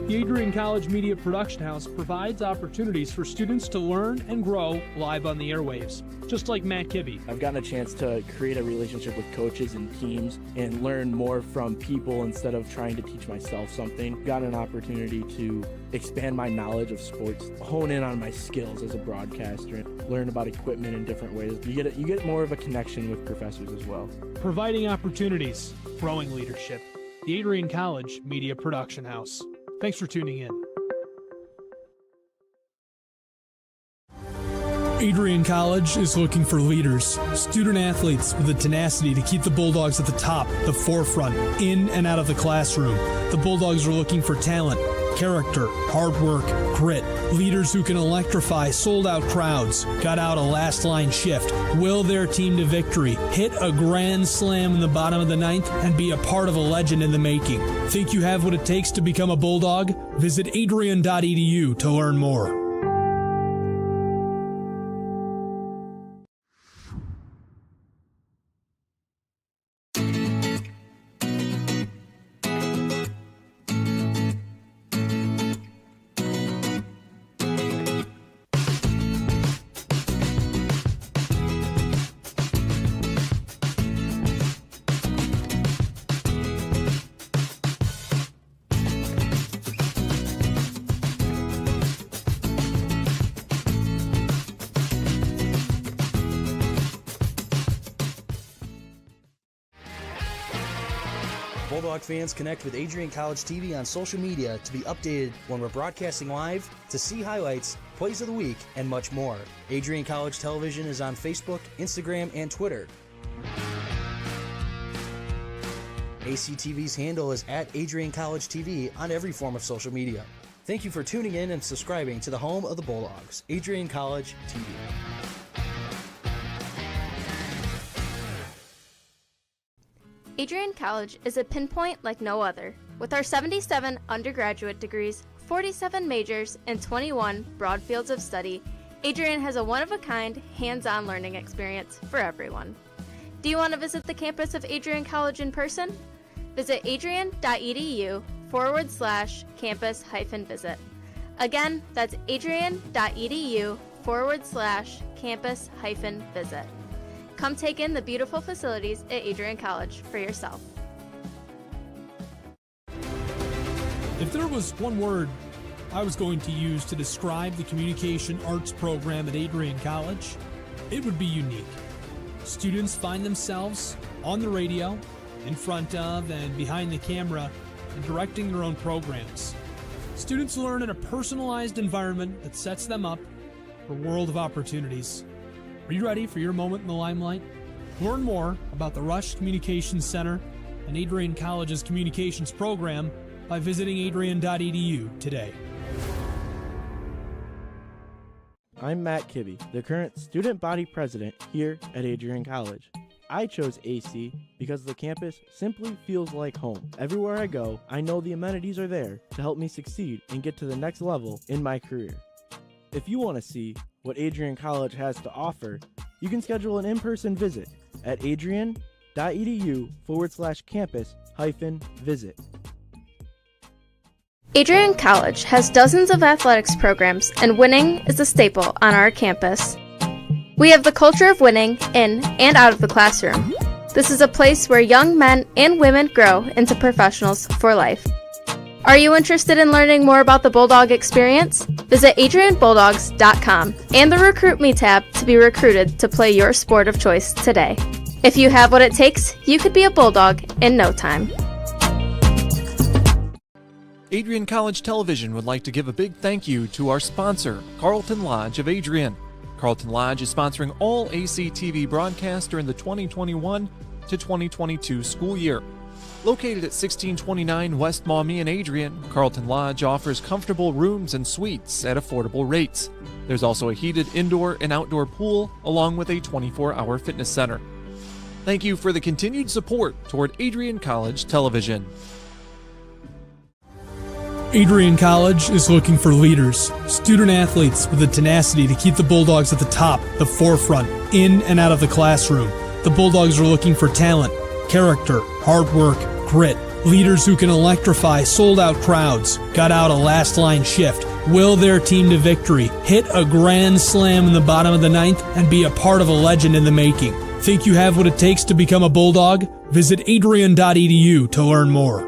The Adrian College Media Production House provides opportunities for students to learn and grow live on the airwaves, just like Matt Kibbe. I've gotten a chance to create a relationship with coaches and teams and learn more from people instead of trying to teach myself something. Gotten an opportunity to expand my knowledge of sports, hone in on my skills as a broadcaster, and learn about equipment in different ways. You get more of a connection with professors as well. Providing opportunities, growing leadership. The Adrian College Media Production House. Thanks for tuning in. Adrian College is looking for leaders, student athletes with the tenacity to keep the Bulldogs at the top, the forefront, in and out of the classroom. The Bulldogs are looking for talent, character, hard work, grit, leaders who can electrify sold-out crowds, got out a last-line shift, will their team to victory, hit a grand slam in the bottom of the ninth, and be a part of a legend in the making. Think you have what it takes to become a Bulldog? Visit adrian.edu to learn more. Bulldog fans, connect with Adrian College TV on social media to be updated when we're broadcasting live, to see highlights, plays of the week, and much more. Adrian College Television is on Facebook, Instagram, and Twitter. ACTV's handle is at Adrian College TV on every form of social media. Thank you for tuning in and subscribing to the home of the Bulldogs, Adrian College TV. Adrian College is a pinpoint like no other. With our 77 undergraduate degrees, 47 majors, and 21 broad fields of study, Adrian has a one-of-a-kind, hands-on learning experience for everyone. Do you want to visit the campus of Adrian College in person? Visit adrian.edu/campus-visit. Again, that's adrian.edu/campus-visit. Come take in the beautiful facilities at Adrian College for yourself. If there was one word I was going to use to describe the communication arts program at Adrian College, it would be unique. Students find themselves on the radio, in front of and behind the camera, and directing their own programs. Students learn in a personalized environment that sets them up for a world of opportunities. Are you ready for your moment in the limelight? Learn more about the Rush Communications Center and Adrian College's communications program by visiting adrian.edu today. I'm Matt Kibbe, the current student body president here at Adrian College. I chose AC because the campus simply feels like home. Everywhere I go, I know the amenities are there to help me succeed and get to the next level in my career. If you want to see what Adrian College has to offer, you can schedule an in-person visit at adrian.edu/campus-visit. Adrian College has dozens of athletics programs, and winning is a staple on our campus. We have the culture of winning in and out of the classroom. This is a place where young men and women grow into professionals for life. Are you interested in learning more about the Bulldog experience? Visit adrianbulldogs.com and the Recruit Me tab to be recruited to play your sport of choice today. If you have what it takes, you could be a Bulldog in no time. Adrian College Television would like to give a big thank you to our sponsor, Carlton Lodge of Adrian. Carlton Lodge is sponsoring all ACTV broadcasts during the 2021 to 2022 school year. Located at 1629 West Maumee in Adrian, Carlton Lodge offers comfortable rooms and suites at affordable rates. There's also a heated indoor and outdoor pool, along with a 24-hour fitness center. Thank you for the continued support toward Adrian College Television. Adrian College is looking for leaders, student athletes with the tenacity to keep the Bulldogs at the top, the forefront, in and out of the classroom. The Bulldogs are looking for talent, character, hard work, grit, Leaders who can electrify sold-out crowds, gut out a last-line shift, will their team to victory, hit a grand slam in the bottom of the ninth, and be a part of a legend in the making. Think you have what it takes to become a Bulldog? Visit adrian.edu to learn more.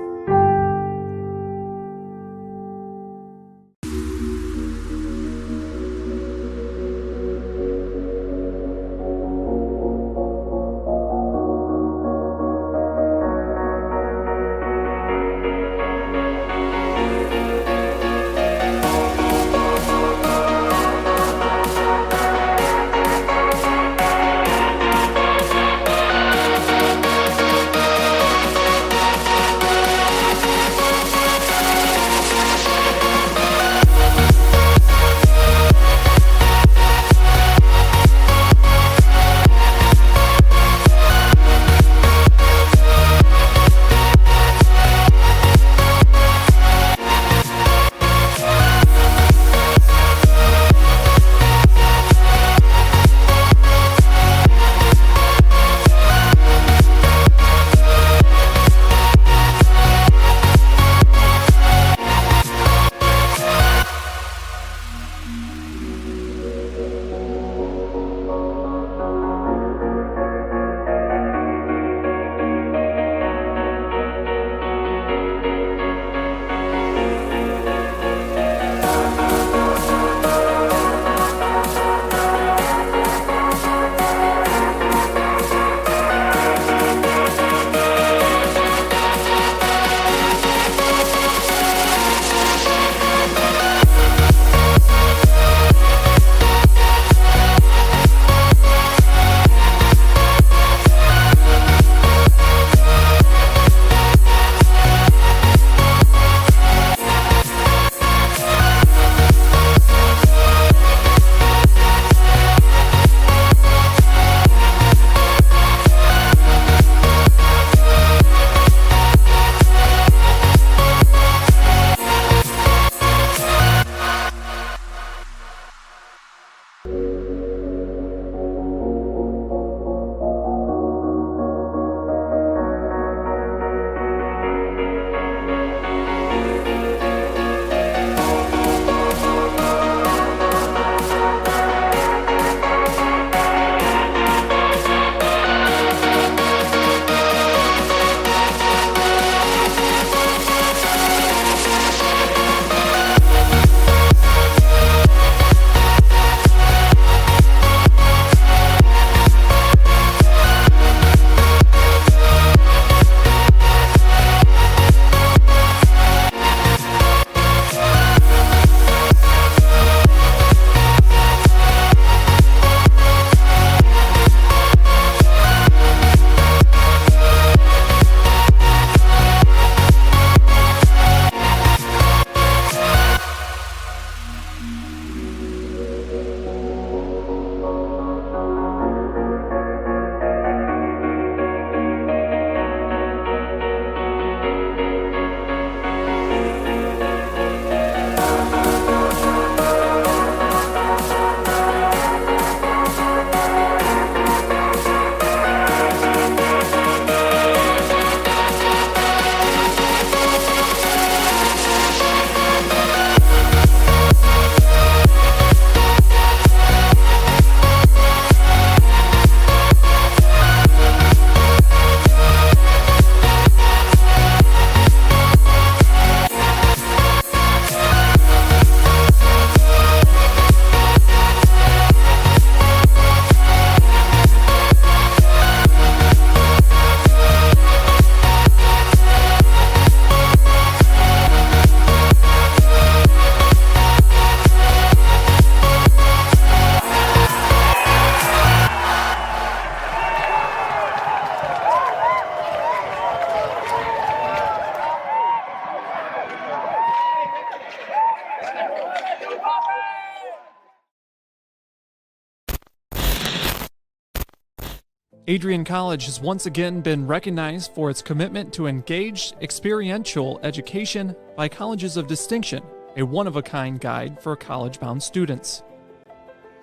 Adrian College has once again been recognized for its commitment to engaged, experiential education by Colleges of Distinction, a one-of-a-kind guide for college-bound students.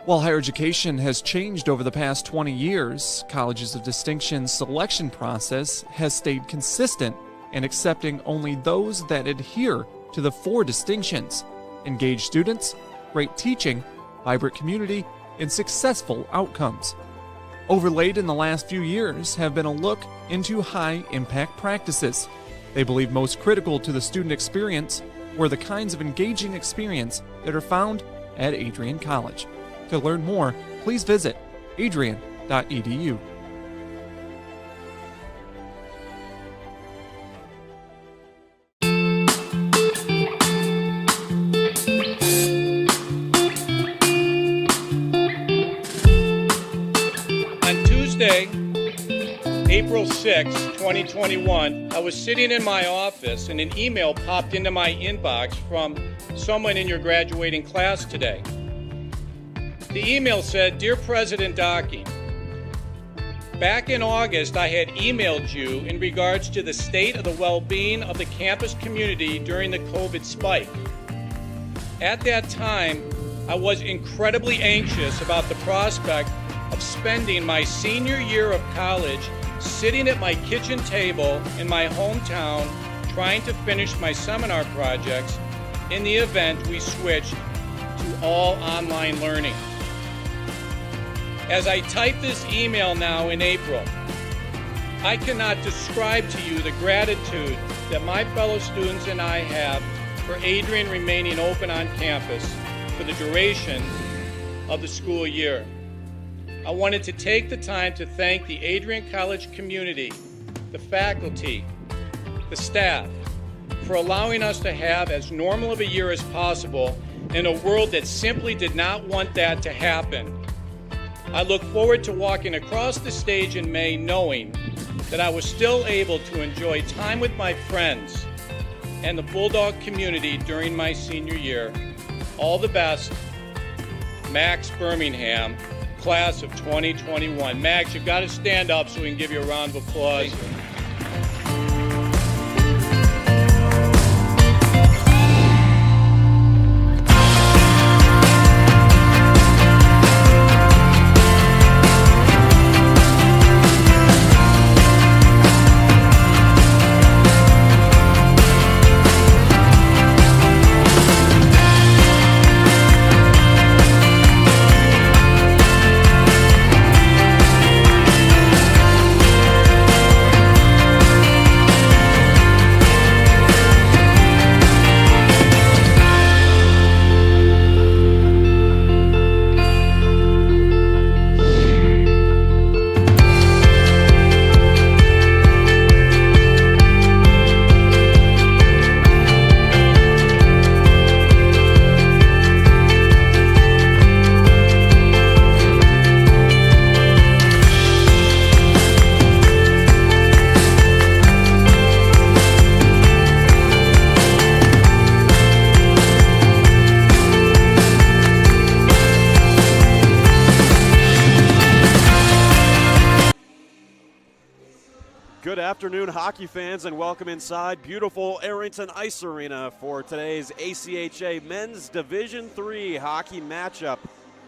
While higher education has changed over the past 20 years, Colleges of Distinction's selection process has stayed consistent and accepting only those that adhere to the 4 distinctions: engaged students, great teaching, vibrant community, and successful outcomes. Overlaid in the last few years have been a look into high-impact practices. They believe most critical to the student experience were the kinds of engaging experience that are found at Adrian College. To learn more, please visit adrian.edu. On Tuesday, April 6, 2021, I was sitting in my office and an email popped into my inbox from someone in your graduating class today. The email said, "Dear President Dockey, back in August I had emailed you in regards to the state of the well-being of the campus community during the COVID spike. At that time, I was incredibly anxious about the prospect of spending my senior year of college sitting at my kitchen table in my hometown trying to finish my seminar projects in the event we switched to all online learning. As I type this email now in April, I cannot describe to you the gratitude that my fellow students and I have for Adrian remaining open on campus for the duration of the school year. I wanted to take the time to thank the Adrian College community, the faculty, the staff, for allowing us to have as normal of a year as possible in a world that simply did not want that to happen. I look forward to walking across the stage in May knowing that I was still able to enjoy time with my friends and the Bulldog community during my senior year. All the best, Max Birmingham, class of 2021. Max, you've got to stand up so we can give you a round of applause. Good afternoon, hockey fans, and welcome inside beautiful Arrington Ice Arena for today's ACHA Men's Division III hockey matchup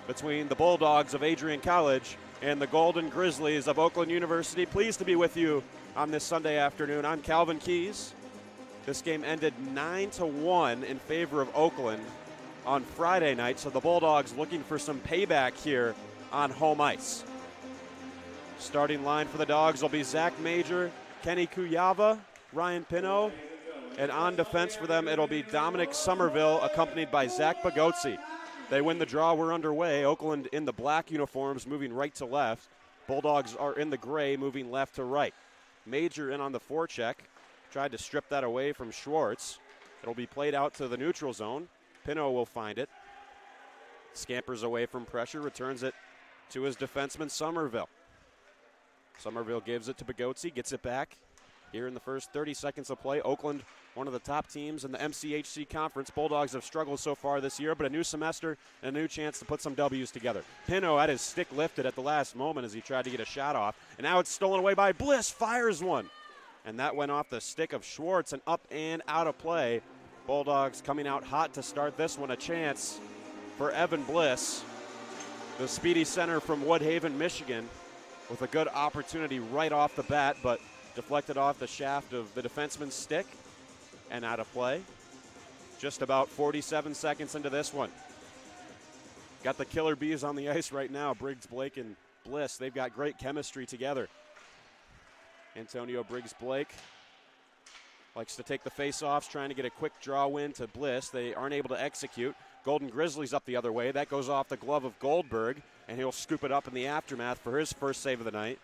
between the Bulldogs of Adrian College and the Golden Grizzlies of Oakland University. Pleased to be with you on this Sunday afternoon. I'm Calvin Keys. This game ended 9-1 in favor of Oakland on Friday night, so the Bulldogs looking for some payback here on home ice. Starting line for the Dogs will be Zach Major, Kenny Kuyava, Ryan Pino, and on defense for them it'll be Dominic Somerville accompanied by Zach Bagotzi. They win the draw, we're underway. Oakland in the black uniforms moving right to left. Bulldogs are in the gray moving left to right. Major in on the forecheck, tried to strip that away from Schwartz. It'll be played out to the neutral zone. Pino will find it. Scampers away from pressure, returns it to his defenseman Somerville. Somerville gives it to Bagotzi, gets it back. Here in the first 30 seconds of play, Oakland, one of the top teams in the MCHC Conference. Bulldogs have struggled so far this year, but a new semester and a new chance to put some W's together. Pino had his stick lifted at the last moment as he tried to get a shot off, and now it's stolen away by Bliss, fires one. And that went off the stick of Schwartz and up and out of play. Bulldogs coming out hot to start this one. A chance for Evan Bliss, the speedy center from Woodhaven, Michigan, with a good opportunity right off the bat, but deflected off the shaft of the defenseman's stick and out of play. Just about 47 seconds into this one. Got the killer bees on the ice right now, Briggs, Blake, and Bliss. They've got great chemistry together. Antonio Briggs Blake likes to take the face-offs, trying to get a quick draw win to Bliss. They aren't able to execute. Golden Grizzlies up the other way. That goes off the glove of Goldberg, and he'll scoop it up in the aftermath for his first save of the night,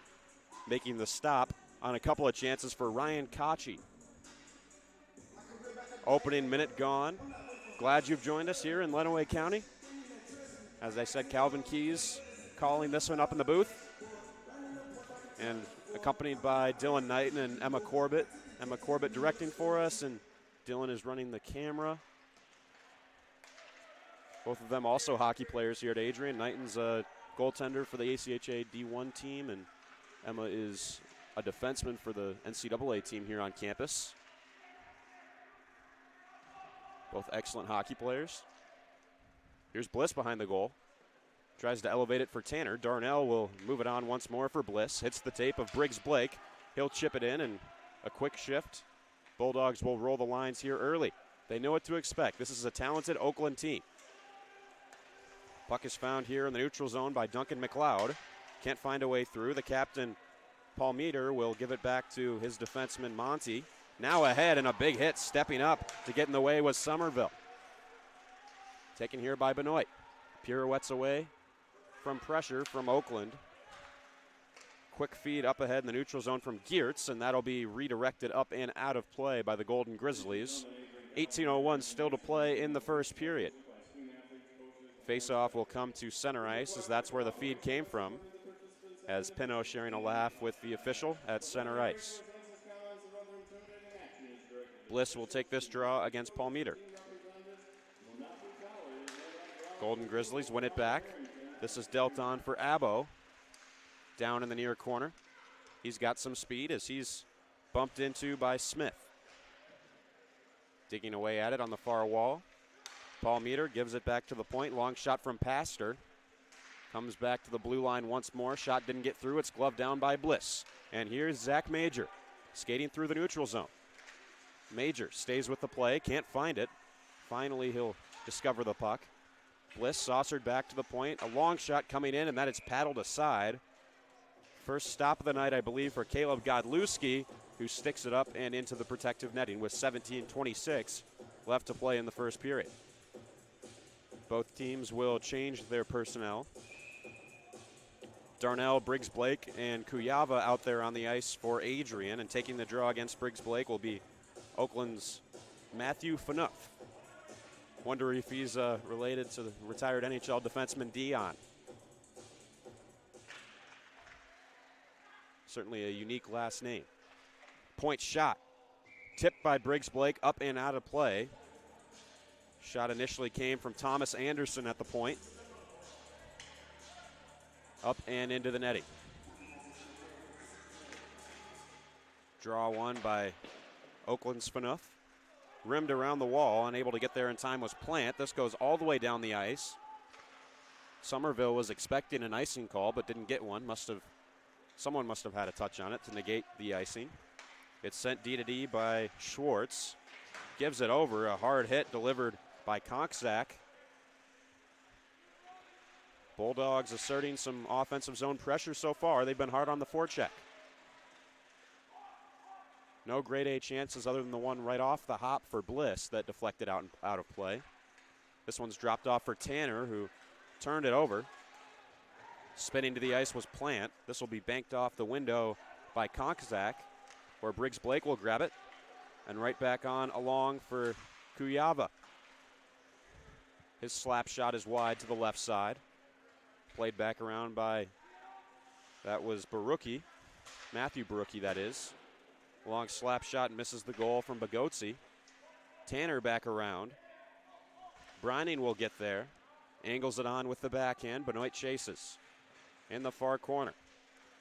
making the stop on a couple of chances for Ryan Kochi. Opening minute gone. Glad you've joined us here in Lenawee County. As I said, Calvin Keys calling this one up in the booth, and accompanied by Dylan Knighton and Emma Corbett. Emma Corbett directing for us, and Dylan is running the camera. Both of them also hockey players here at Adrian. Knighton's a goaltender for the ACHA D1 team, and Emma is a defenseman for the NCAA team here on campus. Both excellent hockey players. Here's Bliss behind the goal. Tries to elevate it for Tanner. Darnell will move it on once more for Bliss. Hits the tape of Briggs Blake. He'll chip it in, and a quick shift. Bulldogs will roll the lines here early. They know what to expect. This is a talented Oakland team. Puck is found here in the neutral zone by Duncan McLeod. Can't find a way through. The captain, Paul Meter, will give it back to his defenseman, Monty. Now ahead, and a big hit stepping up to get in the way was Somerville. Taken here by Benoit. Pirouettes away from pressure from Oakland. Quick feed up ahead in the neutral zone from Geertz, and that'll be redirected up and out of play by the Golden Grizzlies. 18:01 still to play in the first period. Face-off will come to center ice, as that's where the feed came from, as Pinot sharing a laugh with the official at center ice. Bliss will take this draw against Paul Meter. Golden Grizzlies win it back. This is dealt on for Abo, down in the near corner. He's got some speed as he's bumped into by Smith. Digging away at it on the far wall. Paul Meter gives it back to the point. Long shot from Pastor. Comes back to the blue line once more. Shot didn't get through. It's gloved down by Bliss. And here's Zach Major skating through the neutral zone. Major stays with the play. Can't find it. Finally, he'll discover the puck. Bliss saucered back to the point. A long shot coming in, and that is paddled aside. First stop of the night, I believe, for Caleb Godlewski, who sticks it up and into the protective netting with 17:26 left to play in the first period. Both teams will change their personnel. Darnell, Briggs Blake, and Kuyava out there on the ice for Adrian, and taking the draw against Briggs Blake will be Oakland's Matthew Phaneuf. Wonder if he's related to the retired NHL defenseman Dion. Certainly a unique last name. Point shot. Tipped by Briggs Blake, up and out of play. Shot initially came from Thomas Anderson at the point. Up and into the netting. Draw one by Oakland's Phaneuf. Rimmed around the wall, unable to get there in time was Plant. This goes all the way down the ice. Somerville was expecting an icing call, but didn't get one. Someone must have had a touch on it to negate the icing. It's sent D to D by Schwartz. Gives it over. A hard hit delivered by Konkzak. Bulldogs asserting some offensive zone pressure so far. They've been hard on the forecheck. No grade A chances other than the one right off the hop for Bliss that deflected out of play. This one's dropped off for Tanner, who turned it over. Spinning to the ice was Plant. This will be banked off the window by Konkzak, where Briggs Blake will grab it. And right back on along for Kuyava. His slap shot is wide to the left side. Played back around by, that was Barucki. Matthew Barucki, that is. Long slap shot misses the goal from Bagotzi. Tanner back around. Brining will get there. Angles it on with the backhand. Benoit chases. In the far corner.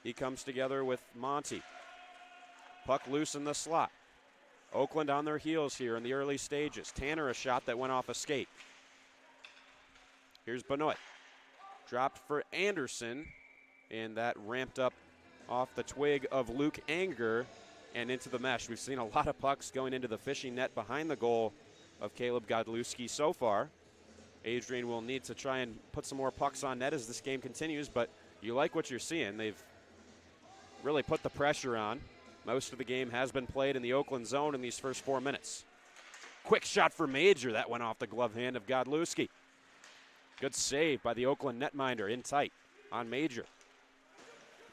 He comes together with Monty. Puck loose in the slot. Oakland on their heels here in the early stages. Tanner a shot that went off a skate. Here's Benoit. Dropped for Anderson. And that ramped up off the twig of Luke Anger and into the mesh. We've seen a lot of pucks going into the fishing net behind the goal of Caleb Godlewski so far. Adrian will need to try and put some more pucks on net as this game continues, but you like what you're seeing. They've really put the pressure on. Most of the game has been played in the Oakland zone in these first 4 minutes. Quick shot for Major. That went off the glove hand of Godlewski. Good save by the Oakland netminder in tight on Major.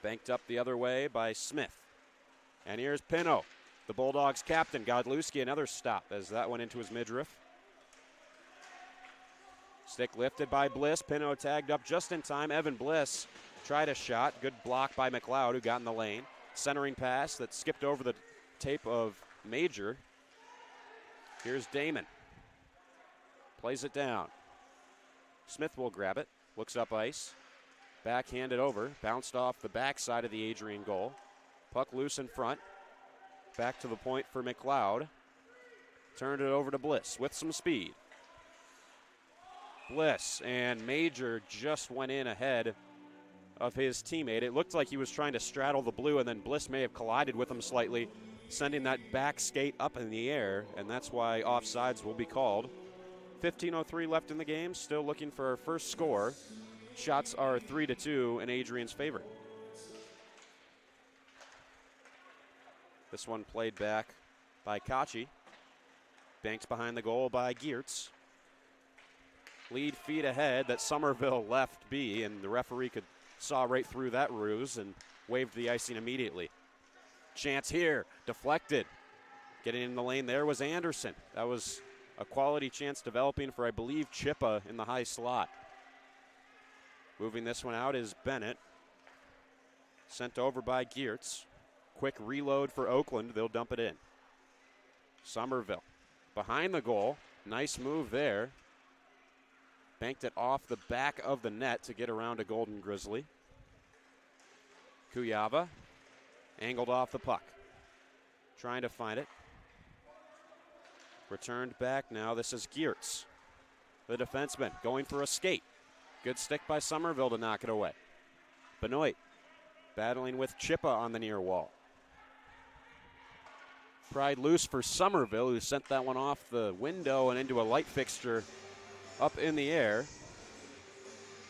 Banked up the other way by Smith. And here's Pino, the Bulldogs captain. Godlewski, another stop as that went into his midriff. Stick lifted by Bliss. Pino tagged up just in time. Evan Bliss tried a shot. Good block by McLeod, who got in the lane. Centering pass that skipped over the tape of Major. Here's Damon. Plays it down. Smith will grab it. Looks up ice. Backhanded over. Bounced off the backside of the Adrian goal. Puck loose in front. Back to the point for McLeod. Turned it over to Bliss with some speed. Bliss and Major just went in ahead of his teammate. It looked like he was trying to straddle the blue, and then Bliss may have collided with him slightly, sending that back skate up in the air, and that's why offsides will be called. 15:03 left in the game, still looking for our first score. Shots are 3-2 in Adrian's favor. This one played back by Kachi. Banked behind the goal by Geertz. Lead feet ahead that Somerville left be, and the referee saw right through that ruse and waved the icing immediately. Chance here, deflected. Getting in the lane there was Anderson. That was a quality chance developing for, I believe, Chippa in the high slot. Moving this one out is Bennett. Sent over by Geertz. Quick reload for Oakland. They'll dump it in. Somerville behind the goal. Nice move there. Banked it off the back of the net to get around a Golden Grizzly. Kuyava angled off the puck. Trying to find it. Returned back now. This is Geertz, the defenseman, going for a skate. Good stick by Somerville to knock it away. Benoit battling with Chippa on the near wall. Pried loose for Somerville, who sent that one off the window and into a light fixture up in the air,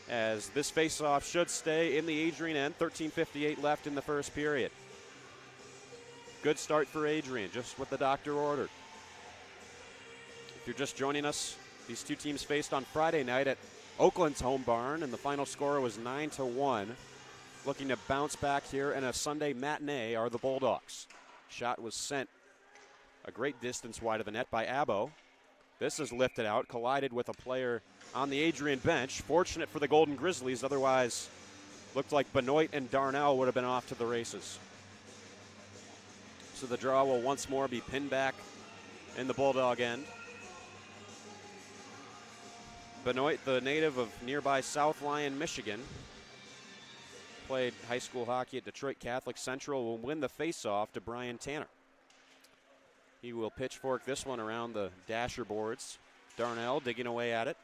as this faceoff should stay in the Adrian end. 13:58 left in the first period. Good start for Adrian, just what the doctor ordered. If you're just joining us, these two teams faced on Friday night at Oakland's home barn, and the final score was 9-1. Looking to bounce back here in a Sunday matinee are the Bulldogs. Shot was sent a great distance wide of the net by Abbo. This is lifted out, collided with a player on the Adrian bench. Fortunate for the Golden Grizzlies, otherwise looked like Benoit and Darnell would have been off to the races. So the draw will once more be pinned back in the Bulldog end. Benoit, the native of nearby South Lyon, Michigan, played high school hockey at Detroit Catholic Central, will win the faceoff to Brian Tanner. He will pitchfork this one around the dasher boards. Darnell digging away at it.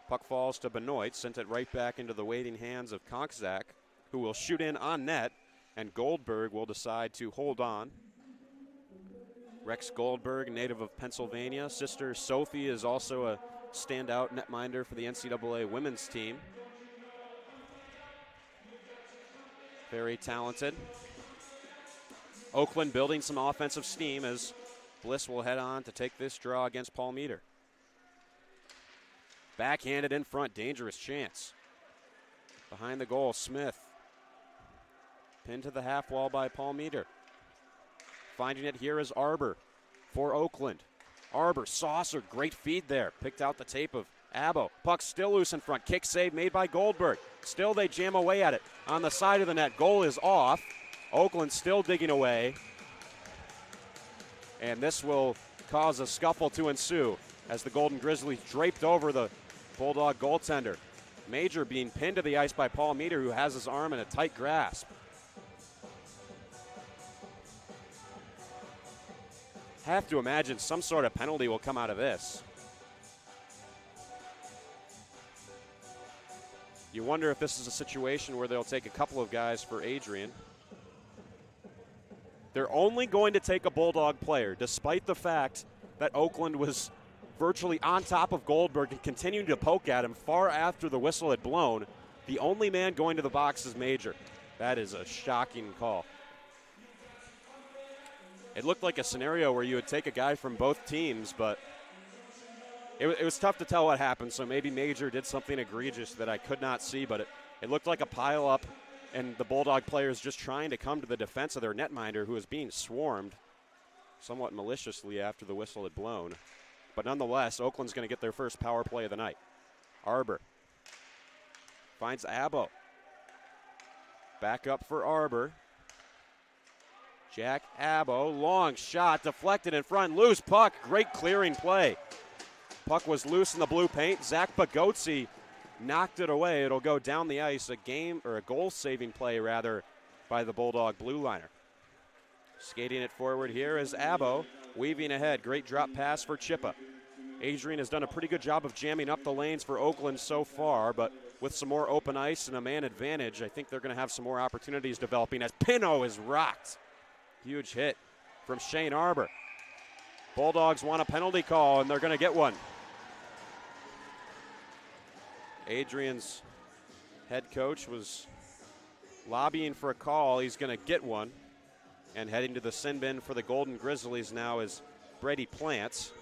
Puck falls to Benoit, sent it right back into the waiting hands of Konkzak, who will shoot in on net, and Goldberg will decide to hold on. Rex Goldberg, native of Pennsylvania. Sister Sophie is also a standout netminder for the NCAA women's team. Very talented. Oakland building some offensive steam as Bliss will head on to take this draw against Paul Meter. Backhanded in front, dangerous chance. Behind the goal, Smith. Pinned to the half wall by Paul Meter. Finding it here is Arbor for Oakland. Arbor, saucer, great feed there. Picked out the tape of Abbo. Puck still loose in front. Kick save made by Goldberg. Still they jam away at it. On the side of the net, goal is off. Oakland still digging away. And this will cause a scuffle to ensue as the Golden Grizzlies draped over the Bulldog goaltender. Major being pinned to the ice by Paul Meter, who has his arm in a tight grasp. Have to imagine some sort of penalty will come out of this. You wonder if this is a situation where they'll take a couple of guys for Adrian. They're only going to take a Bulldog player, despite the fact that Oakland was virtually on top of Goldberg and continuing to poke at him far after the whistle had blown. The only man going to the box is Major. That is a shocking call. It looked like a scenario where you would take a guy from both teams, but it was tough to tell what happened, so maybe Major did something egregious that I could not see, but it looked like a pile-up, and the Bulldog players just trying to come to the defense of their netminder, who was being swarmed somewhat maliciously after the whistle had blown. But nonetheless, Oakland's going to get their first power play of the night. Arbor finds Abo. Back up for Arbor. Jack Abo, long shot, deflected in front, loose puck, great clearing play. Puck was loose in the blue paint. Zach Bagotzi knocked it away. It'll go down the ice, a goal-saving play rather, by the Bulldog blue liner. Skating it forward here is Abo, weaving ahead. Great drop pass for Chippa. Adrian has done a pretty good job of jamming up the lanes for Oakland so far, but with some more open ice and a man advantage, I think they're going to have some more opportunities developing as Pino is rocked. Huge hit from Shane Arbor. Bulldogs want a penalty call, and they're going to get one. Adrian's head coach was lobbying for a call. He's going to get one. And heading to the sin bin for the Golden Grizzlies now is Brady Plants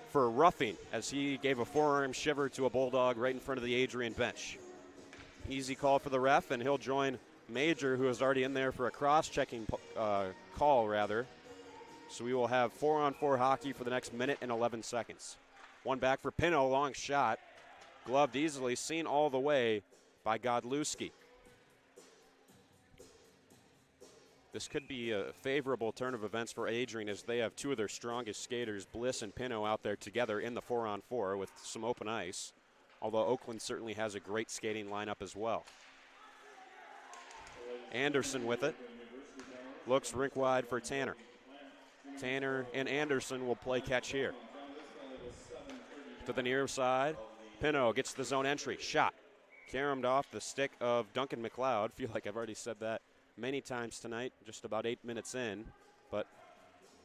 for roughing, as he gave a forearm shiver to a Bulldog right in front of the Adrian bench. Easy call for the ref, and he'll join Major, who is already in there for a cross-checking call, rather. So we will have 4-on-4 hockey for the next minute and 11 seconds. One back for Pino, long shot. Gloved easily, seen all the way by Godlewski. This could be a favorable turn of events for Adrian, as they have two of their strongest skaters, Bliss and Pino, out there together in the 4-on-4 with some open ice, although Oakland certainly has a great skating lineup as well. Anderson with it. Looks rink wide for Tanner. Tanner and Anderson will play catch here. To the near side. Pino gets the zone entry. Shot. Caromed off the stick of Duncan McLeod. Feel like I've already said that many times tonight, just about 8 minutes in. But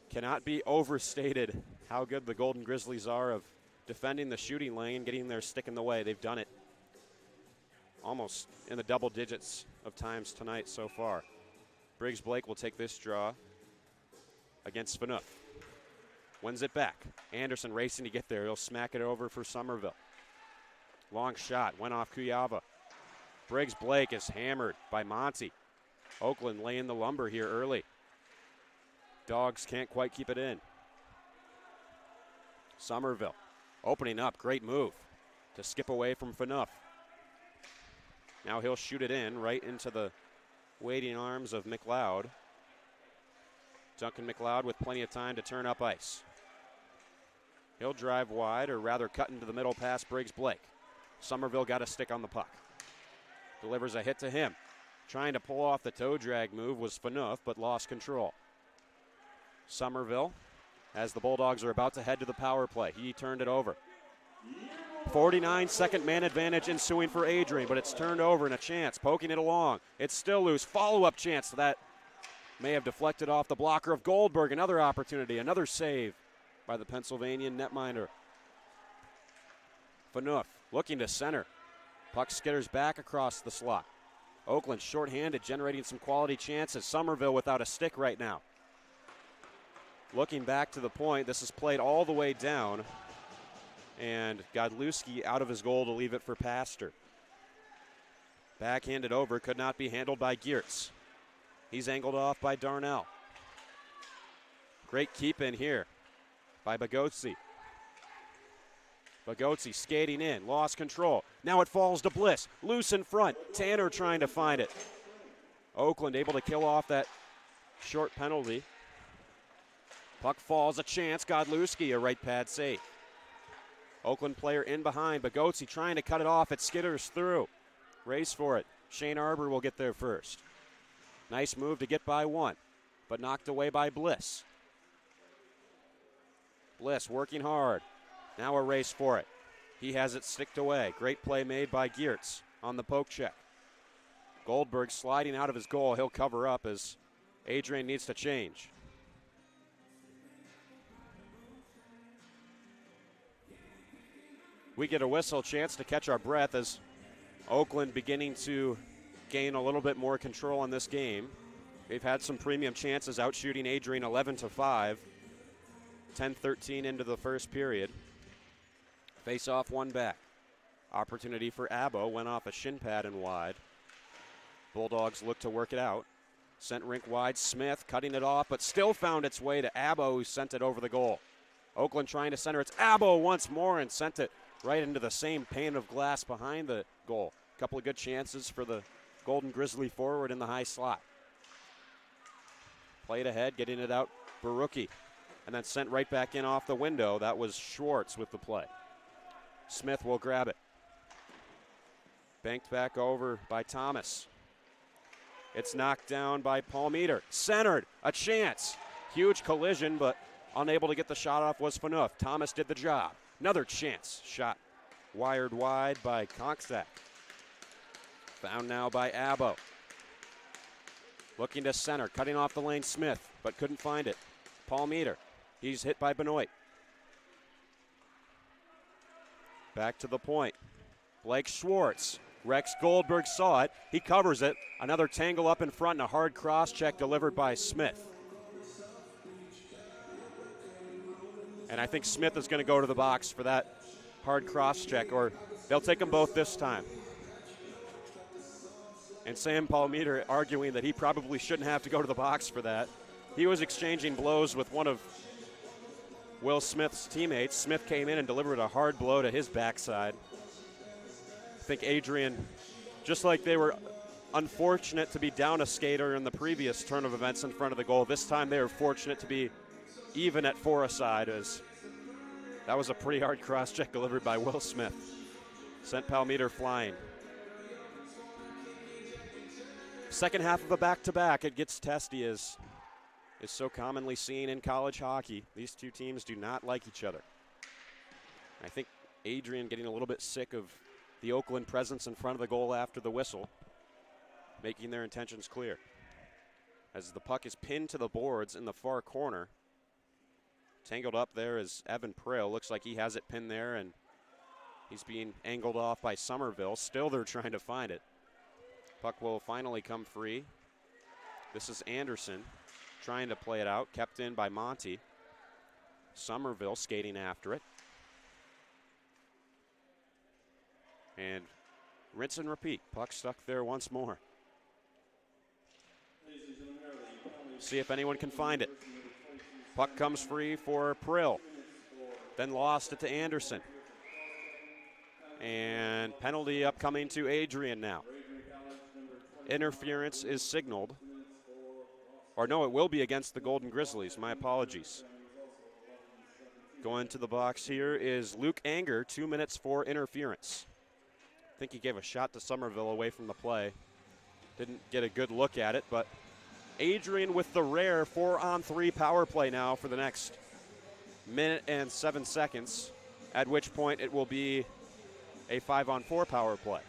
cannot be overstated how good the Golden Grizzlies are of defending the shooting lane, getting their stick in the way. They've done it almost in the double digits of times tonight so far. Briggs Blake will take this draw against Phaneuf. Wins it back. Anderson racing to get there. He'll smack it over for Somerville. Long shot. Went off Kuyava. Briggs Blake is hammered by Monty. Oakland laying the lumber here early. Dogs can't quite keep it in. Somerville opening up. Great move to skip away from Phaneuf. Now he'll shoot it in right into the waiting arms of McLeod. Duncan McLeod with plenty of time to turn up ice. He'll drive wide, or rather cut into the middle past Briggs Blake. Somerville got a stick on the puck. Delivers a hit to him. Trying to pull off the toe drag move was Phaneuf, but lost control. Somerville, as the Bulldogs are about to head to the power play, he turned it over. 49-second man advantage ensuing for Adrian, but it's turned over and a chance, poking it along. It's still loose. Follow-up chance. That may have deflected off the blocker of Goldberg. Another opportunity, another save by the Pennsylvania netminder. Phaneuf looking to center. Puck skitters back across the slot. Oakland shorthanded, generating some quality chances. Somerville without a stick right now. Looking back to the point, this is played all the way down. And Godlewski out of his goal to leave it for Pastor. Backhanded over, could not be handled by Geertz. He's angled off by Darnell. Great keep in here by Bagotzi. Bagotzi skating in, lost control. Now it falls to Bliss, loose in front. Tanner trying to find it. Oakland able to kill off that short penalty. Puck falls, a chance. Godlewski, a right pad save. Oakland player in behind. Bagotzi trying to cut it off. It skitters through. Race for it. Shane Arbor will get there first. Nice move to get by one, but knocked away by Bliss. Bliss working hard. Now a race for it. He has it sticked away. Great play made by Geertz on the poke check. Goldberg sliding out of his goal. He'll cover up as Adrian needs to change. we get a whistle, chance to catch our breath as Oakland beginning to gain a little bit more control in this game. They've had some premium chances, out shooting Adrian 11-5, 10-13 into the first period. Face off, one back. Opportunity for Abo, went off a shin pad and wide. Bulldogs look to work it out. Sent rink wide, Smith cutting it off, but still found its way to Abo, who sent it over the goal. Oakland trying to center. It's Abo once more and sent it right into the same pane of glass behind the goal. A couple of good chances for the Golden Grizzly forward in the high slot. Played ahead, getting it out, Baruki. And then sent right back in off the window. That was Schwartz with the play. Smith will grab it. Banked back over by Thomas. It's knocked down by Palmeter. Centered, a chance. Huge collision, but unable to get the shot off was Phaneuf. Thomas did the job. Another chance. Shot wired wide by Konkstack. Found now by Abo. Looking to center, cutting off the lane, Smith, but couldn't find it. Palmeter. He's hit by Benoit. Back to the point. Blake Schwartz. Rex Goldberg saw it. He covers it. Another tangle up in front and a hard cross check delivered by Smith. And I think Smith is going to go to the box for that hard cross check, or they'll take them both this time. And Sam Palmeter arguing that he probably shouldn't have to go to the box for that. He was exchanging blows with one of Will Smith's teammates. Smith came in and delivered a hard blow to his backside. I think Adrian, just like they were unfortunate to be down a skater in the previous turn of events in front of the goal, this time they were fortunate to be even at 4 aside, as that was a pretty hard cross check delivered by Will Smith. Sent Palmeter flying. Second half of a back-to-back, it gets testy, as is so commonly seen in college hockey. These two teams do not like each other. I think Adrian getting a little bit sick of the Oakland presence in front of the goal after the whistle, making their intentions clear. As the puck is pinned to the boards in the far corner. Tangled up there is Evan Prail. Looks like he has it pinned there, and he's being angled off by Somerville. Still they're trying to find it. Puck will finally come free. This is Anderson trying to play it out, kept in by Monty. Somerville skating after it. And rinse and repeat. Puck stuck there once more. See if anyone can find it. Puck comes free for Prill. Then lost it to Anderson. And penalty upcoming to Adrian now. Interference is signaled. Or no, it will be against the Golden Grizzlies. My apologies. Going to the box here is Luke Anger, 2 minutes for interference. I think he gave a shot to Somerville away from the play. Didn't get a good look at it, but Adrian with the rare 4-on-3 power play now for the next minute and 7 seconds, at which point it will be a 5-on-4 power play.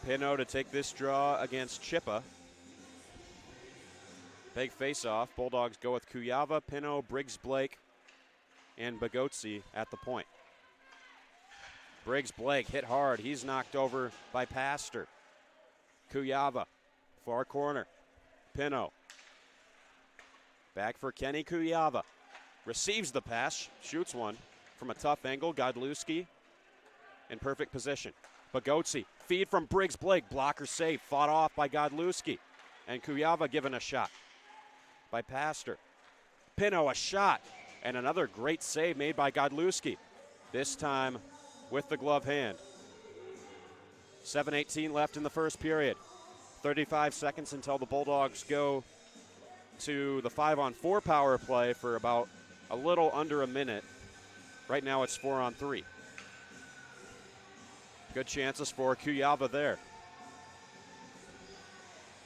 Pino to take this draw against Chippa. Big face-off. Bulldogs go with Kuyava, Pino, Briggs-Blake, and Bagotzi at the point. Briggs-Blake hit hard. He's knocked over by Pastor. Kuyava, far corner. Pino. Back for Kenny Kuyava. Receives the pass, shoots one from a tough angle. Godlewski in perfect position. Bagotzi, feed from Briggs-Blake. Blocker save, fought off by Godlewski. And Kuyava given a shot by Pastor. Pino, a shot. And another great save made by Godlewski. This time with the glove hand. 7:18 left in the first period. 35 seconds until the Bulldogs go to the 5-on-4 power play for about a little under a minute. Right now it's 4-on-3. Good chances for Kuyava there.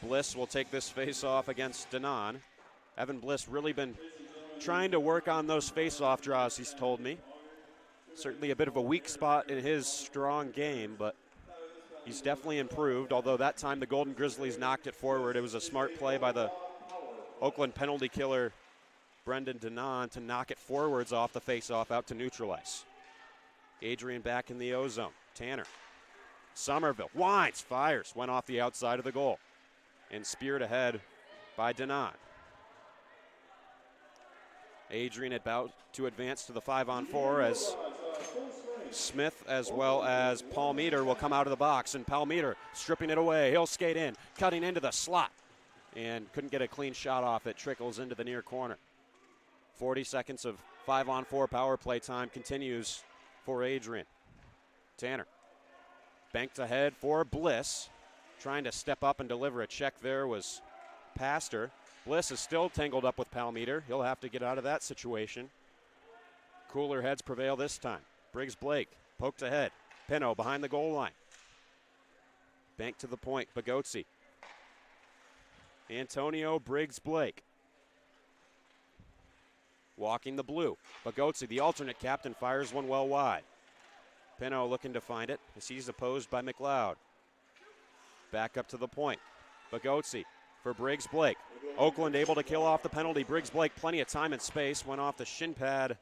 Bliss will take this face-off against Denon. Evan Bliss really been trying to work on those face-off draws, he's told me. Certainly a bit of a weak spot in his strong game, but he's definitely improved, although that time the Golden Grizzlies knocked it forward. It was a smart play by the Oakland penalty killer, Brendan Denon to knock it forwards off the face-off out to neutral ice. Adrian back in the O-zone. Tanner. Somerville winds, fires, went off the outside of the goal. And speared ahead by Denon. Adrian about to advance to the 5-on-4 as Smith as well as Palmeter will come out of the box, and Palmeter stripping it away. He'll skate in, cutting into the slot, and couldn't get a clean shot off it. Trickles into the near corner. 40 seconds of 5-on-4 power play time continues for Adrian. Tanner banked ahead for Bliss. Trying to step up and deliver a check there was Pastor. Bliss is still tangled up with Palmeter. He'll have to get out of that situation. Cooler heads prevail this time. Briggs Blake poked ahead. Pino behind the goal line. Bank to the point. Bagotzi. Antonio Briggs Blake. Walking the blue. Bagotzi, the alternate captain, fires one well wide. Pino looking to find it as he's opposed by McLeod. Back up to the point. Bagotzi for Briggs Blake. Oakland able to kill off the penalty. Briggs Blake, plenty of time and space. Went off the shin pad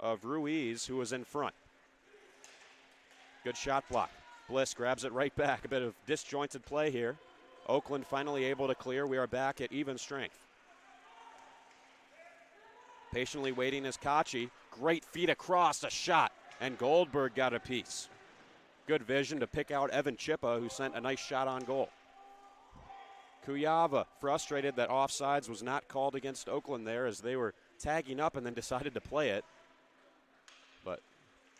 of Ruiz, who was in front. Good shot block. Bliss grabs it right back. A bit of disjointed play here. Oakland finally able to clear. We are back at even strength. Patiently waiting is Kachi. Great feet across, a shot, and Goldberg got a piece. Good vision to pick out Evan Chippa, who sent a nice shot on goal. Kuyava frustrated that offsides was not called against Oakland there as they were tagging up and then decided to play it. But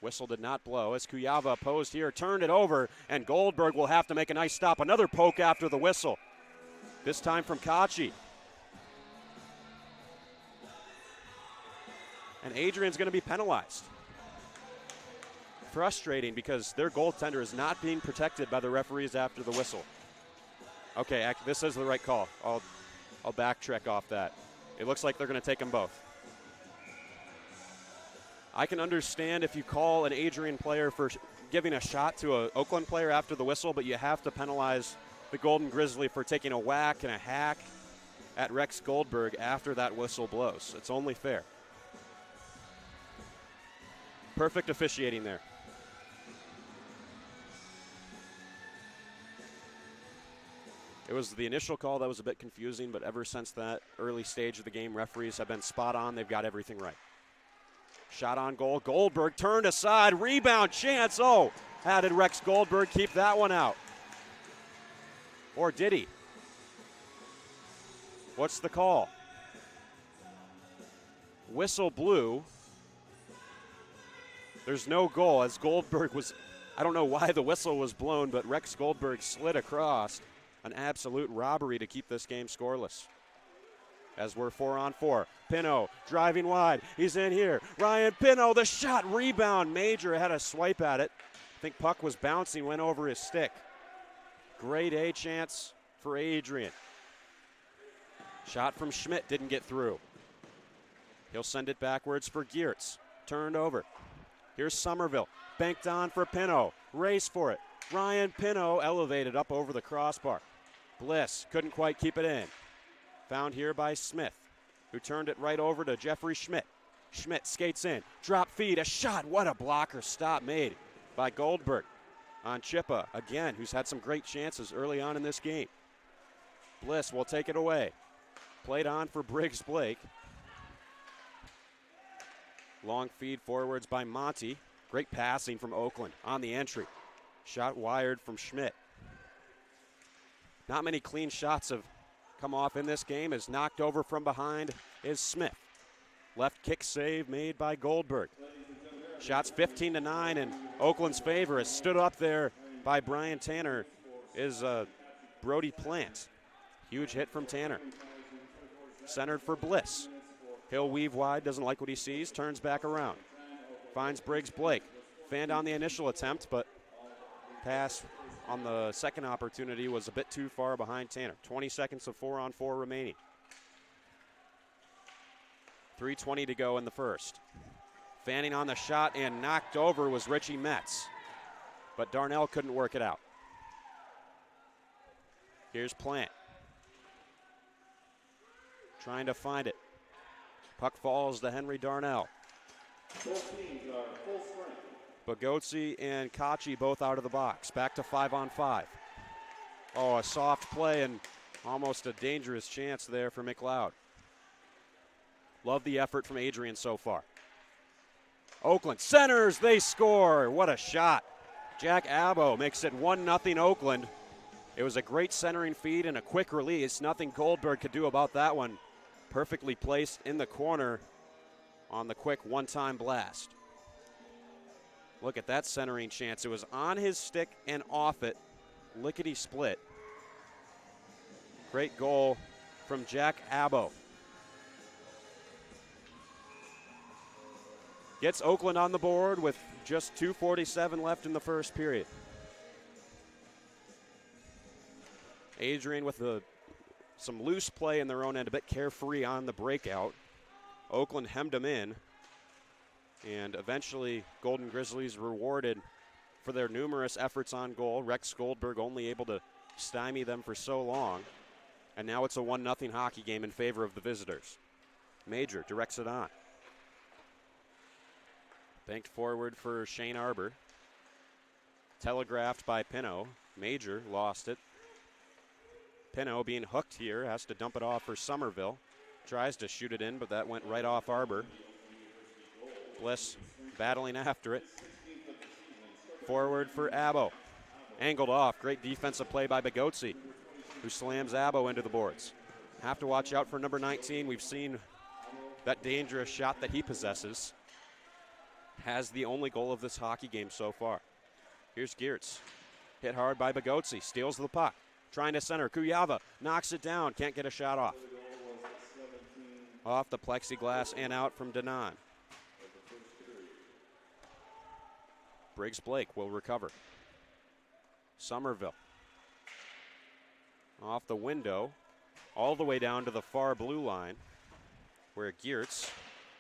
whistle did not blow as Kuyava opposed here, turned it over, and Goldberg will have to make a nice stop. Another poke after the whistle, this time from Kachi. And Adrian's going to be penalized. Frustrating because their goaltender is not being protected by the referees after the whistle. Okay, this is the right call. I'll backtrack off that. It looks like they're going to take them both. I can understand if you call an Adrian player for giving a shot to an Oakland player after the whistle, but you have to penalize the Golden Grizzly for taking a whack and a hack at Rex Goldberg after that whistle blows. It's only fair. Perfect officiating there. It was the initial call that was a bit confusing, but ever since that early stage of the game, referees have been spot on. They've got everything right. Shot on goal. Goldberg turned aside. Rebound chance. Oh, how did Rex Goldberg keep that one out? Or did he? What's the call? Whistle blew. There's no goal as Goldberg was, I don't know why the whistle was blown, but Rex Goldberg slid across. An absolute robbery to keep this game scoreless. As we're 4-on-4. Pino driving wide. He's in here. Ryan Pino, the shot, rebound. Major had a swipe at it. I think puck was bouncing, went over his stick. Grade A chance for Adrian. Shot from Schmidt, didn't get through. He'll send it backwards for Geertz. Turned over. Here's Somerville. Banked on for Pino. Race for it. Ryan Pino elevated up over the crossbar. Bliss couldn't quite keep it in. Found here by Smith, who turned it right over to Jeffrey Schmidt. Schmidt skates in. Drop feed. A shot. What a blocker stop made by Goldberg on Chippa, again, who's had some great chances early on in this game. Bliss will take it away. Played on for Briggs Blake. Long feed forwards by Monty. Great passing from Oakland on the entry. Shot wired from Schmidt. Not many clean shots have come off in this game. As knocked over from behind is Smith. Left kick save made by Goldberg. Shots 15-9 in Oakland's favor. As stood up there by Brian Tanner is Brody Plant. Huge hit from Tanner. Centered for Bliss. He'll weave wide, doesn't like what he sees, turns back around. Finds Briggs Blake. Fanned on the initial attempt, but pass on the second opportunity was a bit too far behind Tanner. 20 seconds of 4-on-4 remaining. 3:20 to go in the first. Fanning on the shot and knocked over was Richie Metz, but Darnell couldn't work it out. Here's Plant. Trying to find it. Puck falls to Henry Darnell. Bogotsi and Kachi both out of the box. Back to 5-on-5. Oh, a soft play and almost a dangerous chance there for McLeod. Love the effort from Adrian so far. Oakland centers, they score. What a shot. Jack Abbo makes it 1-0 Oakland. It was a great centering feed and a quick release. Nothing Goldberg could do about that one. Perfectly placed in the corner on the quick one-time blast. Look at that centering chance. It was on his stick and off it. Lickety split. Great goal from Jack Abbo. Gets Oakland on the board with just 2:47 left in the first period. Adrian with some loose play in their own end, a bit carefree on the breakout. Oakland hemmed him in, and eventually Golden Grizzlies rewarded for their numerous efforts on goal. Rex Goldberg only able to stymie them for so long, and now it's a 1-0 hockey game in favor of the visitors. Major directs it on. Banked forward for Shane Arbor. Telegraphed by Pino. Major lost it. Pino being hooked here, has to dump it off for Somerville. Tries to shoot it in, but that went right off Arbor. Bliss battling after it. Forward for Abbo. Angled off. Great defensive play by Bogotsi, who slams Abbo into the boards. Have to watch out for number 19. We've seen that dangerous shot that he possesses. Has the only goal of this hockey game so far. Here's Geertz. Hit hard by Bogotsi. Steals the puck. Trying to center. Kuyava knocks it down. Can't get a shot off. Off the plexiglass and out from Denon. Briggs Blake will recover. Somerville. Off the window. All the way down to the far blue line, where Geertz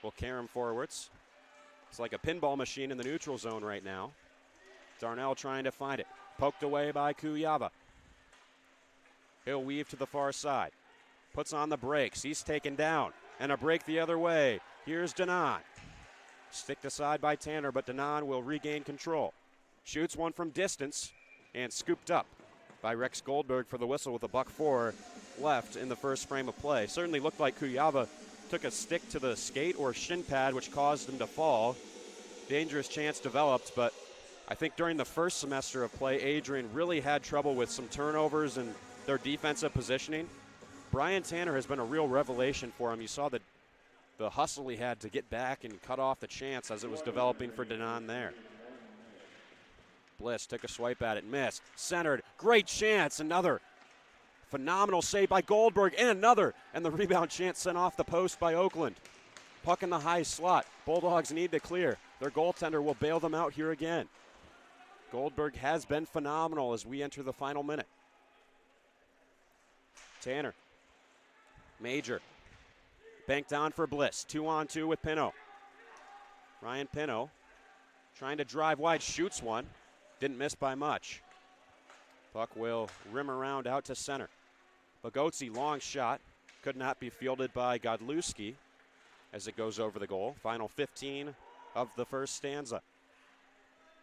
will carry him forwards. It's like a pinball machine in the neutral zone right now. Darnell trying to find it. Poked away by Kuyava. He'll weave to the far side. Puts on the brakes. He's taken down. And a break the other way. Here's Denon. Sticked aside by Tanner, but Denon will regain control. Shoots one from distance and scooped up by Rex Goldberg for the whistle with a .4 left in the first frame of play. Certainly looked like Kuyava took a stick to the skate or shin pad, which caused him to fall. Dangerous chance developed, but I think during the first semester of play, Adrian really had trouble with some turnovers and their defensive positioning. Brian Tanner has been a real revelation for him. You saw the hustle he had to get back and cut off the chance as it was developing for Denon there. Bliss took a swipe at it, missed, centered, great chance, another phenomenal save by Goldberg, and another, and the rebound chance sent off the post by Oakland. Puck in the high slot. Bulldogs need to clear. Their goaltender will bail them out here again. Goldberg has been phenomenal as we enter the final minute. Tanner. Major. Banked down for Bliss. 2-on-2 with Pino. Ryan Pino trying to drive wide, shoots one. Didn't miss by much. Puck will rim around out to center. Bogotsi, long shot. Could not be fielded by Godlewski as it goes over the goal. Final 15 of the first stanza.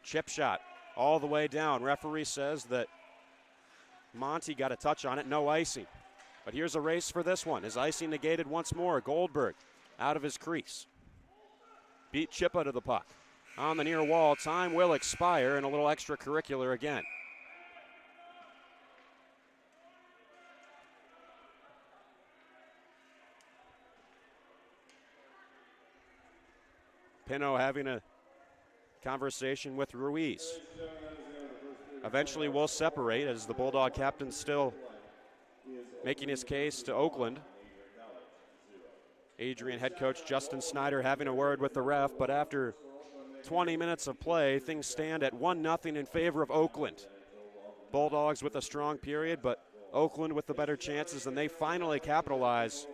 Chip shot all the way down. Referee says that Monty got a touch on it, no icing. But here's a race for this one. Is icing negated once more? Goldberg out of his crease. Beat Chippa to the puck. On the near wall, time will expire, and a little extracurricular again. Pino having a conversation with Ruiz. Eventually we'll separate as the Bulldog captain still making his case to Oakland. Adrian head coach Justin Snyder having a word with the ref, but after 20 minutes of play, things stand at 1-0 in favor of Oakland. Bulldogs with a strong period, but Oakland with the better chances, and they finally capitalize.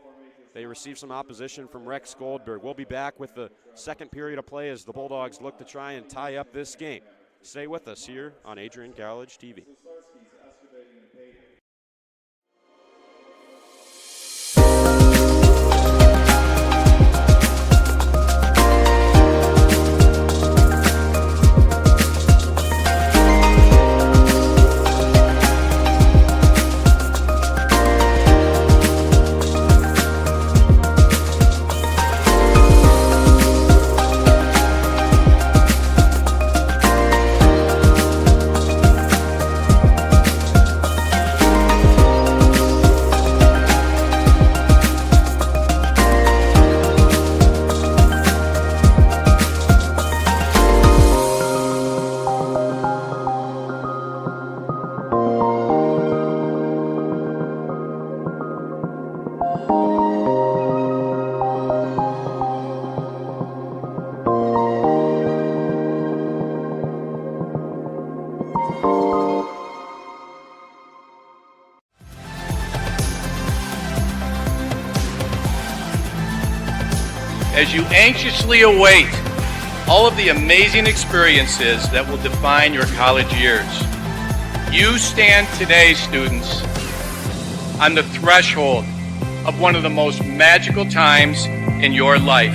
They receive some opposition from Rex Goldberg. We'll be back with the second period of play as the Bulldogs look to try and tie up this game. Stay with us here on Adrian College TV. as you anxiously await all of the amazing experiences that will define your college years. You stand today, students, on the threshold of one of the most magical times in your life.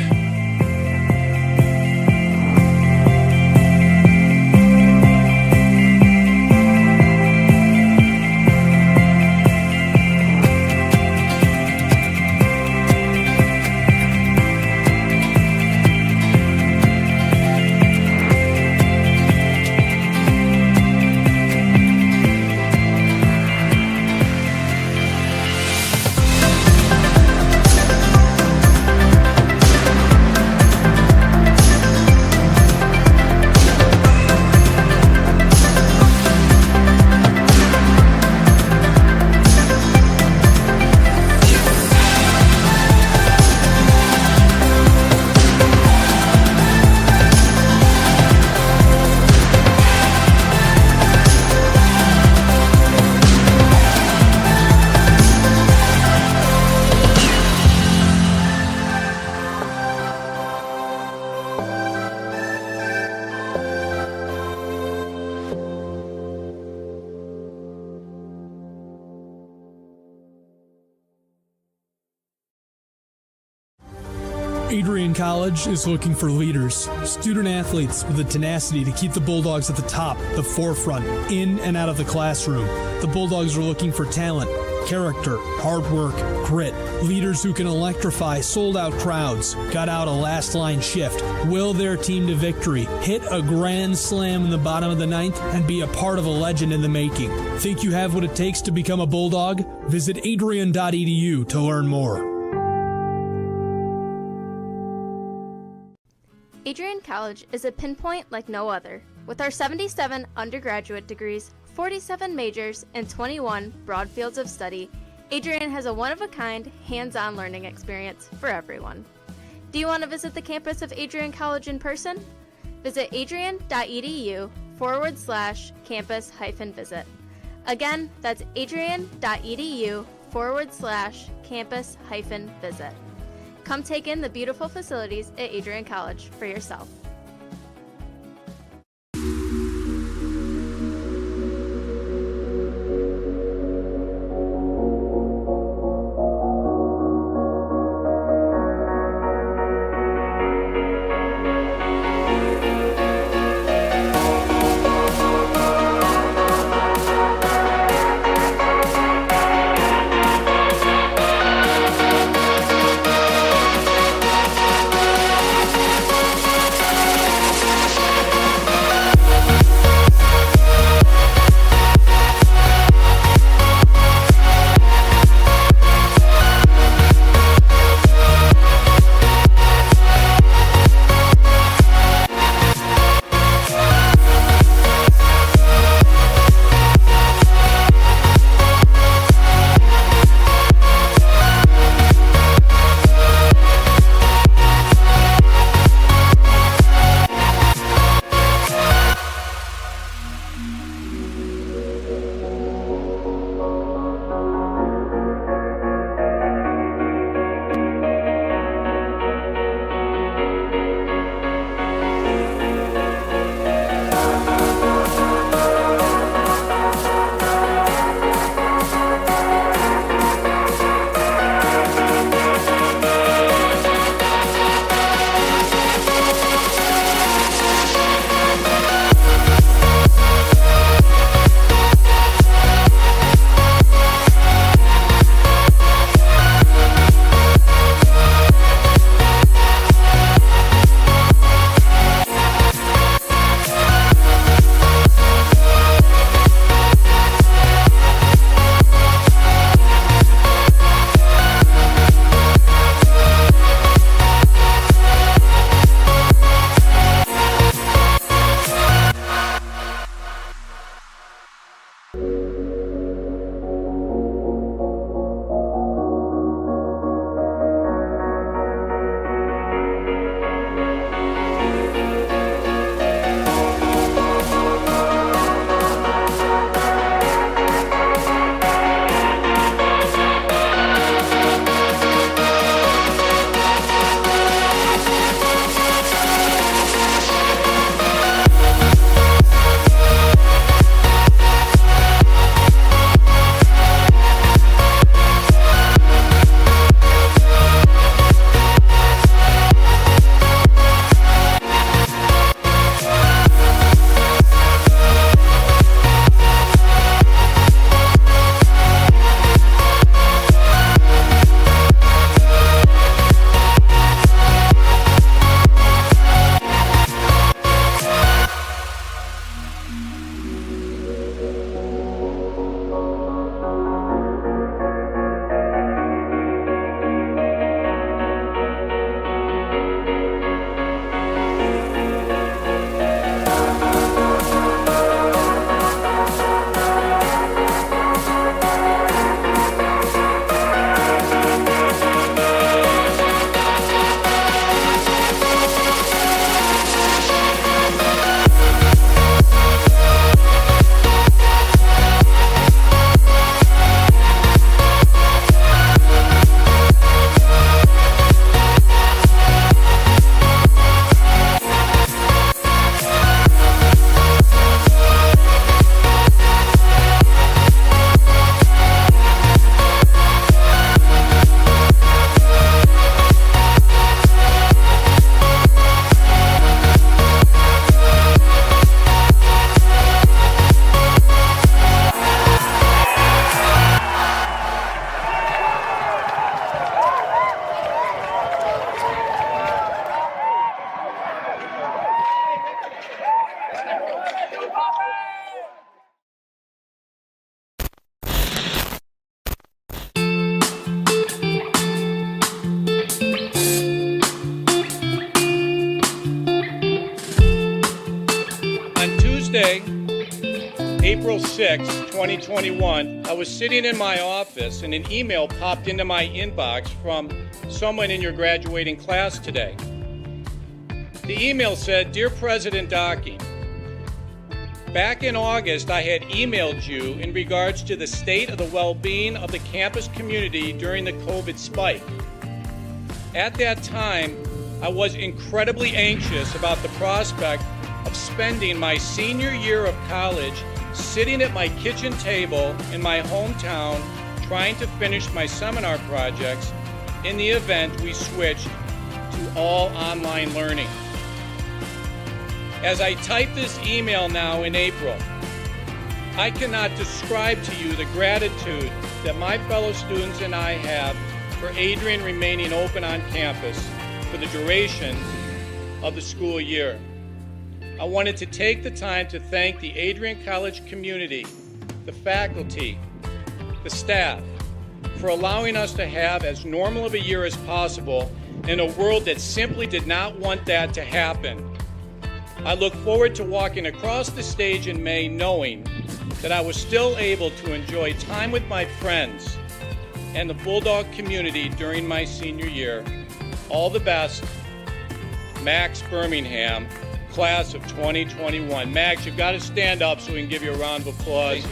Adrian College is looking for leaders, student athletes with the tenacity to keep the Bulldogs at the top, the forefront, in and out of the classroom. The Bulldogs are looking for talent, character, hard work, grit, leaders who can electrify sold-out crowds, gut out a last-line shift, will their team to victory, hit a grand slam in the bottom of the ninth, and be a part of a legend in the making. Think you have what it takes to become a Bulldog? Visit adrian.edu to learn more. Adrian College is a pinpoint like no other. With our 77 undergraduate degrees, 47 majors, and 21 broad fields of study, Adrian has a one-of-a-kind, hands-on learning experience for everyone. Do you want to visit the campus of Adrian College in person? Visit adrian.edu/campus-visit. Again, that's adrian.edu/campus-visit. Come take in the beautiful facilities at Adrian College for yourself. April 6, 2021, I was sitting in my office and an email popped into my inbox from someone in your graduating class today. The email said, "Dear President Docking, back in August, I had emailed you in regards to the state of the well-being of the campus community during the COVID spike. At that time, I was incredibly anxious about the prospect of spending my senior year of college sitting at my kitchen table in my hometown trying to finish my seminar projects in the event we switched to all online learning. As I type this email now in April, I cannot describe to you the gratitude that my fellow students and I have for Adrian remaining open on campus for the duration of the school year. I wanted to take the time to thank the Adrian College community, the faculty, the staff, for allowing us to have as normal of a year as possible in a world that simply did not want that to happen. I look forward to walking across the stage in May knowing that I was still able to enjoy time with my friends and the Bulldog community during my senior year. All the best, Max Birmingham, class of 2021. Max, you've got to stand up so we can give you a round of applause.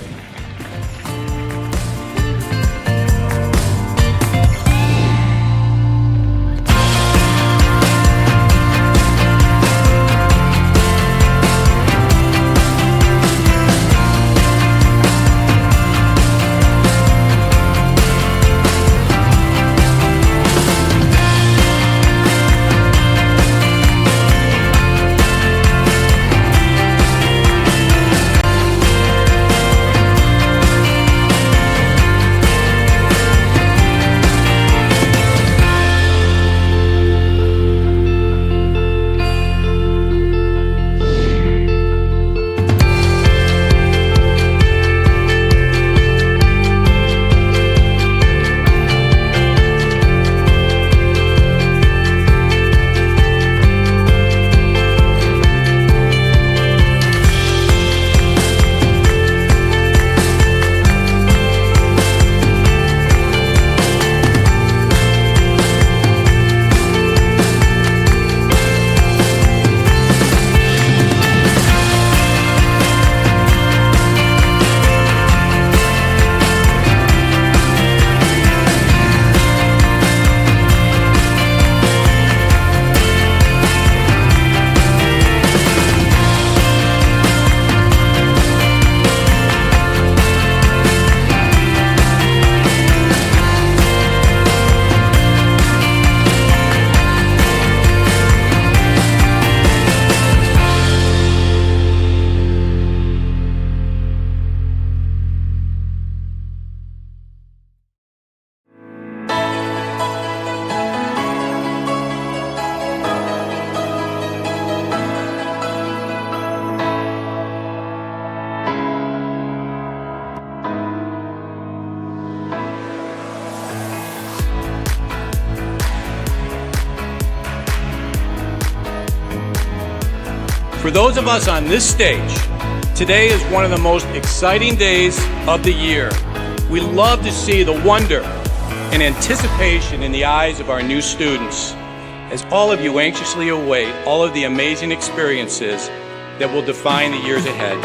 For those of us on this stage, today is one of the most exciting days of the year. We love to see the wonder and anticipation in the eyes of our new students, as all of you anxiously await all of the amazing experiences that will define the years ahead.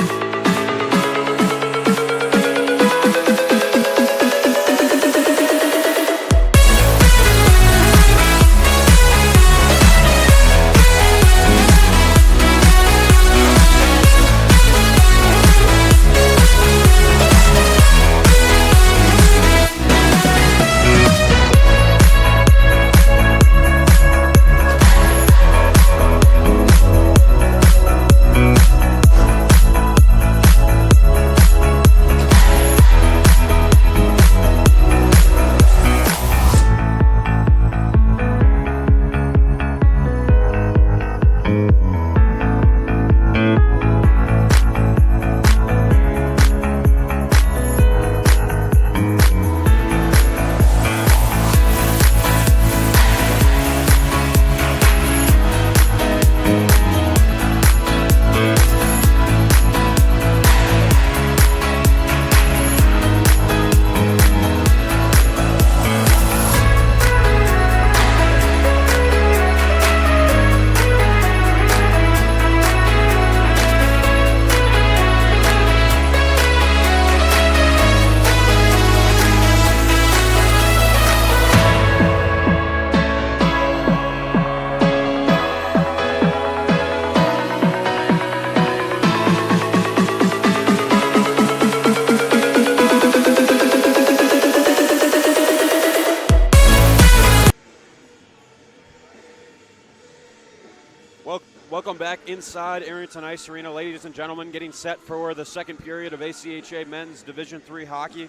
Welcome back inside Arrington Ice Arena. Ladies and gentlemen, getting set for the second period of ACHA Men's Division III hockey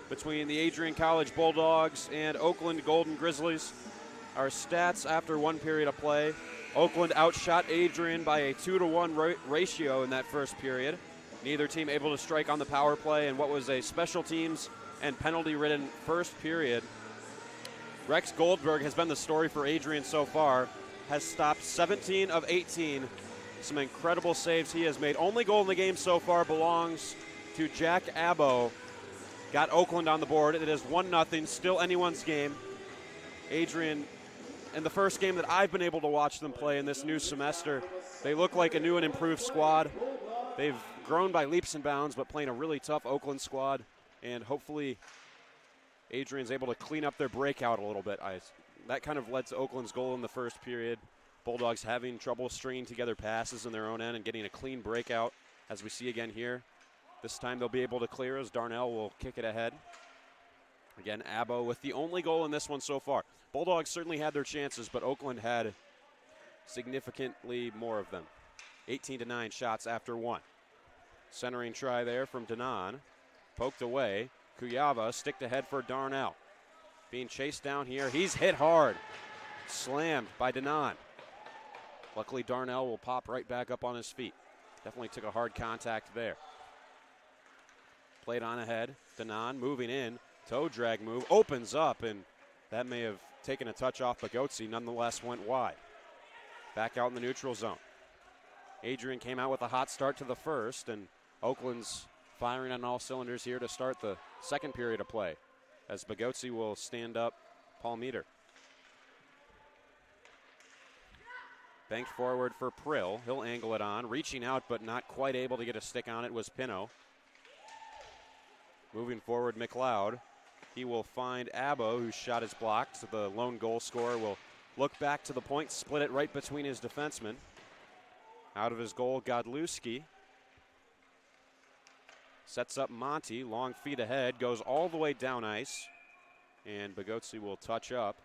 between the Adrian College Bulldogs and Oakland Golden Grizzlies. Our stats after one period of play. Oakland outshot Adrian by a 2-to-1 ratio in that first period. Neither team able to strike on the power play in what was a special teams and penalty-ridden first period. Rex Goldberg has been the story for Adrian so far. Has stopped 17 of 18. Some incredible saves he has made. Only goal in the game so far belongs to Jack Abbo. Got Oakland on the board. It is 1-0, still anyone's game. Adrian, in the first game that I've been able to watch them play in this new semester, they look like a new and improved squad. They've grown by leaps and bounds, but playing a really tough Oakland squad. And hopefully Adrian's able to clean up their breakout a little bit. That kind of led to Oakland's goal in the first period. Bulldogs having trouble stringing together passes in their own end and getting a clean breakout, as we see again here. This time they'll be able to clear as Darnell will kick it ahead. Again, Abbo with the only goal in this one so far. Bulldogs certainly had their chances, but Oakland had significantly more of them. 18-9 shots after one. Centering try there from Danan. Poked away. Kuyava sticked ahead for Darnell. Being chased down here. He's hit hard. Slammed by Danan. Luckily, Darnell will pop right back up on his feet. Definitely took a hard contact there. Played on ahead. Danan moving in. Toe drag move. Opens up, and that may have taken a touch off Bagotzi. Nonetheless, went wide. Back out in the neutral zone. Adrian came out with a hot start to the first, and Oakland's firing on all cylinders here to start the second period of play, as Bagotzi will stand up Paul Meter. Banked forward for Prill. He'll angle it on. Reaching out, but not quite able to get a stick on it was Pino. Moving forward, McLeod. He will find Abbo, whose shot is blocked. So the lone goal scorer will look back to the point, split it right between his defensemen. Out of his goal, Godlewski. Sets up Monty, long feet ahead, goes all the way down ice. And Bagotzi will touch up.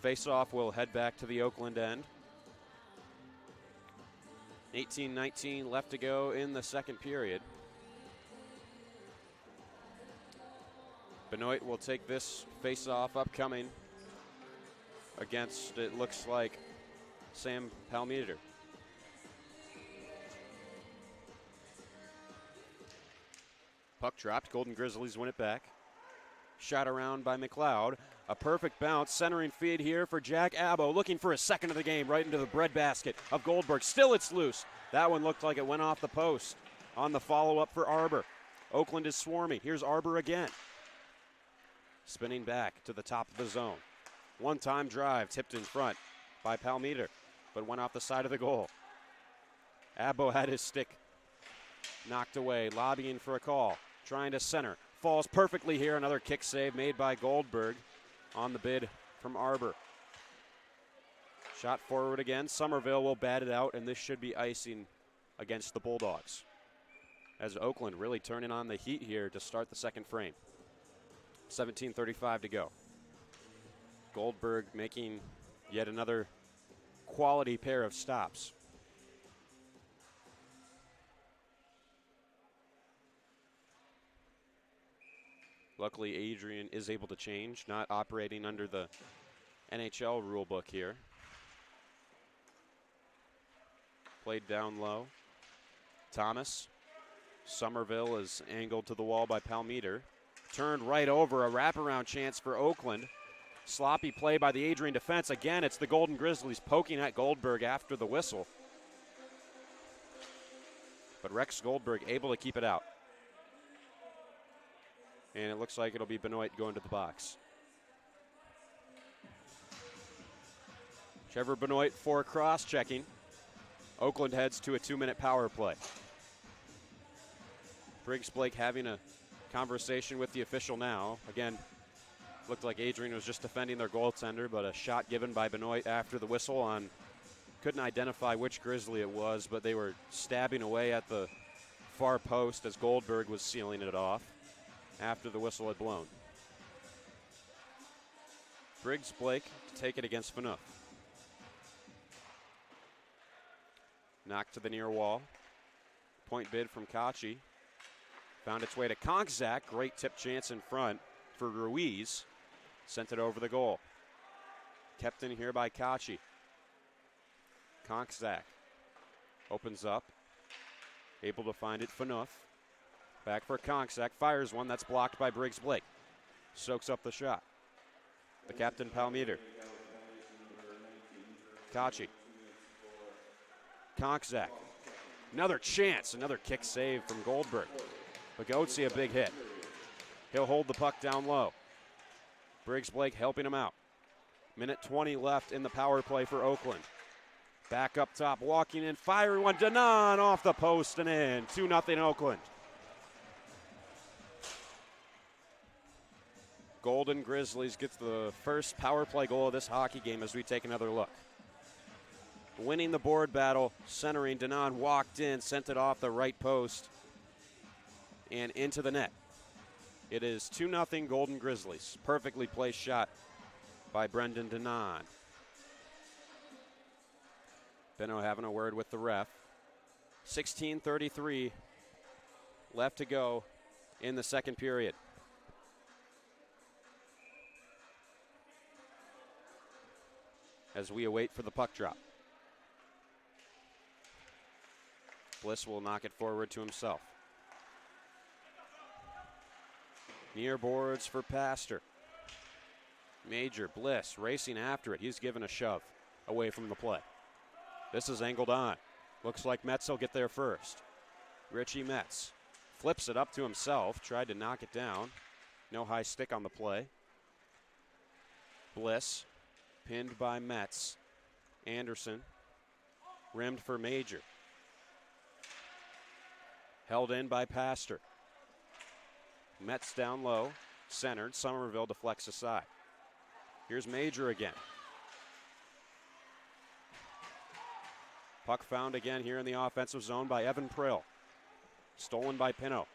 Face-off will head back to the Oakland end. 18-19 left to go in the second period. Benoit will take this face-off upcoming against, it looks like, Sam Palmeter. Puck dropped. Golden Grizzlies win it back. Shot around by McLeod. A perfect bounce. Centering feed here for Jack Abbo. Looking for a second of the game right into the breadbasket of Goldberg. Still it's loose. That one looked like it went off the post on the follow-up for Arbor. Oakland is swarming. Here's Arbor again. Spinning back to the top of the zone. One-time drive tipped in front by Palmeter, but went off the side of the goal. Abbo had his stick knocked away, lobbying for a call. Trying to center. Falls perfectly here. Another kick save made by Goldberg on the bid from Arbor. Shot forward again. Somerville will bat it out, and this should be icing against the Bulldogs, as Oakland really turning on the heat here to start the second frame. 17:35 to go. Goldberg making yet another quality pair of stops. Luckily, Adrian is able to change, not operating under the NHL rule book here. Played down low. Thomas. Somerville is angled to the wall by Palmeter. Turned right over, a wraparound chance for Oakland. Sloppy play by the Adrian defense. Again, it's the Golden Grizzlies poking at Goldberg after the whistle. But Rex Goldberg able to keep it out. And it looks like it'll be Benoit going to the box. Trevor Benoit for cross-checking. Oakland heads to a 2-minute power play. Briggs Blake having a conversation with the official now. Again, looked like Adrian was just defending their goaltender, but a shot given by Benoit after the whistle on, couldn't identify which Grizzly it was, but they were stabbing away at the far post as Goldberg was sealing it off after the whistle had blown. Briggs Blake to take it against Phaneuf. Knocked to the near wall. Point bid from Kachi. Found its way to Konkzak. Great tip chance in front for Ruiz. Sent it over the goal. Kept in here by Kachi. Konkzak opens up. Able to find it, Phaneuf. Back for Konkzak. Fires one that's blocked by Briggs Blake. Soaks up the shot. The captain, Palmeter. Kachi. Konkzak. Another chance. Another kick save from Goldberg. Bogotsi a big hit. He'll hold the puck down low. Briggs Blake helping him out. Minute 20 left in the power play for Oakland. Back up top, walking in, firing one. Danan off the post and in. 2-0 Oakland. Golden Grizzlies gets the first power play goal of this hockey game as we take another look. Winning the board battle, centering. Danan walked in, sent it off the right post and into the net. It is 2-0 Golden Grizzlies. Perfectly placed shot by Brendan Danan. Benno having a word with the ref. 16:33 left to go in the second period. As we await for the puck drop. Bliss will knock it forward to himself. Near boards for Pastor. Major, Bliss racing after it. He's given a shove away from the play. This is angled on. Looks like Metz will get there first. Richie Metz flips it up to himself. Tried to knock it down. No high stick on the play. Bliss pinned by Metz. Anderson rimmed for Major. Held in by Pastor. Metz down low, centered. Somerville deflects aside. Here's Major again. Puck found again here in the offensive zone by Evan Prill. Stolen by Pinot.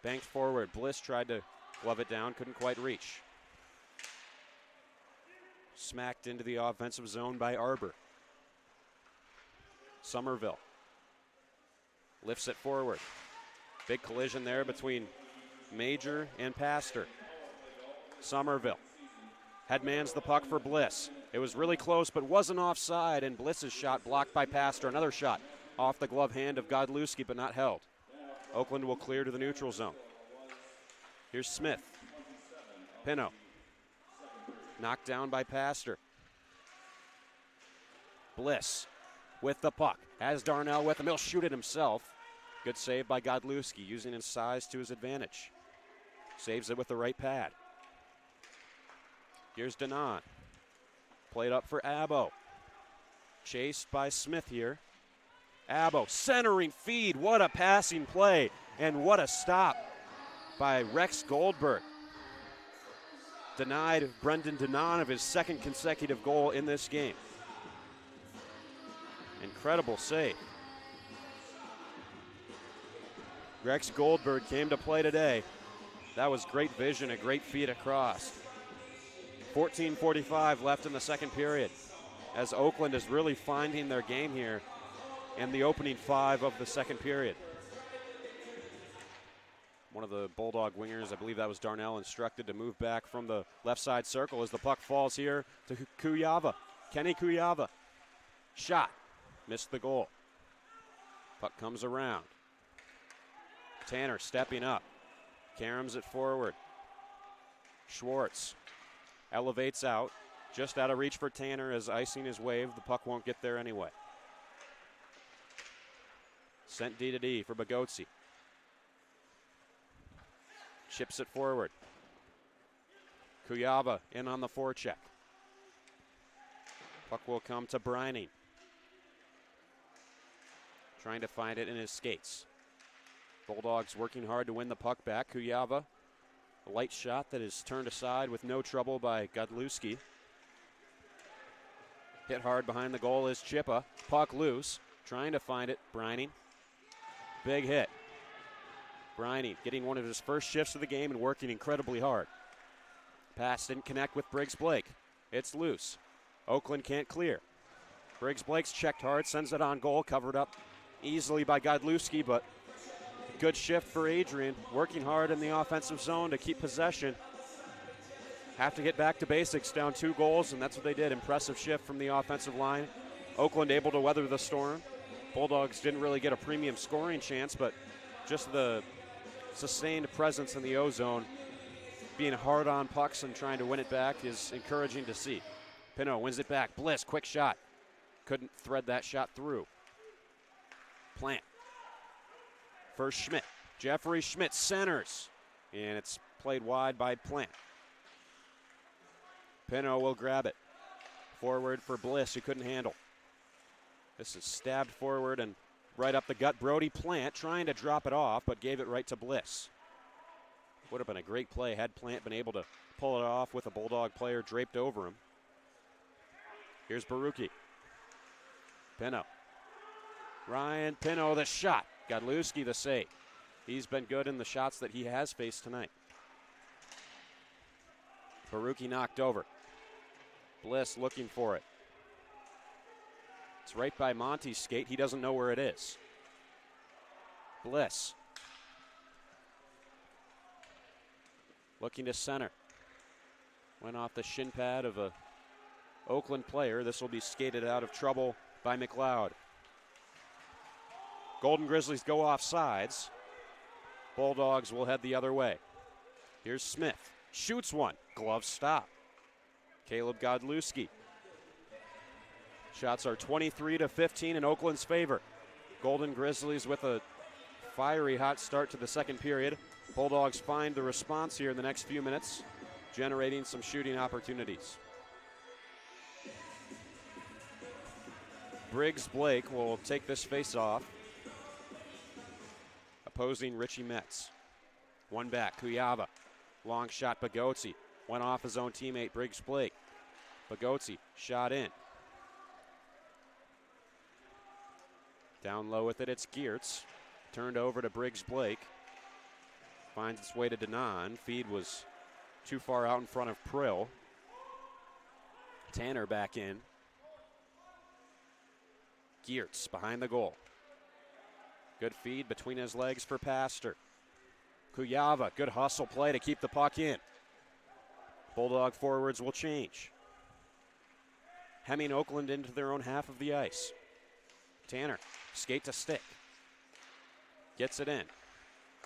Banked forward. Bliss tried to glove it down, couldn't quite reach. Smacked into the offensive zone by Arbor. Somerville lifts it forward. Big collision there between Major and Pastor. Somerville headmans the puck for Bliss. It was really close but wasn't offside, and Bliss's shot blocked by Pastor. Another shot off the glove hand of Godlewski but not held. Oakland will clear to the neutral zone. Here's Smith. Pinot. Knocked down by Pastor. Bliss with the puck. Has Darnell with him. He'll shoot it himself. Good save by Godlewski, using his size to his advantage. Saves it with the right pad. Here's Danan. Played up for Abbo. Chased by Smith here. Abbo centering feed. What a passing play. And what a stop by Rex Goldberg. Denied Brendan Danan of his second consecutive goal in this game. Incredible save. Rex Goldberg came to play today. That was great vision, a great feed across. 14:45 left in the second period as Oakland is really finding their game here in the opening 5 of the second period. One of the Bulldog wingers, I believe that was Darnell, instructed to move back from the left side circle as the puck falls here to Kuyava. Kenny Kuyava. Shot. Missed the goal. Puck comes around. Tanner stepping up. Caroms it forward. Schwartz elevates out. Just out of reach for Tanner as icing is waved. The puck won't get there anyway. Sent D to D for Bogotsi. Chips it forward. Kuyava in on the forecheck. Puck will come to Brining. Trying to find it in his skates. Bulldogs working hard to win the puck back. Kuyava, a light shot that is turned aside with no trouble by Godlewski. Hit hard behind the goal is Chippa. Puck loose. Trying to find it. Brining. Big hit. Brining getting one of his first shifts of the game and working incredibly hard. Pass didn't connect with Briggs Blake. It's loose. Oakland can't clear. Briggs Blake's checked hard, sends it on goal, covered up easily by Godlewski, but good shift for Adrian, working hard in the offensive zone to keep possession. Have to get back to basics, down 2 goals, and that's what they did. Impressive shift from the offensive line. Oakland able to weather the storm. Bulldogs didn't really get a premium scoring chance, but just the sustained presence in the O-zone, being hard on pucks and trying to win it back is encouraging to see. Pino wins it back. Bliss, quick shot. Couldn't thread that shot through. Plant. First Schmidt. Jeffrey Schmidt centers. And it's played wide by Plant. Pino will grab it. Forward for Bliss, who couldn't handle. This is stabbed forward and right up the gut. Brody Plant trying to drop it off, but gave it right to Bliss. Would have been a great play had Plant been able to pull it off with a Bulldog player draped over him. Here's Baruki. Pino. Ryan Pino, the shot. Godlewski, the save. He's been good in the shots that he has faced tonight. Baruki knocked over. Bliss looking for it. It's right by Monty's skate. He doesn't know where it is. Bliss. Looking to center. Went off the shin pad of a Oakland player. This will be skated out of trouble by McLeod. Golden Grizzlies go off sides. Bulldogs will head the other way. Here's Smith. Shoots one. Glove stop. Caleb Godlewski. Shots are 23-15 in Oakland's favor. Golden Grizzlies with a fiery hot start to the second period. Bulldogs find the response here in the next few minutes, generating some shooting opportunities. Briggs Blake will take this face-off. Opposing Richie Metz. One back, Kuyava. Long shot, Bagotzi. Went off his own teammate, Briggs Blake. Bagotzi, shot in. Down low with it, it's Geertz. Turned over to Briggs Blake. Finds its way to Denon. Feed was too far out in front of Prill. Tanner back in. Geertz behind the goal. Good feed between his legs for Pastor. Kuyava, good hustle play to keep the puck in. Bulldog forwards will change. Hemming Oakland into their own half of the ice. Tanner, skate to stick. Gets it in.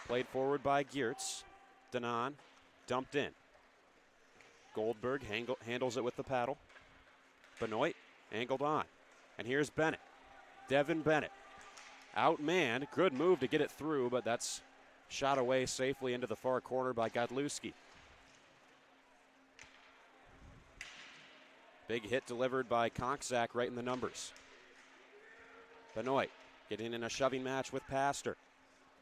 Played forward by Geertz. Denon, dumped in. Goldberg handles it with the paddle. Benoit, angled on. And here's Bennett. Devin Bennett. Outmanned, good move to get it through, but that's shot away safely into the far corner by Godlewski. Big hit delivered by Konkzak right in the numbers. Benoit getting in a shoving match with Pastor.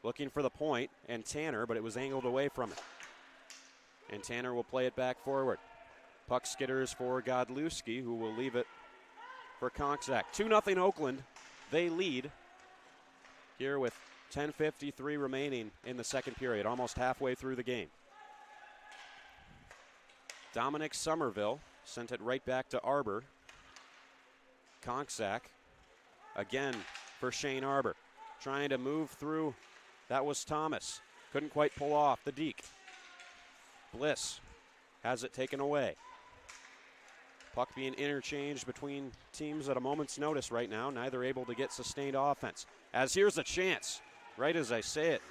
Looking for the point, and Tanner, but it was angled away from it. And Tanner will play it back forward. Puck skitters for Godlewski, who will leave it for Konkzak. 2-0 Oakland. They lead here with 10:53 remaining in the second period, almost halfway through the game. Dominic Somerville sent it right back to Arbor. Konkzak again for Shane Arbor. Trying to move through. That was Thomas. Couldn't quite pull off the deke. Bliss has it taken away. Puck being interchanged between teams at a moment's notice right now. Neither able to get sustained offense. As here's a chance, right as I say it.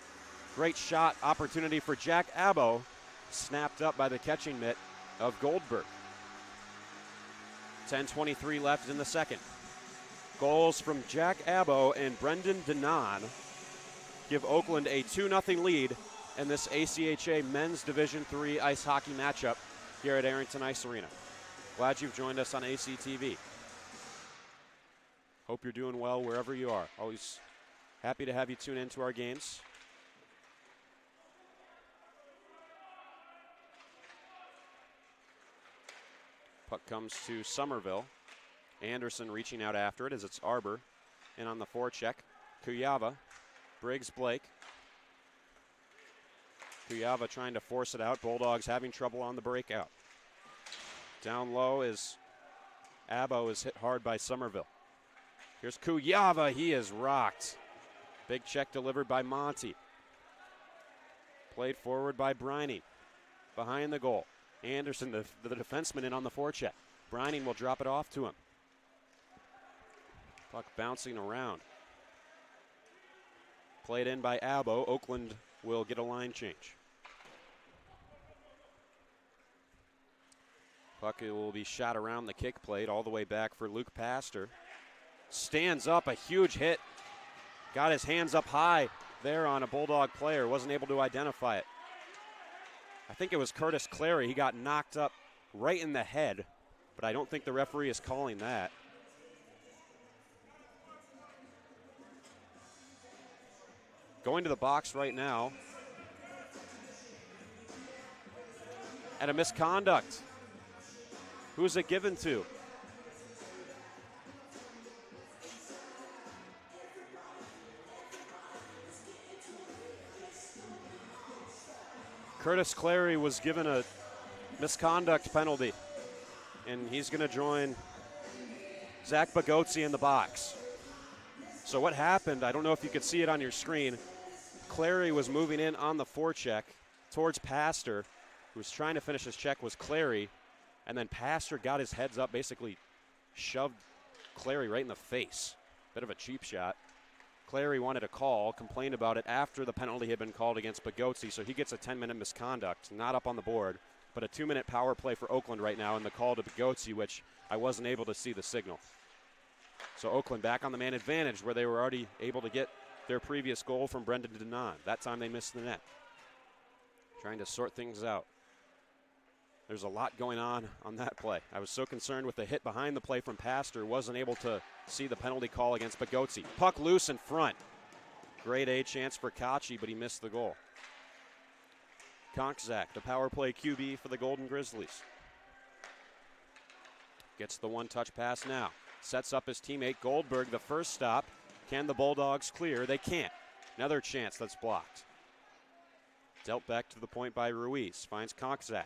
Great shot opportunity for Jack Abbo. Snapped up by the catching mitt of Goldberg. 10:23 left in the second. Goals from Jack Abbo and Brendan Denon give Oakland a 2-0 lead in this ACHA Men's Division III ice hockey matchup here at Arrington Ice Arena. Glad you've joined us on ACTV. Hope you're doing well wherever you are. Always happy to have you tune into our games. Puck comes to Somerville. Anderson reaching out after it as it's Arbor. And on the forecheck, Kuyava, Briggs Blake. Kuyava trying to force it out. Bulldogs having trouble on the breakout. Down low is Abbo is hit hard by Somerville. Here's Kuyava. He is rocked Big check delivered by Monty. Played forward by Brining. Behind the goal. Anderson, the defenseman, in on the forecheck. Brining will drop it off to him. Puck bouncing around. Played in by Abbo. Oakland will get a line change. Puck will be shot around the kick plate all the way back for Luke Pastor. Stands up, a huge hit. Got his hands up high there on a Bulldog player. Wasn't able to identify it. I think it was Curtis Clary. He got knocked up right in the head, but I don't think the referee is calling that. Going to the box right now. And a misconduct. Who's it given to? Curtis Clary was given a misconduct penalty, and he's going to join Zach Bagotzi in the box. So what happened, I don't know if you could see it on your screen, Clary was moving in on the forecheck towards Pastor, who was trying to finish his check, was Clary, and then Pastor got his heads up, basically shoved Clary right in the face. Bit of a cheap shot. Clary wanted a call, complained about it after the penalty had been called against Bagotzi, so he gets a 10-minute misconduct, not up on the board, but a 2-minute power play for Oakland right now, and the call to Bagotzi, which I wasn't able to see the signal. So Oakland back on the man advantage, where they were already able to get their previous goal from Brendan Denon. That time they missed the net. Trying to sort things out. There's a lot going on that play. I was so concerned with the hit behind the play from Pastor, wasn't able to see the penalty call against Bagotzi. Puck loose in front. Grade A chance for Kachi, but he missed the goal. Konkzak, the power play QB for the Golden Grizzlies. Gets the one-touch pass now. Sets up his teammate Goldberg, the first stop. Can the Bulldogs clear? They can't. Another chance that's blocked. Dealt back to the point by Ruiz. Finds Konkzak.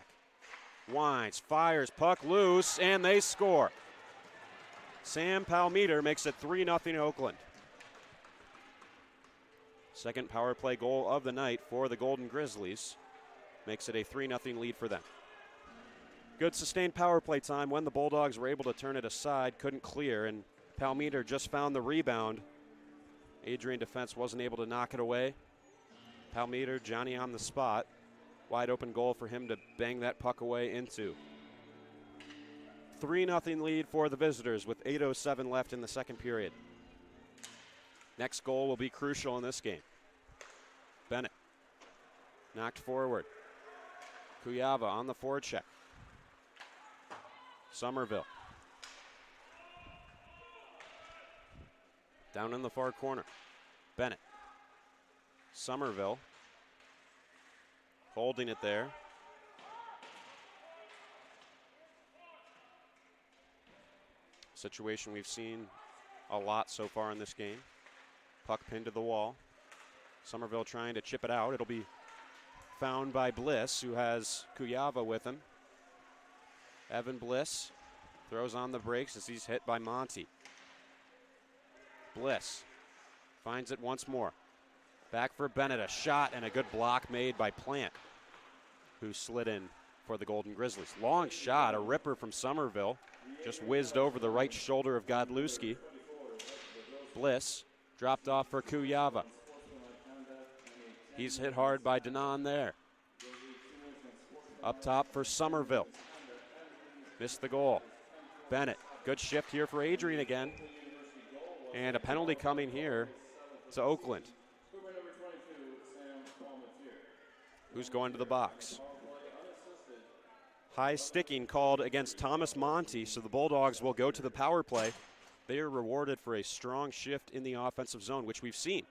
Winds, fires, puck loose, and they score. Sam Palmeter makes it 3-0 Oakland. Second power play goal of the night for the Golden Grizzlies. Makes it a 3-0 lead for them. Good sustained power play time when the Bulldogs were able to turn it aside, couldn't clear, and Palmeter just found the rebound. Adrian defense wasn't able to knock it away. Palmeter, Johnny on the spot. Wide open goal for him to bang that puck away into. 3-0 lead for the visitors with 8:07 left in the second period. Next goal will be crucial in this game. Bennett knocked forward. Kuyava on the forecheck. Somerville. Down in the far corner. Bennett. Somerville. Holding it there. Situation we've seen a lot so far in this game. Puck pinned to the wall. Somerville trying to chip it out. It'll be found by Bliss, who has Kuyava with him. Evan Bliss throws on the brakes as he's hit by Monty. Bliss finds it once more. Back for Bennett, a shot and a good block made by Plant, who slid in for the Golden Grizzlies. Long shot, a ripper from Somerville. Just whizzed over the right shoulder of Godlewski. Bliss dropped off for Kuyava. He's hit hard by Denon there. Up top for Somerville. Missed the goal. Bennett, good shift here for Adrian again. And a penalty coming here to Oakland. Who's going to the box? High sticking called against Thomas Monty, so the Bulldogs will go to the power play. They are rewarded for a strong shift in the offensive zone, which we've seen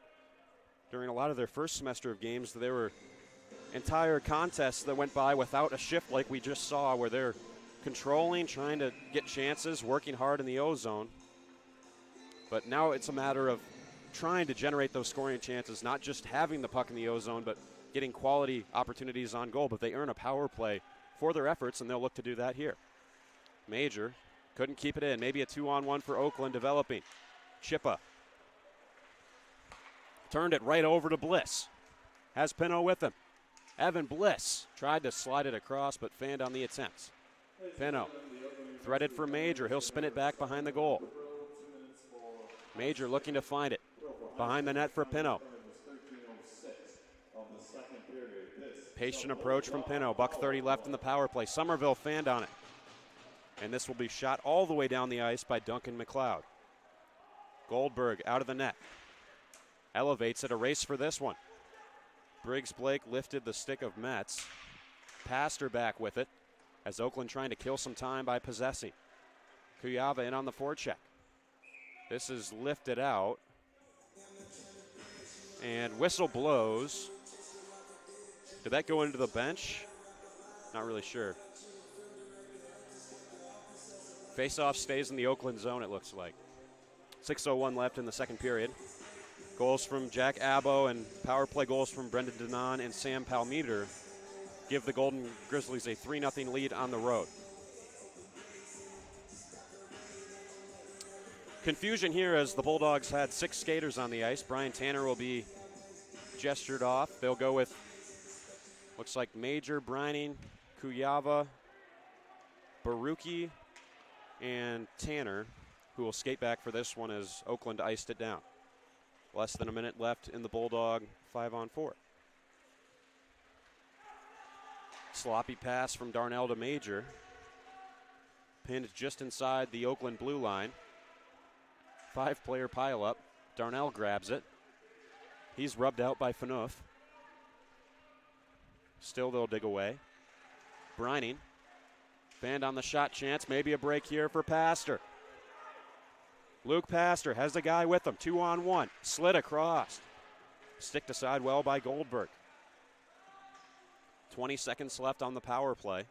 during a lot of their first semester of games. There were entire contests that went by without a shift like we just saw, where they're controlling, trying to get chances, working hard in the O zone. But now it's a matter of trying to generate those scoring chances, not just having the puck in the O zone, but getting quality opportunities on goal. But they earn a power play for their efforts, and they'll look to do that here. Major couldn't keep it in. Maybe a 2-on-1 for Oakland developing. Chippa Turned it right over to Bliss. Has Pino with him. Evan Bliss tried to slide it across, but fanned on the attempt. Pino threaded for Major. He'll spin it back behind the goal. Major looking to find it. Behind the net for Pino. Patient approach from Pino. $1:30 left in the power play. Somerville fanned on it. And this will be shot all the way down the ice by Duncan McLeod. Goldberg out of the net. Elevates it, a race for this one. Briggs Blake lifted the stick of Metz. Passed her back with it as Oakland trying to kill some time by possessing. Kuyava in on the forecheck. This is lifted out. And whistle blows. Did that go into the bench? Not really sure. Face-off stays in the Oakland zone, it looks like. 6:01 left in the second period. Goals from Jack Abbo and power play goals from Brendan Denon and Sam Palmeter give the Golden Grizzlies a 3-0 lead on the road. Confusion here as the Bulldogs had 6 skaters on the ice. Brian Tanner will be gestured off. They'll go with, looks like Major, Brining, Kuyava, Baruki, and Tanner, who will skate back for this one as Oakland iced it down. Less than a minute left in the Bulldog 5-on-4. Sloppy pass from Darnell to Major. Pinned just inside the Oakland blue line. 5-player pileup. Darnell grabs it. He's rubbed out by Phaneuf. Still they'll dig away. Brining. Fanned on the shot chance. Maybe a break here for Pastor. Luke Pastor has the guy with him. 2-on-1. Slid across. Sticked aside well by Goldberg. 20 seconds left on the power play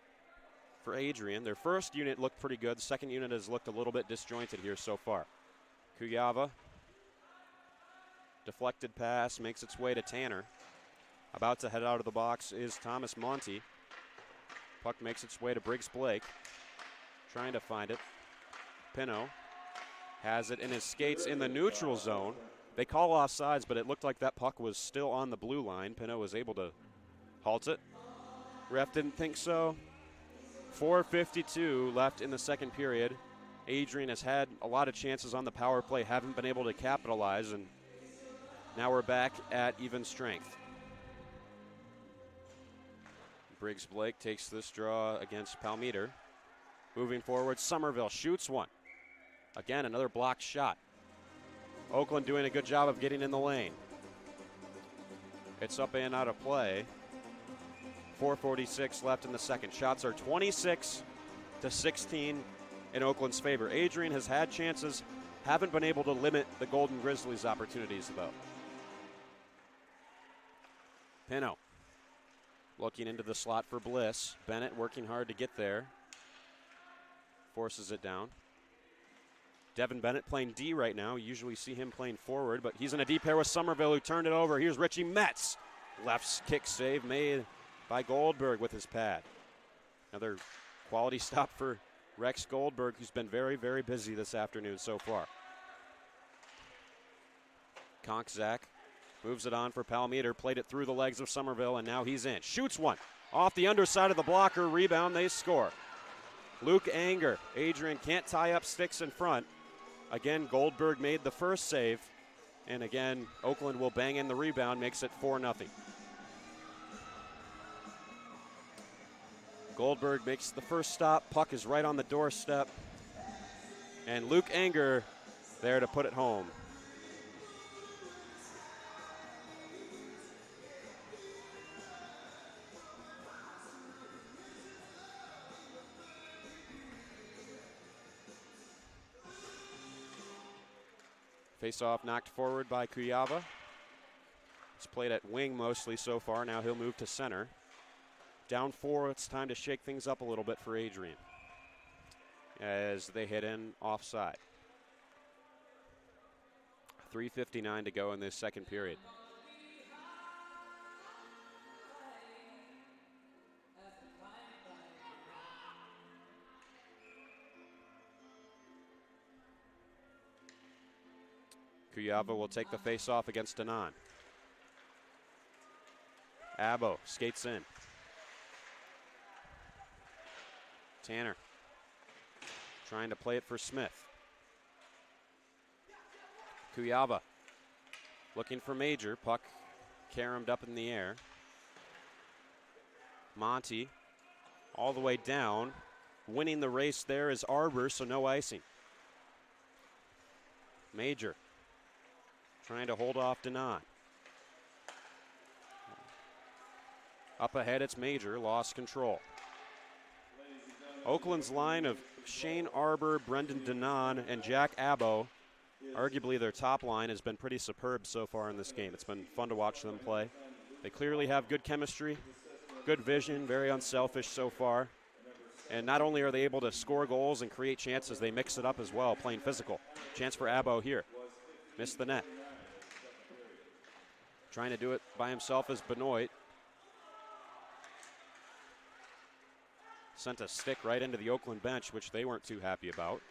for Adrian. Their first unit looked pretty good. The second unit has looked a little bit disjointed here so far. Kuyava. Deflected pass makes its way to Tanner. About to head out of the box is Thomas Monty. Puck makes its way to Briggs Blake. Trying to find it. Pino has it in his skates in the neutral zone. They call offsides, but it looked like that puck was still on the blue line. Pino was able to halt it. Ref didn't think so. 4:52 left in the second period. Adrian has had a lot of chances on the power play, haven't been able to capitalize, and now we're back at even strength. Briggs Blake takes this draw against Palmeter. Moving forward, Somerville shoots one. Again, another blocked shot. Oakland doing a good job of getting in the lane. It's up and out of play. 4:46 left in the second. Shots are 26-16 in Oakland's favor. Adrian has had chances, haven't been able to limit the Golden Grizzlies' opportunities, though. Pino looking into the slot for Bliss. Bennett working hard to get there. Forces it down. Devin Bennett playing D right now. You usually see him playing forward, but he's in a deep pair with Somerville, who turned it over. Here's Richie Metz. Left kick save made by Goldberg with his pad. Another quality stop for Rex Goldberg, who's been very, very busy this afternoon so far. Konkzak moves it on for Palmeter. Played it through the legs of Somerville, and now he's in. Shoots one. Off the underside of the blocker. Rebound. They score. Luke Anger. Adrian can't tie up sticks in front. Again, Goldberg made the first save. And again, Oakland will bang in the rebound, makes it 4-0. Goldberg makes the first stop. Puck is right on the doorstep. And Luke Anger there to put it home. Face-off knocked forward by Kuyava. He's played at wing mostly so far. Now he'll move to center. Down 4, it's time to shake things up a little bit for Adrian as they hit in offside. 3:59 to go in this second period. Kuyava will take the face-off against Danan. Abbo skates in. Tanner trying to play it for Smith. Kuyaba looking for Major. Puck caromed up in the air. Monty all the way down. Winning the race there is Arbor, so no icing. Major trying to hold off Denon. Up ahead, it's Major, lost control. Oakland's line of Shane Arbor, Brendan Denon, and Jack Abbo, arguably their top line, has been pretty superb so far in this game. It's been fun to watch them play. They clearly have good chemistry, good vision, very unselfish so far. And not only are they able to score goals and create chances, they mix it up as well, playing physical. Chance for Abbo here. Missed the net. Trying to do it by himself is Benoit. Sent a stick right into the Oakland bench, which they weren't too happy about.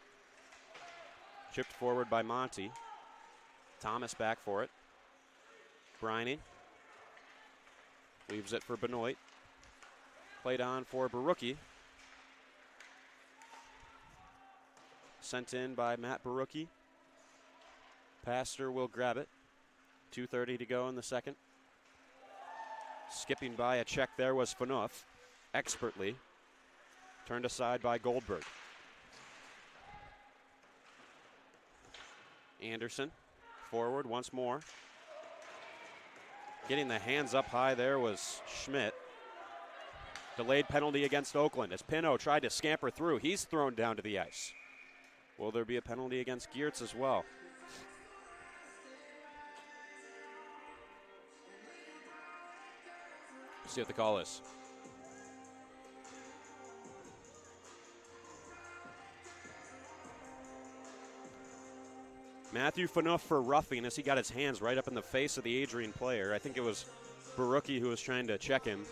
Chipped forward by Monty. Thomas back for it. Briney leaves it for Benoit. Played on for Barucki. Sent in by Matt Barucki. Pastor will grab it. 2:30 to go in the second. Skipping by a check there was Phaneuf, expertly. Turned aside by Goldberg. Anderson, forward once more. Getting the hands up high there was Schmidt. Delayed penalty against Oakland as Pino tried to scamper through. He's thrown down to the ice. Will there be a penalty against Geertz as well? See what the call is. Matthew Phaneuf for roughing as he got his hands right up in the face of the Adrian player. I think it was Barucki who was trying to check him.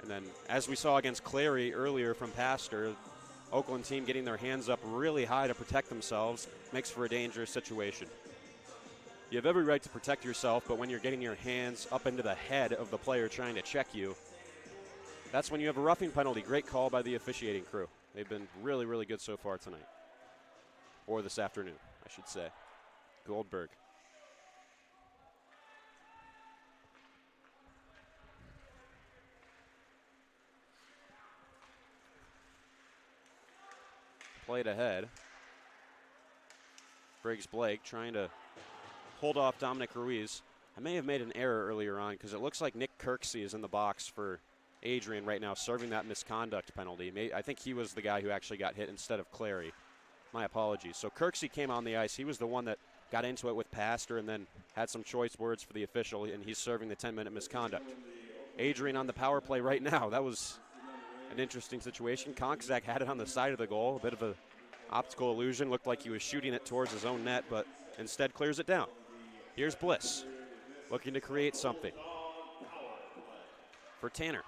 And then, as we saw against Clary earlier from Pastor, Oakland team getting their hands up really high to protect themselves makes for a dangerous situation. You have every right to protect yourself, but when you're getting your hands up into the head of the player trying to check you, that's when you have a roughing penalty. Great call by the officiating crew. They've been really, really good so far tonight. Or this afternoon, I should say. Goldberg. Played ahead. Briggs Blake trying to hold off Dominic Ruiz. I may have made an error earlier on because it looks like Nick Kirksey is in the box for Adrian right now, serving that misconduct penalty. I think he was the guy who actually got hit instead of Clary. My apologies. So Kirksey came on the ice. He was the one that got into it with Pastor and then had some choice words for the official, and he's serving the 10-minute misconduct. Adrian on the power play right now. That was an interesting situation. Konkzak had it on the side of the goal. A bit of an optical illusion. Looked like he was shooting it towards his own net, but instead clears it down. Here's Bliss looking to create something for Tanner.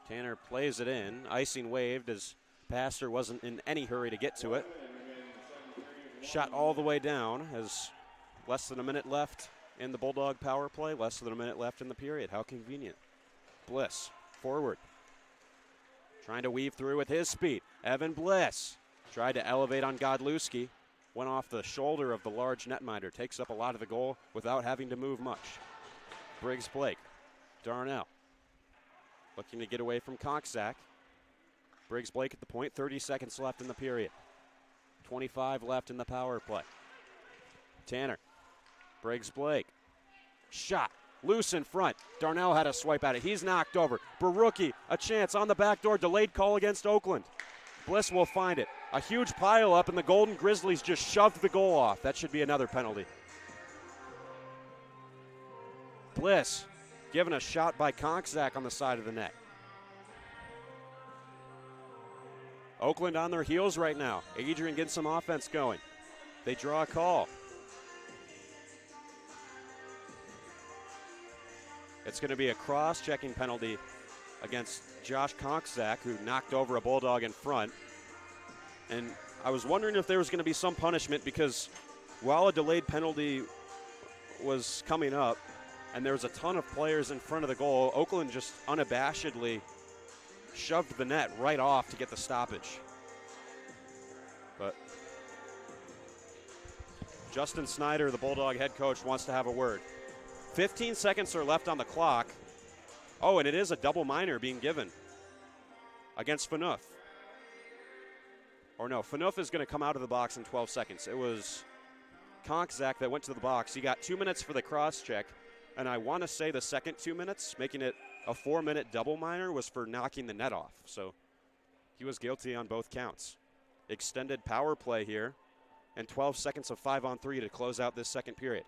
Tanner plays it in. Icing waved as Pastor wasn't in any hurry to get to it. Shot all the way down as less than a minute left in the Bulldog power play, less than a minute left in the period. How convenient. Bliss, forward. Trying to weave through with his speed. Evan Bliss tried to elevate on Godlewski. Went off the shoulder of the large netminder. Takes up a lot of the goal without having to move much. Briggs Blake. Darnell. Looking to get away from Konkzak. Briggs Blake at the point. 30 seconds left in the period. 25 left in the power play. Tanner. Briggs Blake. Shot. Loose in front. Darnell had a swipe at it. He's knocked over. Barucki, a chance on the back door. Delayed call against Oakland. Bliss will find it. A huge pile up, and the Golden Grizzlies just shoved the goal off. That should be another penalty. Bliss given a shot by Konkzak on the side of the net. Oakland on their heels right now. Adrian getting some offense going. They draw a call. It's going to be a cross-checking penalty against Josh Konkzak, who knocked over a Bulldog in front. And I was wondering if there was going to be some punishment because while a delayed penalty was coming up, and there was a ton of players in front of the goal. Oakland just unabashedly shoved the net right off to get the stoppage. But Justin Snyder, the Bulldog head coach, wants to have a word. 15 seconds are left on the clock. Oh, and it is a double minor being given against Phaneuf. Or no, Phaneuf is going to come out of the box in 12 seconds. It was Konkzak that went to the box. He got 2 minutes for the cross check, and I want to say the second 2 minutes, making it a 4-minute double minor, was for knocking the net off. So he was guilty on both counts. Extended power play here, and 12 seconds of 5-on-3 to close out this second period.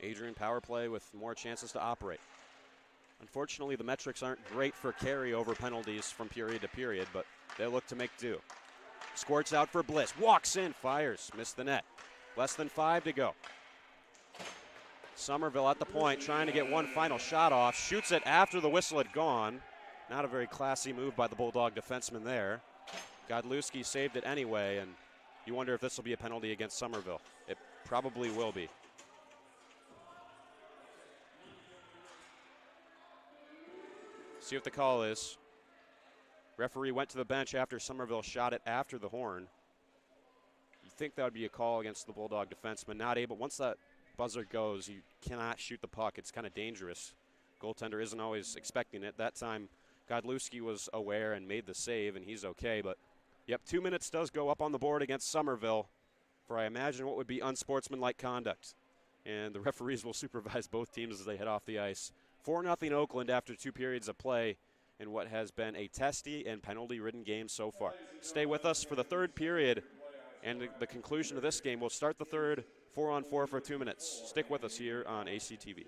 Adrian power play with more chances to operate. Unfortunately, the metrics aren't great for carryover penalties from period to period, but they'll look to make do. Squirts out for Bliss, walks in, fires, missed the net. Less than 5 to go. Somerville at the point, trying to get one final shot off, shoots it after the whistle had gone. Not a very classy move by the Bulldog defenseman there. Godlewski saved it anyway, and you wonder if this will be a penalty against Somerville. It probably will be. See what the call is. Referee went to the bench after Somerville shot it after the horn. You think that would be a call against the Bulldog defenseman. Not able, once that buzzer goes, you cannot shoot the puck. It's kind of dangerous. Goaltender isn't always expecting it. That time, Godlewski was aware and made the save, and he's okay. But, yep, 2 minutes does go up on the board against Somerville for, I imagine, what would be unsportsmanlike conduct. And the referees will supervise both teams as they head off the ice. 4-0 Oakland after 2 periods of play in what has been a testy and penalty-ridden game so far. Stay with us for the third period and the conclusion of this game. We'll start the third 4-on-4 for 2 minutes. Stick with us here on ACTV.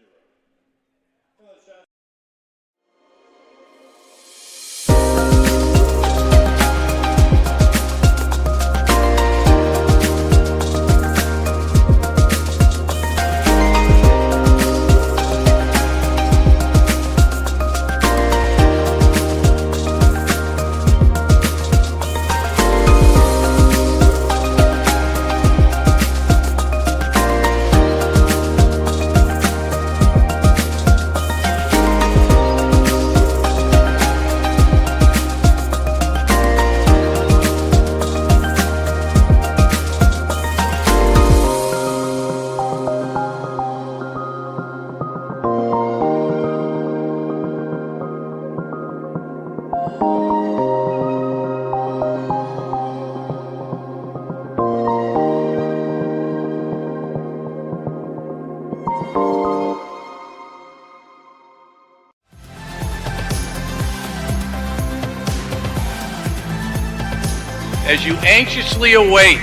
As you anxiously await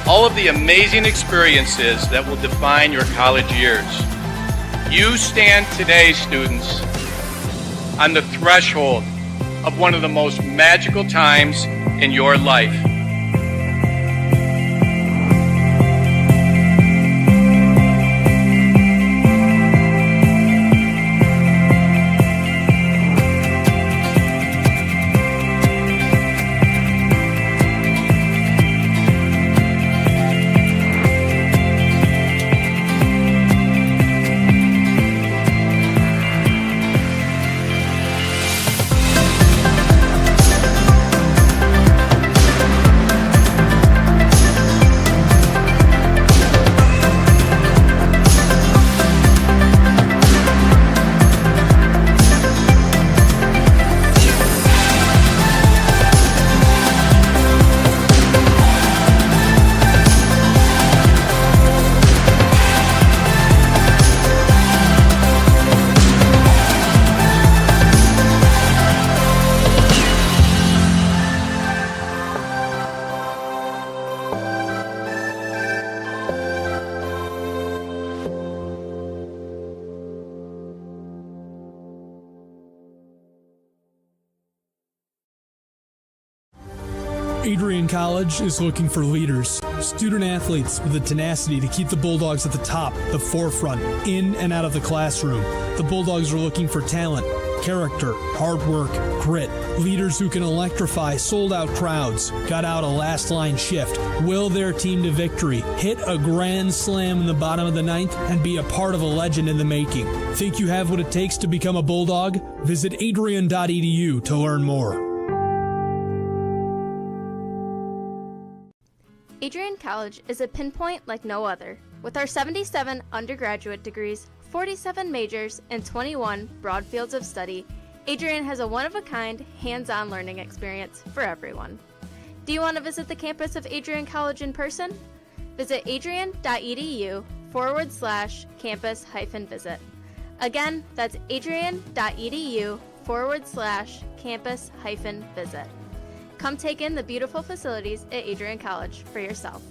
all of the amazing experiences that will define your college years, you stand today, students, on the threshold of one of the most magical times in your life. Adrian College is looking for leaders, student athletes with the tenacity to keep the Bulldogs at the top, the forefront, in and out of the classroom. The Bulldogs are looking for talent, Character, hard work, grit, leaders who can electrify sold-out crowds, got out a last-line shift, will their team to victory, hit a grand slam in the bottom of the ninth, and be a part of a legend in the making. Think you have what it takes to become a Bulldog? Visit adrian.edu to learn more. Adrian College is a pinpoint like no other. With our 77 undergraduate degrees, 47 majors, and 21 broad fields of study, Adrian has a one-of-a-kind, hands-on learning experience for everyone. Do you want to visit the campus of Adrian College in person? Visit adrian.edu/campus-visit. Again, that's adrian.edu/campus-visit. Come take in the beautiful facilities at Adrian College for yourself.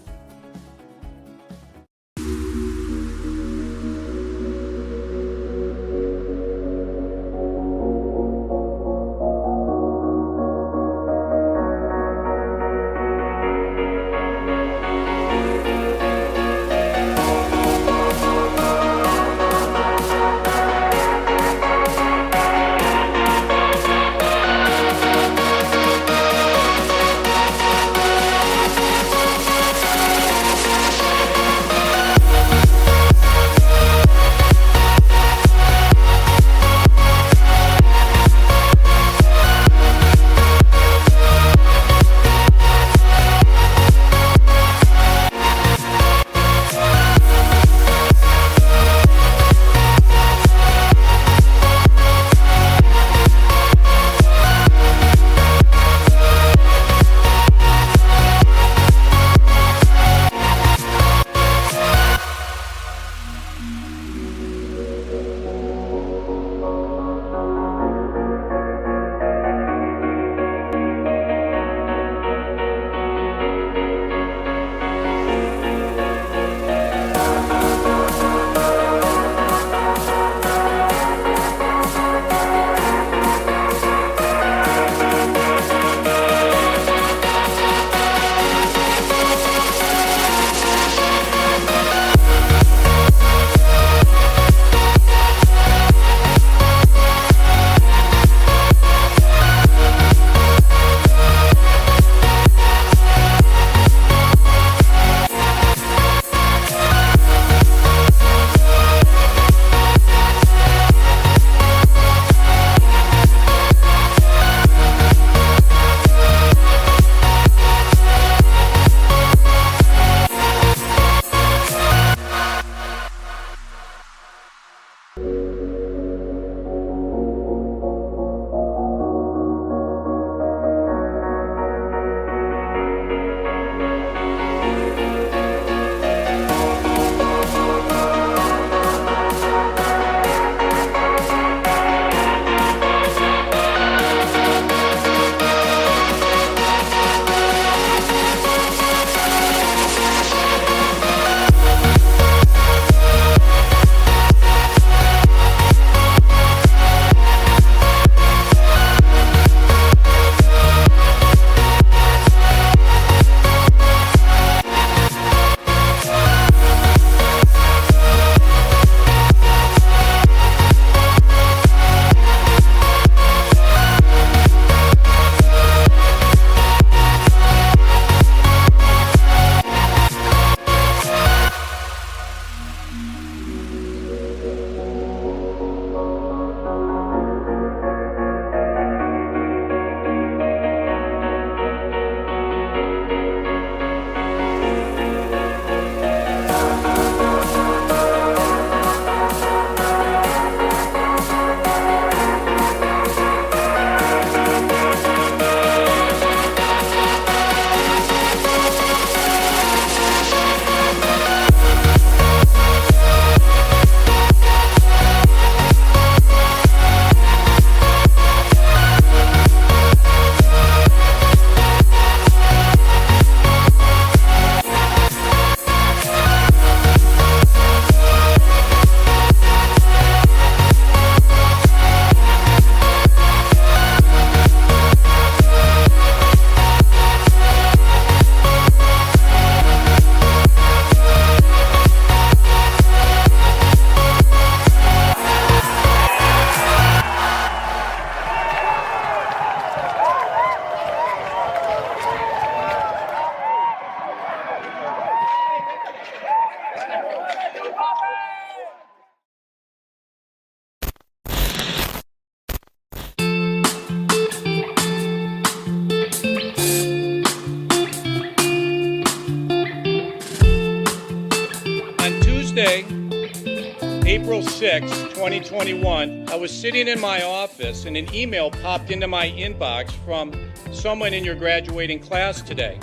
April 6, 2021, I was sitting in my office and an email popped into my inbox from someone in your graduating class today.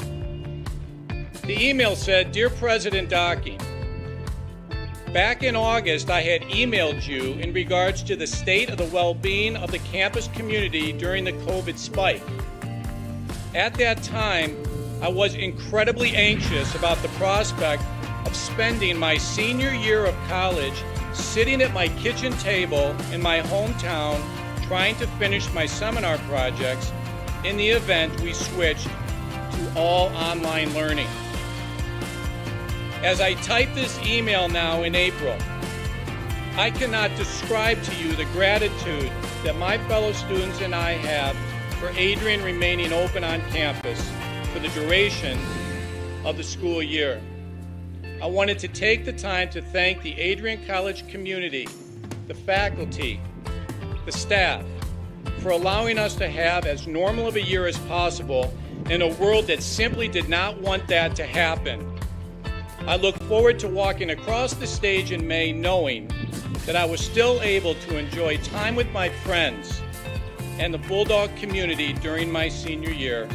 The email said, "Dear President Docking, back in August, I had emailed you in regards to the state of the well-being of the campus community during the COVID spike. At that time, I was incredibly anxious about the prospect of spending my senior year of college sitting at my kitchen table in my hometown trying to finish my seminar projects in the event we switched to all online learning. As I type this email now in April, I cannot describe to you the gratitude that my fellow students and I have for Adrian remaining open on campus for the duration of the school year. I wanted to take the time to thank the Adrian College community, the faculty, the staff, for allowing us to have as normal of a year as possible in a world that simply did not want that to happen. I look forward to walking across the stage in May knowing that I was still able to enjoy time with my friends and the Bulldog community during my senior year.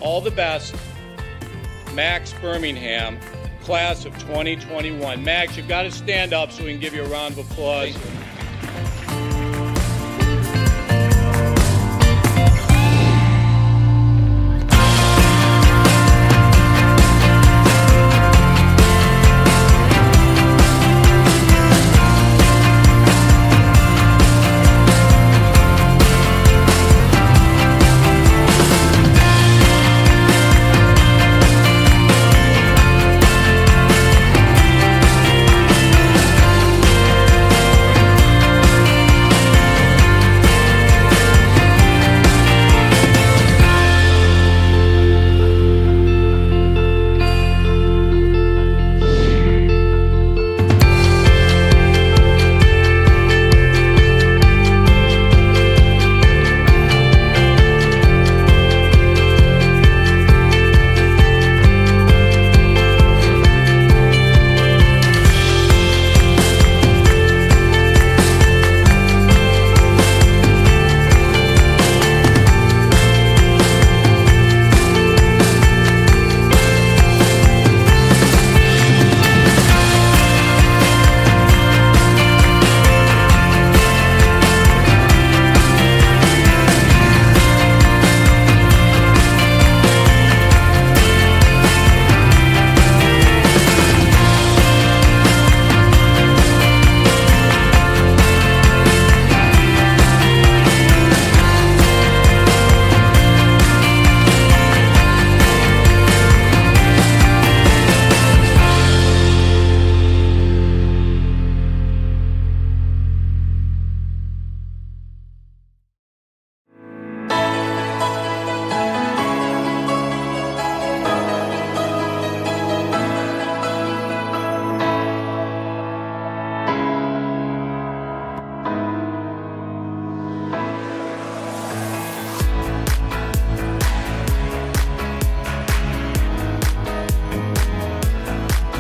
All the best, Max Birmingham, class of 2021. Max, you've got to stand up so we can give you a round of applause.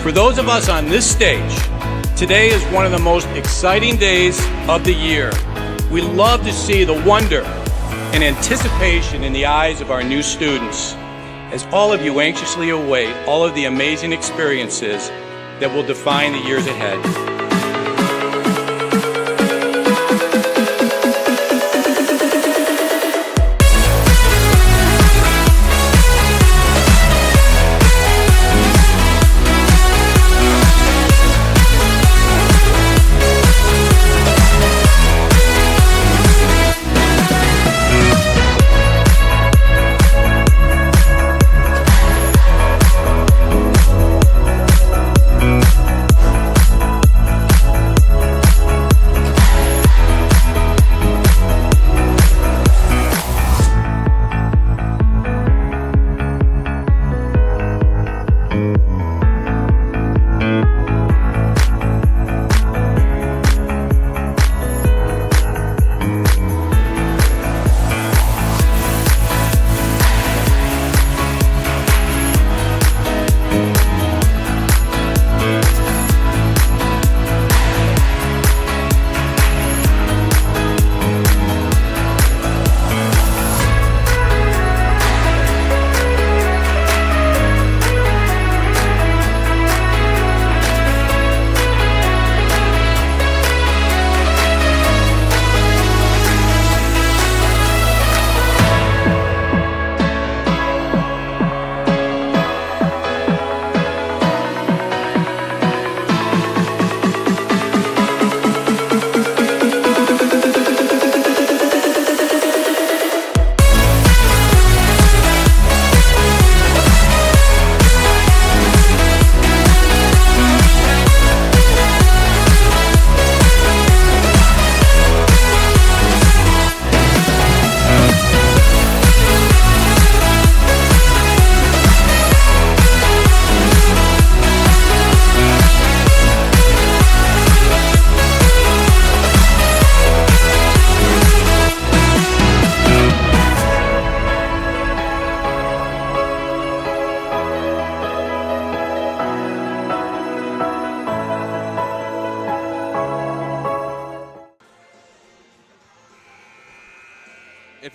For those of us on this stage, today is one of the most exciting days of the year. We love to see the wonder and anticipation in the eyes of our new students, as all of you anxiously await all of the amazing experiences that will define the years ahead.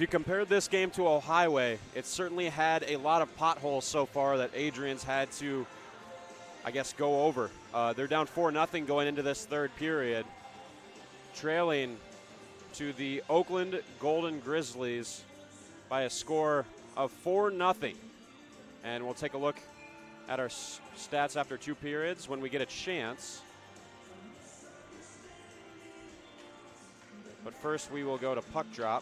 you compared this game to a highway, it certainly had a lot of potholes so far that Adrian's had to, I guess, go over. They're down 4-0 going into this third period, trailing to the Oakland Golden Grizzlies by a score of 4-0. And we'll take a look at our stats after 2 periods when we get a chance. But first we will go to puck drop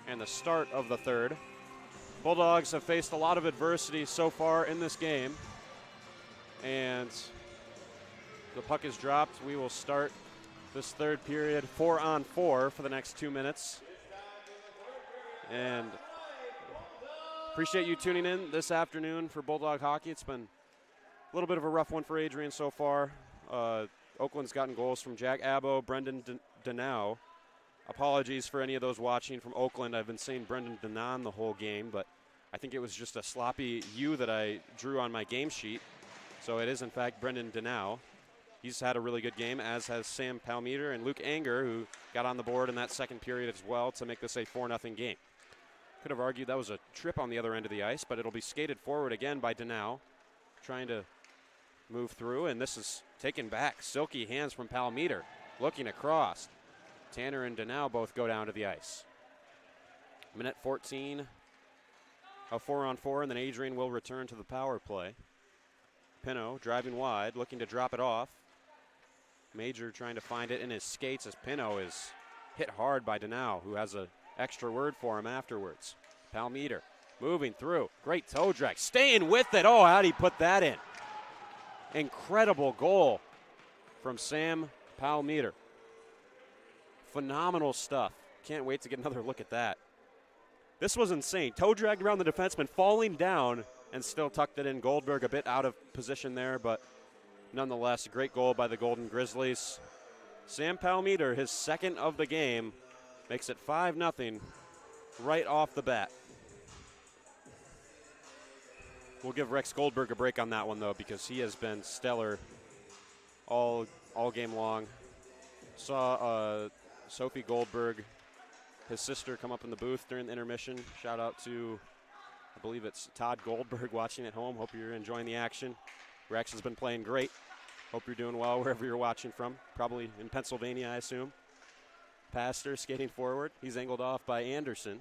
and the start of the third. Bulldogs have faced a lot of adversity so far in this game. And the puck is dropped. We will start this third period 4-on-4 for the next 2 minutes. And appreciate you tuning in this afternoon for Bulldog hockey. It's been a little bit of a rough one for Adrian so far. Oakland's gotten goals from Jack Abbo, Brendan Danow. Apologies for any of those watching from Oakland. I've been saying Brendan Denon the whole game, but I think it was just a sloppy U that I drew on my game sheet. So it is, in fact, Brendan Danow. He's had a really good game, as has Sam Palmeter and Luke Anger, who got on the board in that second period as well to make this a 4-0 game. Could have argued that was a trip on the other end of the ice, but it'll be skated forward again by Danow, trying to move through, and this is taken back. Silky hands from Palmeter, looking across. Tanner and Danow both go down to the ice. Minute 14 of 4-on-4, and then Adrian will return to the power play. Pino driving wide, looking to drop it off. Major trying to find it in his skates as Pino is hit hard by Danow, who has an extra word for him afterwards. Palmeter moving through. Great toe drag. Staying with it. Oh, how'd he put that in? Incredible goal from Sam Palmeter. Phenomenal stuff. Can't wait to get another look at that. This was insane. Toe dragged around the defenseman, falling down, and still tucked it in. Goldberg a bit out of position there, but nonetheless, a great goal by the Golden Grizzlies. Sam Palmeter, his second of the game, makes it 5-0 right off the bat. We'll give Rex Goldberg a break on that one, though, because he has been stellar all game long. Saw Sophie Goldberg, his sister, come up in the booth during the intermission. Shout out to, I believe it's Todd Goldberg watching at home. Hope you're enjoying the action. Rex has been playing great. Hope you're doing well wherever you're watching from. Probably in Pennsylvania, I assume. Pastor skating forward. He's angled off by Anderson.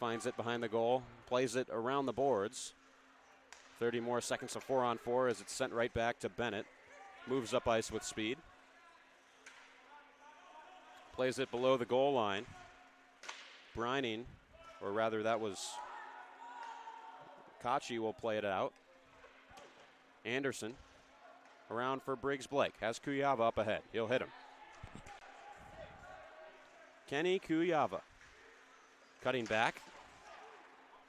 Finds it behind the goal. Plays it around the boards. 30 more seconds of 4-on-4 as it's sent right back to Bennett. Moves up ice with speed. Plays it below the goal line. Brining, or rather that was Kachi, will play it out. Anderson around for Briggs Blake. Has Kuyava up ahead. He'll hit him. Kenny Kuyava cutting back.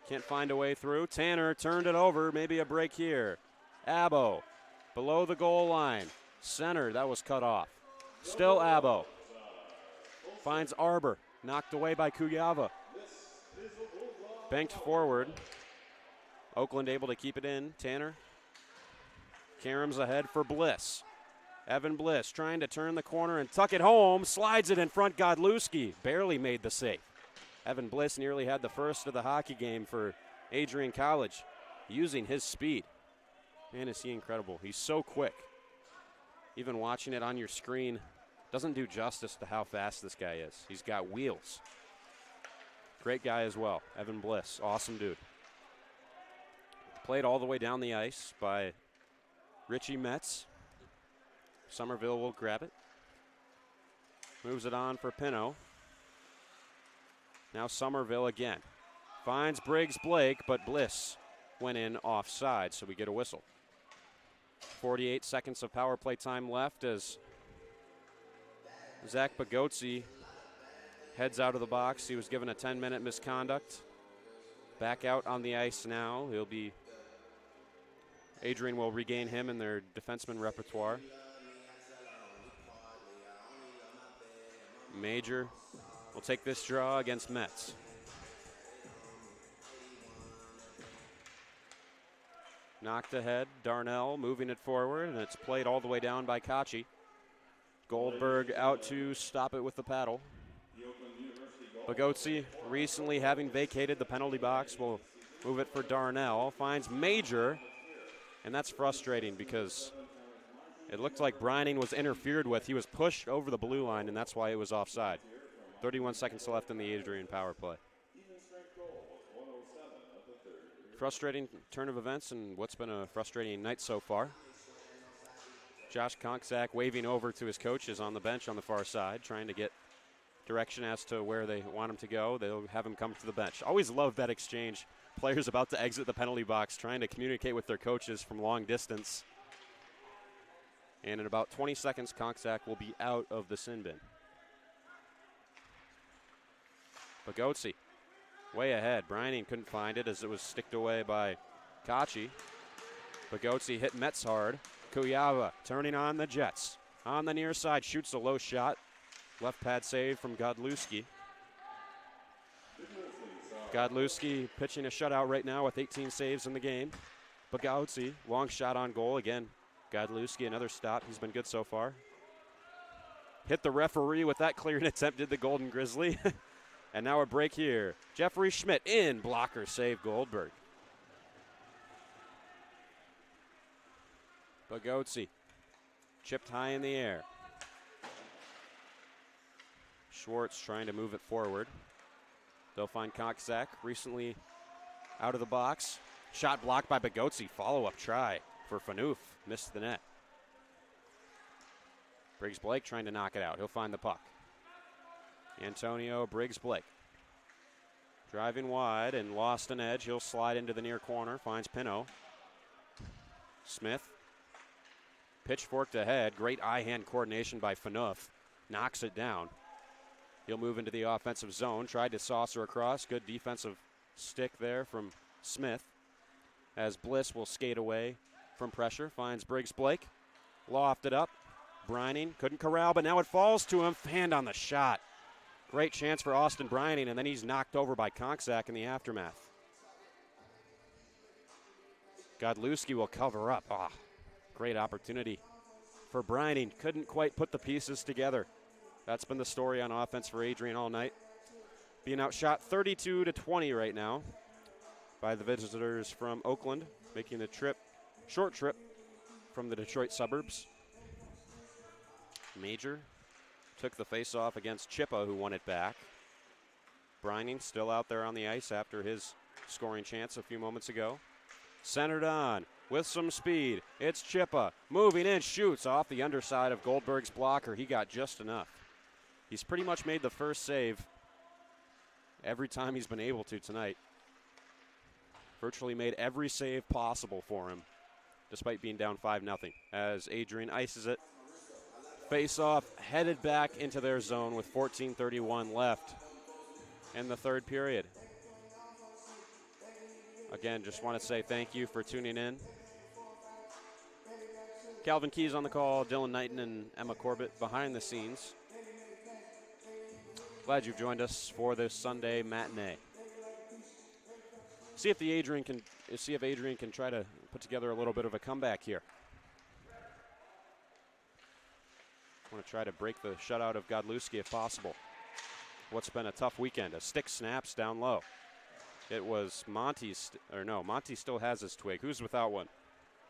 Can't find a way through. Tanner turned it over. Maybe a break here. Abbo below the goal line. Center. That was cut off. Still Abbo. Finds Arbor. Knocked away by Kuyava. Banked forward. Oakland able to keep it in. Tanner. Karam's ahead for Bliss. Evan Bliss trying to turn the corner and tuck it home. Slides it in front. Godlewski barely made the save. Evan Bliss nearly had the first of the hockey game for Adrian College, using his speed. Man, is he incredible. He's so quick. Even watching it on your screen doesn't do justice to how fast this guy is. He's got wheels. Great guy as well. Evan Bliss, awesome dude. Played all the way down the ice by Richie Metz. Somerville will grab it. Moves it on for Pino. Now Somerville again. Finds Briggs Blake, but Bliss went in offside, so we get a whistle. 48 seconds of power play time left as Zach Bagotzi heads out of the box. He was given a 10-minute misconduct. Back out on the ice now. Adrian will regain him in their defenseman repertoire. Major will take this draw against Metz. Knocked ahead, Darnell moving it forward, and it's played all the way down by Kachi. Goldberg out to stop it with the paddle. Bogotsi, recently having vacated the penalty box, will move it for Darnell. Finds Major, and that's frustrating because it looked like Brining was interfered with. He was pushed over the blue line, and that's why it was offside. 31 seconds left in the Adrian power play. Frustrating turn of events and what's been a frustrating night so far. Josh Konksak waving over to his coaches on the bench on the far side, trying to get direction as to where they want him to go. They'll have him come to the bench. Always love that exchange. Players about to exit the penalty box trying to communicate with their coaches from long distance. And in about 20 seconds, Konksak will be out of the sin bin. Bogotsi way ahead. Brining couldn't find it as it was sticked away by Kachi. Bogotsi hit Metz hard. Kuyava turning on the Jets. On the near side, shoots a low shot. Left pad save from Godlewski. Godlewski pitching a shutout right now with 18 saves in the game. Bogotsi, long shot on goal. Again, Godlewski, another stop. He's been good so far. Hit the referee with that clearing attempt, did the Golden Grizzly. And now a break here. Jeffrey Schmidt in, blocker save Goldberg. Bogotsi chipped high in the air. Schwartz trying to move it forward. They'll find Konksak, recently out of the box. Shot blocked by Bogotsi. Follow-up try for Phaneuf. Missed the net. Briggs-Blake trying to knock it out. He'll find the puck. Antonio Briggs-Blake. Driving wide and lost an edge. He'll slide into the near corner. Finds Pinot. Smith. Pitchforked ahead. Great eye-hand coordination by Phaneuf. Knocks it down. He'll move into the offensive zone. Tried to saucer across. Good defensive stick there from Smith. As Bliss will skate away from pressure. Finds Briggs-Blake. Lofted up. Brining couldn't corral, but now it falls to him. Hand on the shot. Great chance for Austin Brining, and then he's knocked over by Konksak in the aftermath. Godlewski will cover up. Great opportunity for Brining. Couldn't quite put the pieces together. That's been the story on offense for Adrian all night. Being outshot 32-20 right now by the visitors from Oakland, making the short trip from the Detroit suburbs. Major took the face-off against Chippa, who won it back. Brining still out there on the ice after his scoring chance a few moments ago. Centered on with some speed. It's Chippa moving in, shoots off the underside of Goldberg's blocker. He got just enough. He's pretty much made the first save every time he's been able to tonight. Virtually made every save possible for him, despite being down 5-0. As Adrian ices it. Face-off headed back into their zone with 14:31 left in the third period. Again, just want to say thank you for tuning in. Calvin Keys on the call, Dylan Knighton and Emma Corbett behind the scenes. Glad you've joined us for this Sunday matinee. See if Adrian can try to put together a little bit of a comeback here. Want to try to break the shutout of Godlewski if possible. What's been a tough weekend. A stick snaps down low. It was Monty still has his twig. Who's without one?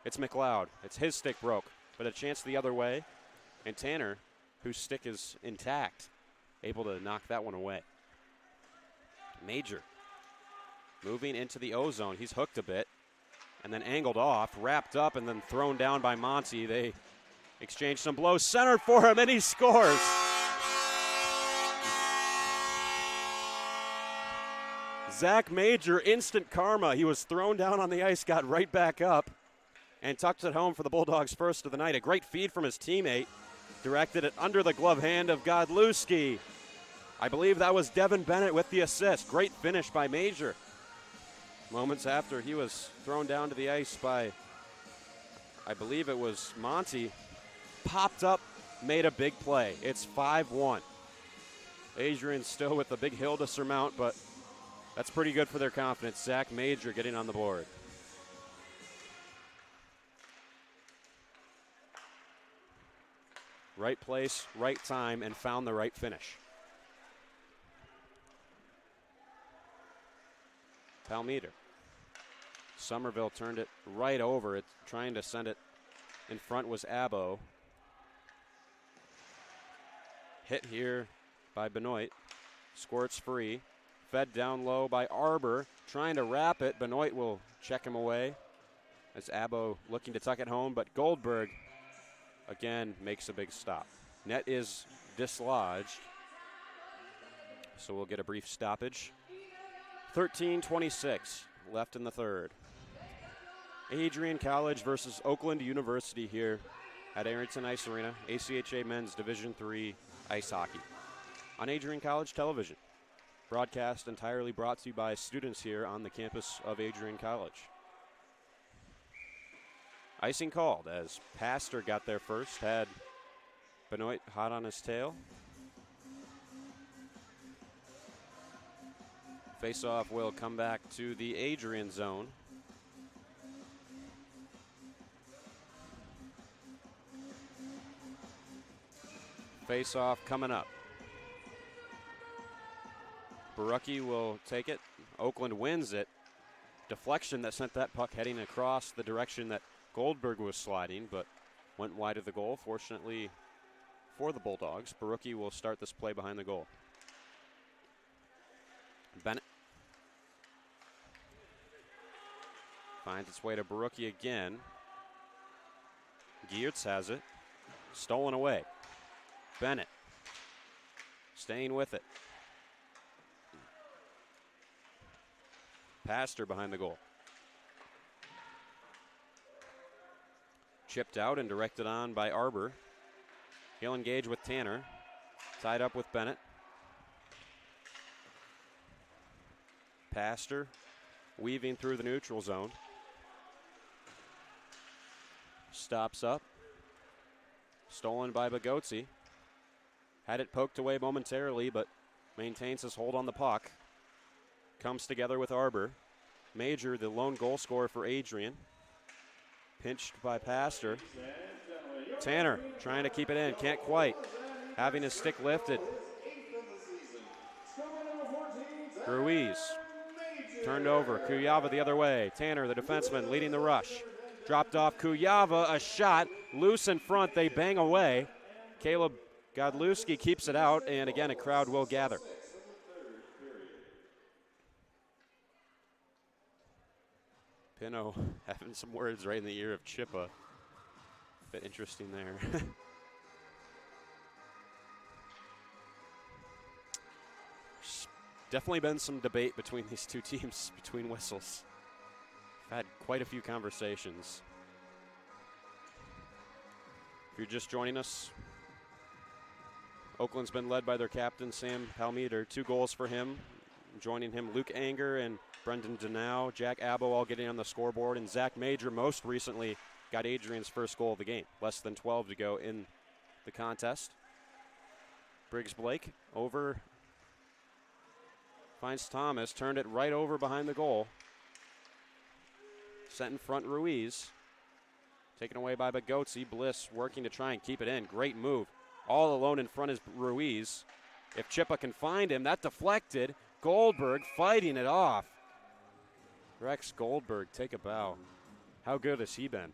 It's McLeod. It's his stick broke, but a chance the other way. And Tanner, whose stick is intact, able to knock that one away. Major moving into the O zone. He's hooked a bit and then angled off, wrapped up, and then thrown down by Monty. They exchange some blows, centered for him, and he scores. Zach Major, instant karma. He was thrown down on the ice, got right back up, and tucked it home for the Bulldogs' first of the night. A great feed from his teammate. Directed it under the glove hand of Godlewski. I believe that was Devin Bennett with the assist. Great finish by Major. Moments after he was thrown down to the ice by, I believe it was Monty, popped up, made a big play. It's 5-1. Adrian still with a big hill to surmount, but that's pretty good for their confidence. Zach Major getting on the board. Right place, right time, and found the right finish. Palmeter. Somerville turned it right over. It trying to send it in front was Abo. Hit here by Benoit. Squirts free. Fed down low by Arbor. Trying to wrap it. Benoit will check him away as Abo looking to tuck it home, but Goldberg again makes a big stop. Net is dislodged, so we'll get a brief stoppage. 13:26 left in the third. Adrian College versus Oakland University here at Arrington Ice Arena, ACHA Men's Division III Ice Hockey on Adrian College Television. Broadcast entirely brought to you by students here on the campus of Adrian College. Icing called as Pastor got there first, had Benoit hot on his tail. Face-off will come back to the Adrian zone. Face-off coming up. Barucki will take it. Oakland wins it. Deflection that sent that puck heading across the direction that Goldberg was sliding, but went wide of the goal. Fortunately for the Bulldogs, Barucki will start this play behind the goal. Bennett finds its way to Barucki again. Geertz has it. Stolen away. Bennett staying with it. Pastor behind the goal. Chipped out and directed on by Arbor. He'll engage with Tanner. Tied up with Bennett. Pastor weaving through the neutral zone. Stops up. Stolen by Bagotzi. Had it poked away momentarily, but maintains his hold on the puck. Comes together with Arbor. Major, the lone goal scorer for Adrian. Pinched by Pastor. Tanner trying to keep it in, can't quite. Having his stick lifted. Ruiz turned over. Kuyava the other way. Tanner, the defenseman, leading the rush. Dropped off Kuyava, a shot. Loose in front, they bang away. Caleb Godlewski keeps it out, and again, a crowd will gather. Pino having some words right in the ear of Chippa. Bit interesting there. Definitely been some debate between these two teams, between whistles. I've had quite a few conversations. If you're just joining us, Oakland's been led by their captain, Sam Palmeter. 2 goals for him. Joining him, Luke Anger and Brendan Denow. Jack Abo all getting on the scoreboard. And Zach Major most recently got Adrian's first goal of the game. Less than 12 to go in the contest. Briggs Blake over. Finds Thomas. Turned it right over behind the goal. Sent in front Ruiz. Taken away by Bagotzi. Bliss working to try and keep it in. Great move. All alone in front is Ruiz. If Chippa can find him, that deflected. Goldberg fighting it off. Rex Goldberg, take a bow. How good has he been?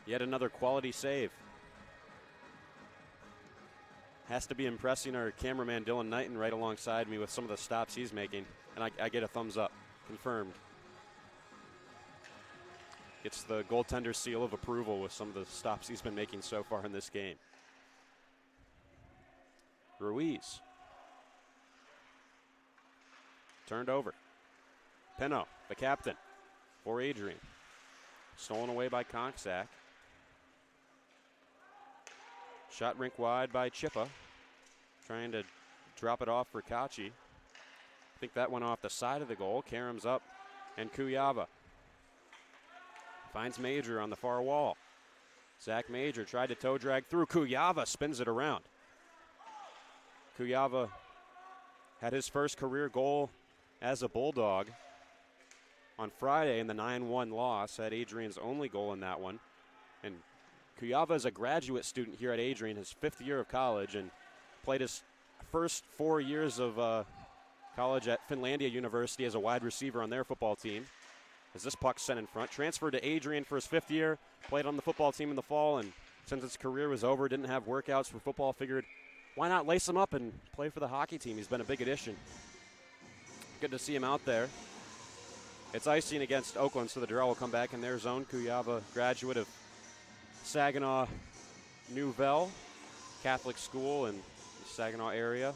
Yet another quality save. Has to be impressing our cameraman Dylan Knighton right alongside me with some of the stops he's making. And I get a thumbs up. Confirmed. Gets the goaltender seal of approval with some of the stops he's been making so far in this game. Ruiz. Turned over. Pino, the captain, for Adrian. Stolen away by Konksak. Shot rink wide by Chippa. Trying to drop it off for Kachi. I think that went off the side of the goal. Karam's up, and Kuyava finds Major on the far wall. Zach Major tried to toe drag through. Kuyava spins it around. Kuyava had his first career goal as a Bulldog on Friday in the 9-1 loss. Had Adrian's only goal in that one. And Kuyava is a graduate student here at Adrian, his 5th year of college, and played his first 4 years of College at Finlandia University as a wide receiver on their football team. As this puck sent in front, transferred to Adrian for his 5th year, played on the football team in the fall, and since his career was over, didn't have workouts for football, figured why not lace him up and play for the hockey team. He's been a big addition. Good to see him out there. It's icing against Oakland, so the Darrell will come back in their zone. Kuyava, graduate of Saginaw Nouvelle Catholic School in the Saginaw area.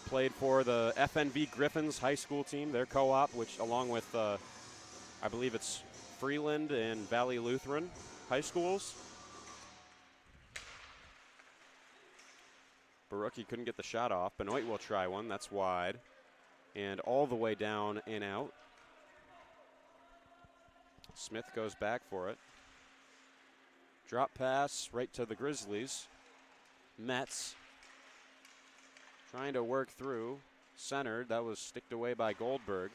Played for the FNV Griffins high school team, their co-op, which along with, I believe it's Freeland and Valley Lutheran high schools. Barucki couldn't get the shot off. Benoit will try one. That's wide. And all the way down and out. Smith goes back for it. Drop pass right to the Grizzlies. Metz trying to work through. Centered. That was sticked away by Goldberg.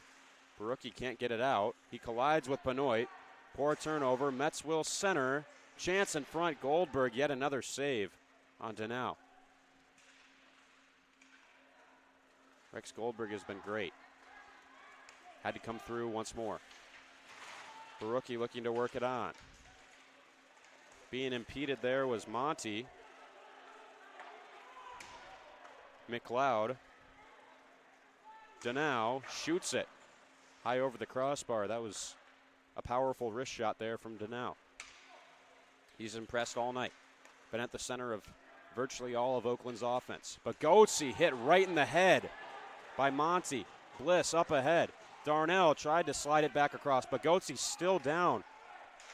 Barucki can't get it out. He collides with Benoit. Poor turnover. Metz will center. Chance in front. Goldberg yet another save on Danow. Rex Goldberg has been great. Had to come through once more. Barucki looking to work it on. Being impeded there was Monty. McLeod. Danow shoots it. High over the crossbar. That was a powerful wrist shot there from Danow. He's impressed all night. Been at the center of virtually all of Oakland's offense. But Goetze hit right in the head by Monty. Bliss up ahead. Darnell tried to slide it back across, but Goetze still down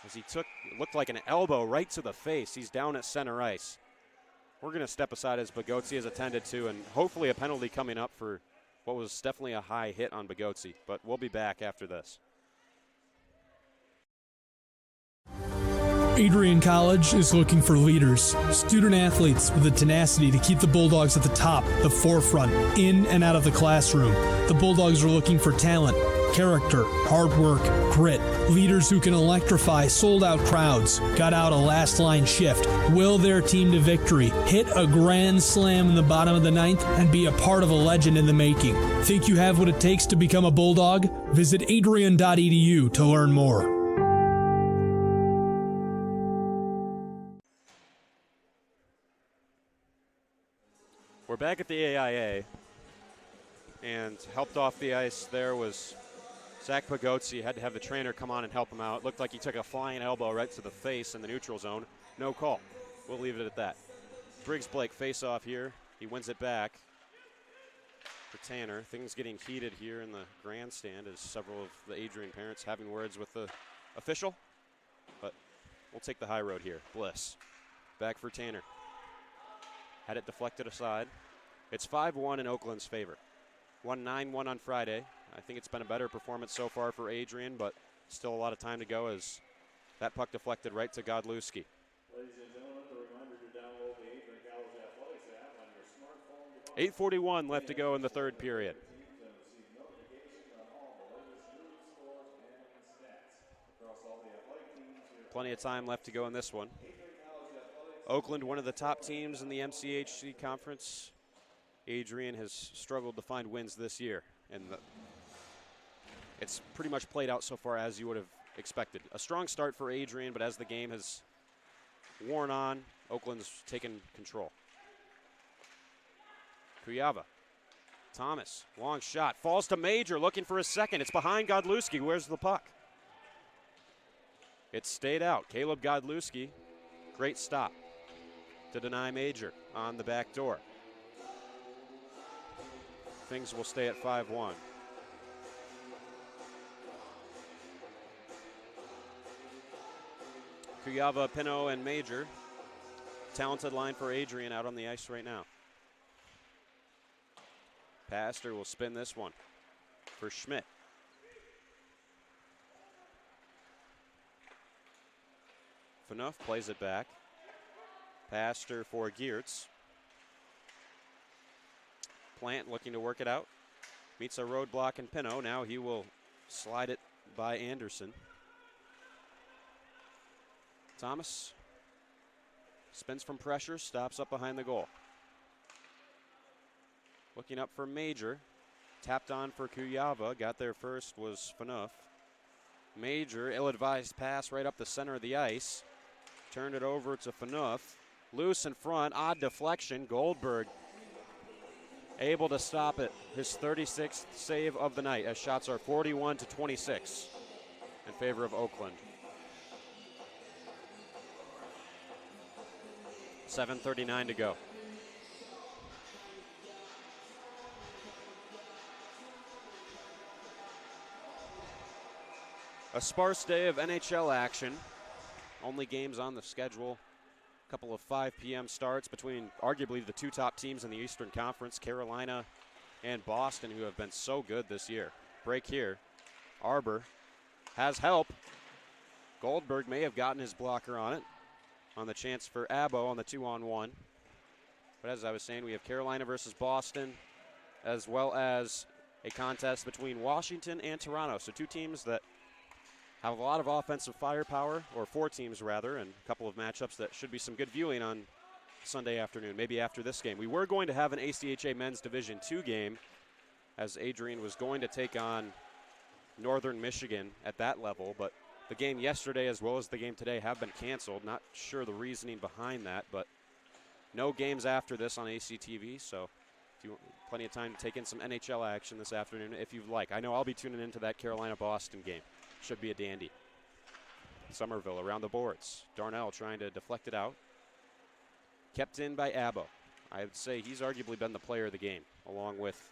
as he looked like an elbow right to the face. He's down at center ice. We're going to step aside as Bogotsi is attended to, and hopefully a penalty coming up for what was definitely a high hit on Bogotsi, but we'll be back after this. Adrian College is looking for leaders, student athletes with the tenacity to keep the Bulldogs at the top, the forefront, in and out of the classroom. The Bulldogs are looking for talent, character, hard work, grit, leaders who can electrify sold-out crowds, got out a last-line shift, will their team to victory, hit a grand slam in the bottom of the ninth, and be a part of a legend in the making. Think you have what it takes to become a Bulldog? Visit adrian.edu to learn more. We're back at the AIA, and helped off the ice there was Zach Pagotsi. Had to have the trainer come on and help him out. Looked like he took a flying elbow right to the face in the neutral zone. No call. We'll leave it at that. Briggs Blake face off here. He wins it back for Tanner. Things getting heated here in the grandstand as several of the Adrian parents having words with the official. But we'll take the high road here. Bliss. Back for Tanner. Had it deflected aside. It's 5-1 in Oakland's favor. Won 9-1 on Friday. I think it's been a better performance so far for Adrian, but still a lot of time to go as that puck deflected right to Godlewski. Ladies and gentlemen, a reminder to download the Adrian College Athletics app on your smartphone. 8:41 left to go in the third period. Plenty of time left to go in this one. Oakland, one of the top teams in the MCHC conference. Adrian has struggled to find wins this year, and it's pretty much played out so far as you would have expected. A strong start for Adrian, but as the game has worn on, Oakland's taken control. Kuyava. Thomas, long shot, falls to Major, looking for a second. It's behind Godlewski. Where's the puck? It stayed out. Caleb Godlewski, great stop to deny Major on the back door. Things will stay at 5-1. Kuyava, Pino, and Major. Talented line for Adrian out on the ice right now. Pastor will spin this one for Schmidt. Fanuff plays it back. Pastor for Geertz. Plant looking to work it out. Meets a roadblock in Pino. Now he will slide it by Anderson. Thomas spins from pressure, stops up behind the goal. Looking up for Major. tapped on for Kuyava. Got there first was Phaneuf. Major, ill-advised pass right up the center of the ice. Turned it over to Phaneuf. Loose in front, odd deflection. Goldberg able to stop it. His 36th save of the night as shots are 41-26 in favor of Oakland. 7:39 to go. A sparse day of NHL action. Only games on the schedule. A couple of 5 p.m. starts between arguably the two top teams in the Eastern Conference, Carolina and Boston, who have been so good this year. Break here. Arbor has help. Goldberg may have gotten his blocker on it, on the chance for Abo on the 2-on-1. But as I was saying, we have Carolina versus Boston, as well as a contest between Washington and Toronto. So two teams that have a lot of offensive firepower, or four teams rather, and a couple of matchups that should be some good viewing on Sunday afternoon, maybe after this game. We were going to have an ACHA Men's Division II game, as Adrian was going to take on Northern Michigan at that level, but the game yesterday as well as the game today have been canceled. Not sure the reasoning behind that, but no games after this on ACTV, so if you want, plenty of time to take in some NHL action this afternoon if you'd like. I know I'll be tuning into that Carolina-Boston game. Should be a dandy. Somerville around the boards. Darnell trying to deflect it out. Kept in by Abo. I would say he's arguably been the player of the game, along with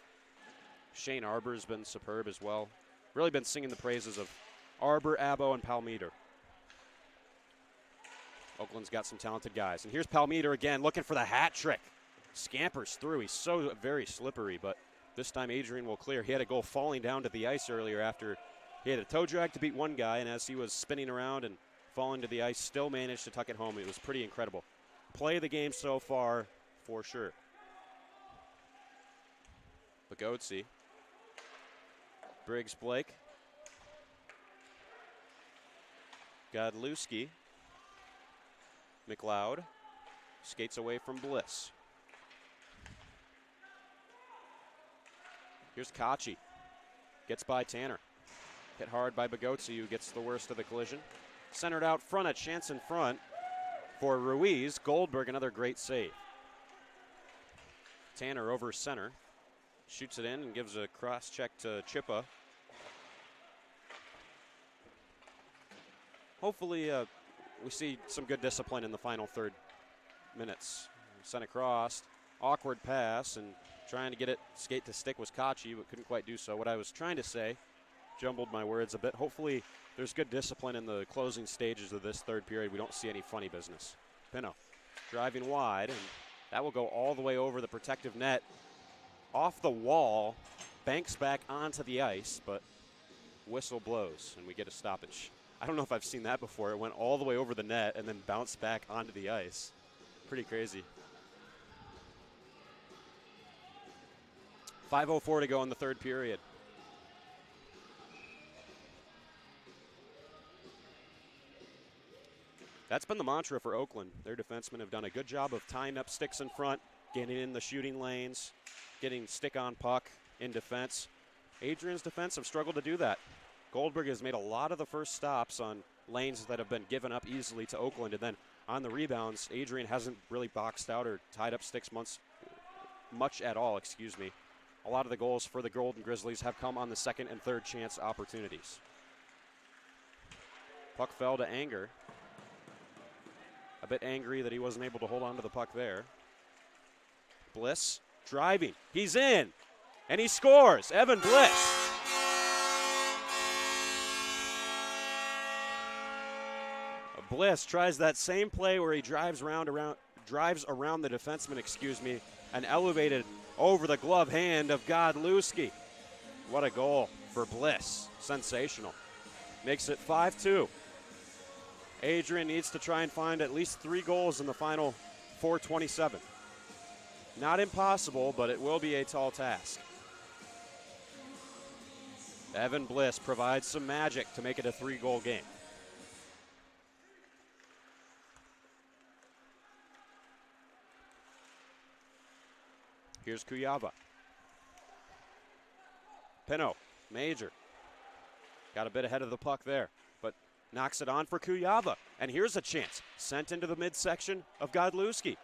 Shane Arbor's been superb as well. Really been singing the praises of Arbor, Abo, and Palmeter. Oakland's got some talented guys. And here's Palmeter again, looking for the hat trick. Scampers through. He's so very slippery, but this time Adrian will clear. He had a goal falling down to the ice earlier after he had a toe drag to beat one guy, and as he was spinning around and falling to the ice, still managed to tuck it home. It was pretty incredible. Play of the game so far, for sure. Bogotsi. Briggs Blake. Godlewski. McLeod skates away from Bliss. Here's Kachi. Gets by Tanner. Hit hard by Bogotsi, who gets the worst of the collision. Centered out front, a chance in front for Ruiz. Goldberg, another great save. Tanner over center. Shoots it in and gives a cross check to Chippa. Hopefully we see some good discipline in the final third minutes. Sent across, awkward pass, and trying to get it skate to stick was Kachi, but couldn't quite do so. What I was trying to say, jumbled my words a bit. Hopefully there's good discipline in the closing stages of this third period. We don't see any funny business. Pino driving wide, and that will go all the way over the protective net. Off the wall, banks back onto the ice, but whistle blows, and we get a stoppage. I don't know if I've seen that before. It went all the way over the net and then bounced back onto the ice. Pretty crazy. 5:04 to go in the third period. That's been the mantra for Oakland. Their defensemen have done a good job of tying up sticks in front, getting in the shooting lanes, getting stick on puck in defense. Adrian's defense have struggled to do that. Goldberg has made a lot of the first stops on lanes that have been given up easily to Oakland, and then on the rebounds, Adrian hasn't really boxed out or tied up sticks much at all, excuse me. A lot of the goals for the Golden Grizzlies have come on the second and third chance opportunities. Puck fell to Anger. A bit angry that he wasn't able to hold on to the puck there. Bliss driving. He's in, and he scores. Evan Bliss. Bliss tries that same play where he drives around the defenseman, and elevated over the glove hand of Godlewski. What a goal for Bliss. Sensational. Makes it 5-2. Adrian needs to try and find at least 3 goals in the final 4:27. Not impossible, but it will be a tall task. Evan Bliss provides some magic to make it a 3-goal game. Here's Kuyava. Pino, Major. Got a bit ahead of the puck there, but knocks it on for Kuyava. And here's a chance. Sent into the midsection of Godlewski,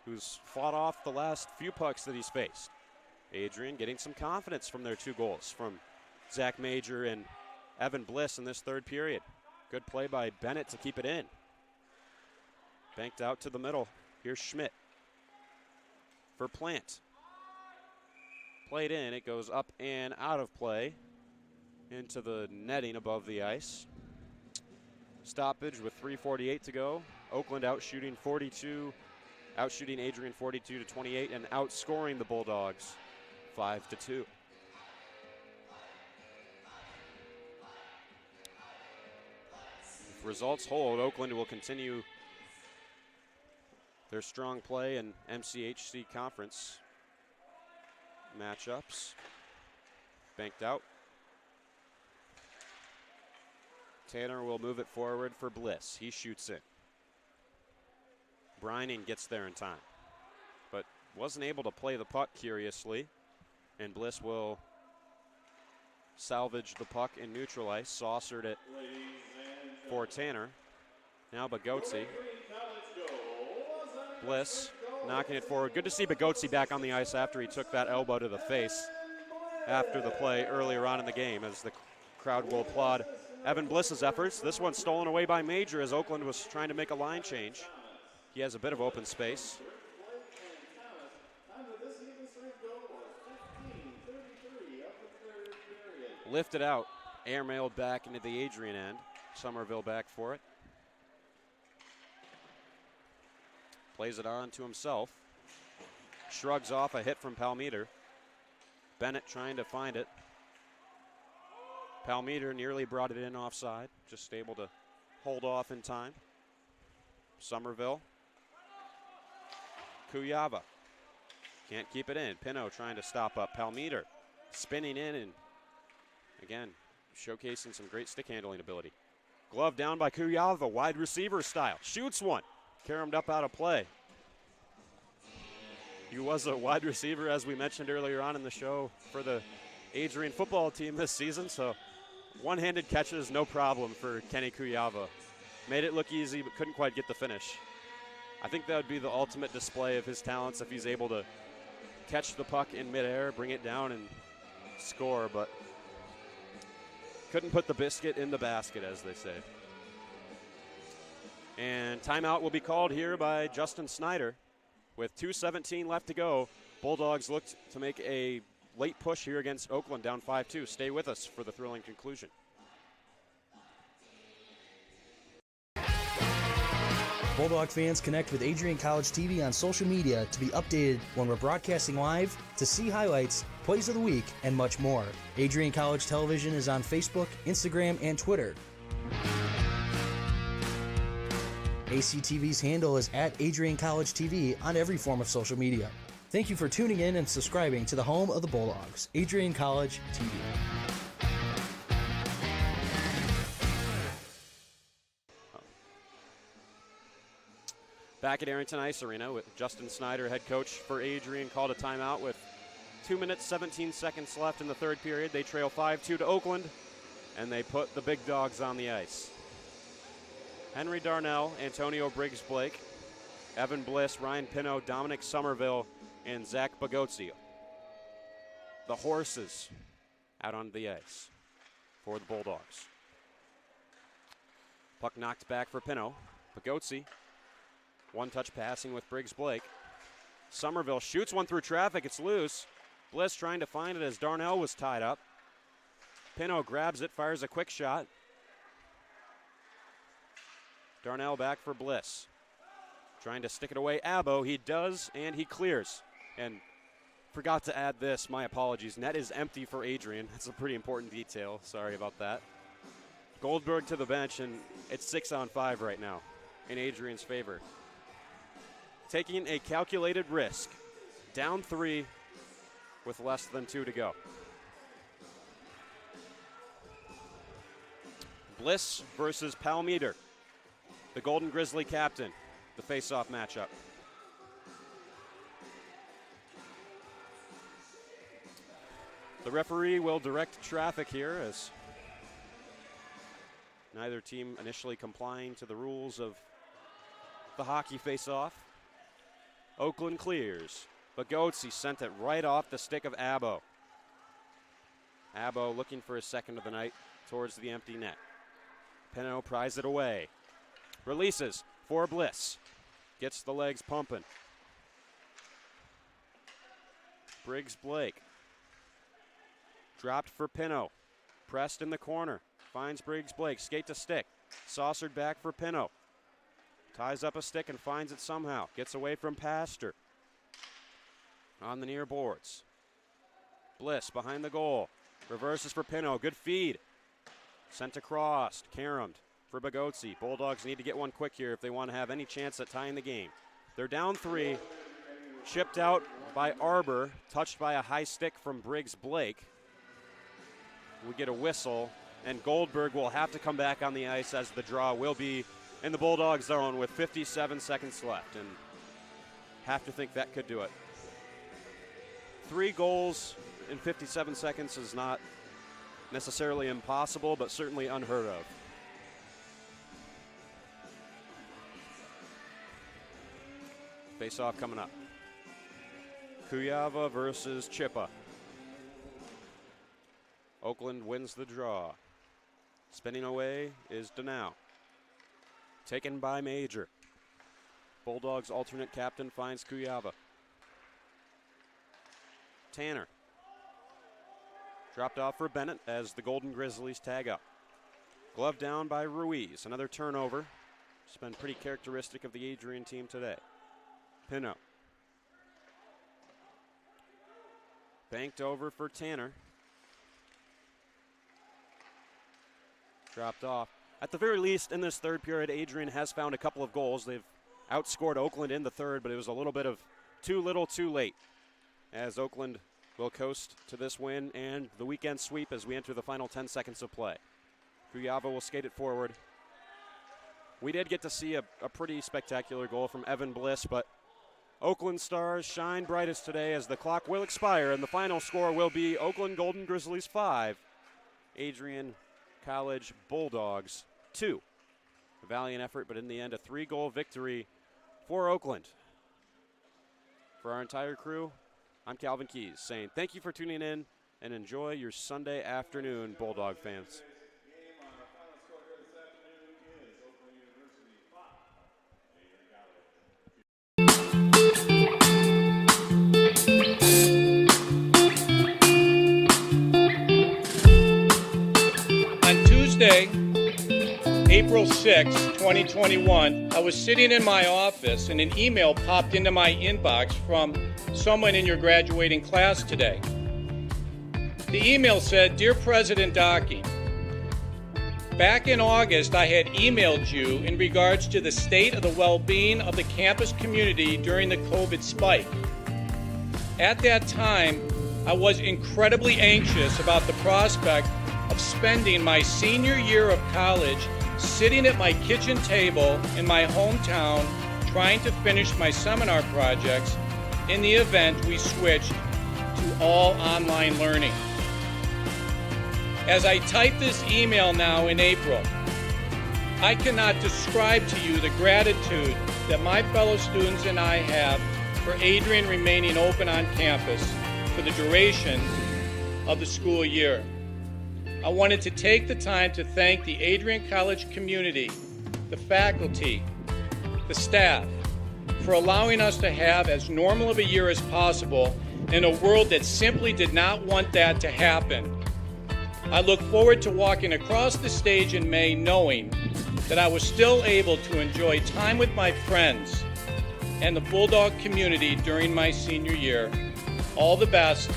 who's fought off the last few pucks that he's faced. Adrian getting some confidence from their 2 goals from Zach Major and Evan Bliss in this third period. Good play by Bennett to keep it in. Banked out to the middle. Here's Schmidt for Plant. Played in. It goes up and out of play into the netting above the ice. Stoppage with 3:48 to go. Oakland outshooting Adrian 42-28 and outscoring the Bulldogs 5-2. If results hold, Oakland will continue their strong play in MCHC conference matchups. Banked out. Tanner will move it forward for Bliss. He shoots it. Brining gets there in time, but wasn't able to play the puck curiously, and Bliss will salvage the puck in neutral ice. Saucered it for Tanner. Now Bagotzi. Bliss knocking it forward. Good to see Bagotzi back on the ice after he took that elbow to the face after the play earlier on in the game, as the crowd will applaud Evan Bliss's efforts. This one's stolen away by Major as Oakland was trying to make a line change. He has a bit of open space. Lifted out, airmailed back into the Adrian end. Somerville back for it. Plays it on to himself. Shrugs off a hit from Palmeter. Bennett trying to find it. Palmeter nearly brought it in offside, just able to hold off in time. Somerville. Kuyava. Can't keep it in. Pino trying to stop up. Palmeter spinning in and, again, showcasing some great stick handling ability. Glove down by Kuyava, wide receiver style. Shoots one. Caromed up out of play. He was a wide receiver, as we mentioned earlier on in the show, for the Adrian football team this season, so one-handed catches, no problem for Kenny Kuyava. Made it look easy, but couldn't quite get the finish. I think that would be the ultimate display of his talents if he's able to catch the puck in midair, bring it down, and score, but couldn't put the biscuit in the basket, as they say. And timeout will be called here by Justin Snyder. With 2:17 left to go, Bulldogs looked to make a late push here against Oakland, down 5-2. Stay with us for the thrilling conclusion. Bulldog fans, connect with Adrian College TV on social media to be updated when we're broadcasting live, to see highlights, plays of the week, and much more. Adrian College Television is on Facebook, Instagram, and Twitter. ACTV's handle is at Adrian College TV on every form of social media. Thank you for tuning in and subscribing to the home of the Bulldogs, Adrian College TV. Back at Arrington Ice Arena with Justin Snyder, head coach for Adrian, called a timeout with 2 minutes, 17 seconds left in the third period. They trail 5-2 to Oakland, and they put the big dogs on the ice. Henry Darnell, Antonio Briggs-Blake, Evan Bliss, Ryan Pino, Dominic Somerville, and Zach Bagotzi. The horses out on the ice for the Bulldogs. Puck knocked back for Pino. Bagotzi, one-touch passing with Briggs-Blake. Somerville shoots one through traffic. It's loose. Bliss trying to find it as Darnell was tied up. Pino grabs it, fires a quick shot. Darnell back for Bliss. Trying to stick it away. Abbo, he does, and he clears. And forgot to add this, my apologies. Net is empty for Adrian. That's a pretty important detail. Sorry about that. Goldberg to the bench, and it's 6-on-5 right now in Adrian's favor. Taking a calculated risk. Down 3 with less than 2 to go. Bliss versus Palmeter, the Golden Grizzly captain, the face-off matchup. The referee will direct traffic here as neither team initially complying to the rules of the hockey face-off. Oakland clears. Bogotsi sent it right off the stick of Abo. Abo looking for his second of the night towards the empty net. Pino pries it away. Releases for Bliss. Gets the legs pumping. Briggs Blake. Dropped for Pino. Pressed in the corner. Finds Briggs Blake. Skate to stick. Saucered back for Pino. Ties up a stick and finds it somehow. Gets away from Pastor. On the near boards. Bliss behind the goal. Reverses for Pino. Good feed. Sent across. Karamd for Bogotsi. Bulldogs need to get one quick here if they want to have any chance at tying the game. They're down 3. Chipped out by Arbor. Touched by a high stick from Briggs Blake. We get a whistle, and Goldberg will have to come back on the ice as the draw will be in the Bulldogs zone with 57 seconds left, and have to think that could do it. 3 goals in 57 seconds is not necessarily impossible, but certainly unheard of. Face-off coming up. Kuyava versus Chippa. Oakland wins the draw. Spinning away is Danow. Taken by Major. Bulldogs alternate captain finds Kuyava. Tanner. Dropped off for Bennett as the Golden Grizzlies tag up. Glove down by Ruiz. Another turnover. It's been pretty characteristic of the Adrian team today. Pino. Banked over for Tanner. Dropped off. At the very least, in this third period, Adrian has found a couple of goals. They've outscored Oakland in the third, but it was a little bit of too little, too late, as Oakland will coast to this win and the weekend sweep as we enter the final 10 seconds of play. Kuyava will skate it forward. We did get to see a pretty spectacular goal from Evan Bliss, but Oakland Stars shine brightest today as the clock will expire and the final score will be Oakland Golden Grizzlies 5, Adrian College Bulldogs 2. A valiant effort, but in the end, a 3-goal victory for Oakland. For our entire crew, I'm Calvin Keys saying thank you for tuning in and enjoy your Sunday afternoon, Bulldog fans. Tuesday, April 6, 2021, I was sitting in my office and an email popped into my inbox from someone in your graduating class today. The email said, "Dear President Docking, back in August I had emailed you in regards to the state of the well-being of the campus community during the COVID spike. At that time, I was incredibly anxious about the prospect of spending my senior year of college sitting at my kitchen table in my hometown trying to finish my seminar projects in the event we switched to all online learning. As I type this email now in April, I cannot describe to you the gratitude that my fellow students and I have for Adrian remaining open on campus for the duration of the school year. I wanted to take the time to thank the Adrian College community, the faculty, the staff, for allowing us to have as normal of a year as possible in a world that simply did not want that to happen. I look forward to walking across the stage in May knowing that I was still able to enjoy time with my friends and the Bulldog community during my senior year. All the best,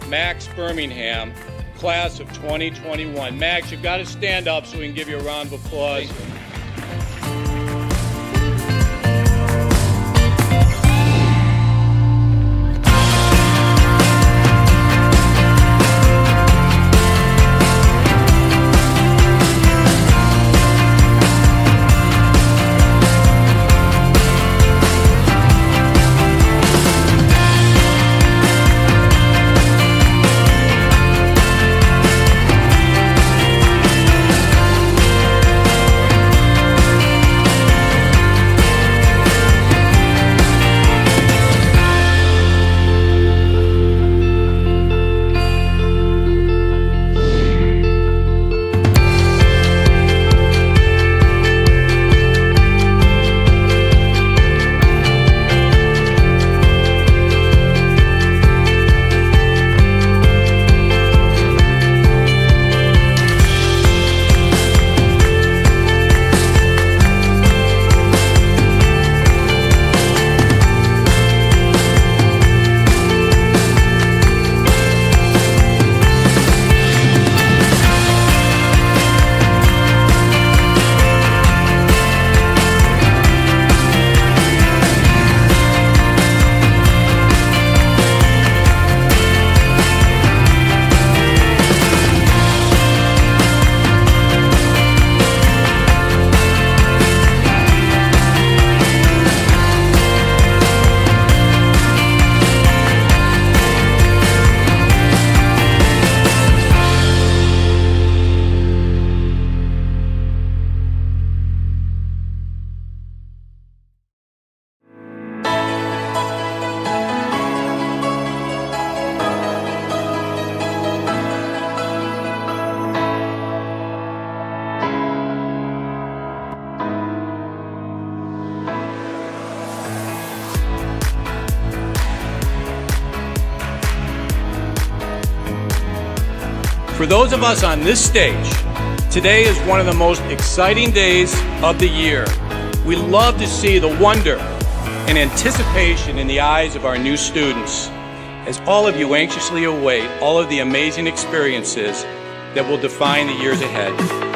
Max Birmingham, class of 2021. Max, you've got to stand up so we can give you a round of applause. For those of us on this stage, today is one of the most exciting days of the year. We love to see the wonder and anticipation in the eyes of our new students, as all of you anxiously await all of the amazing experiences that will define the years ahead.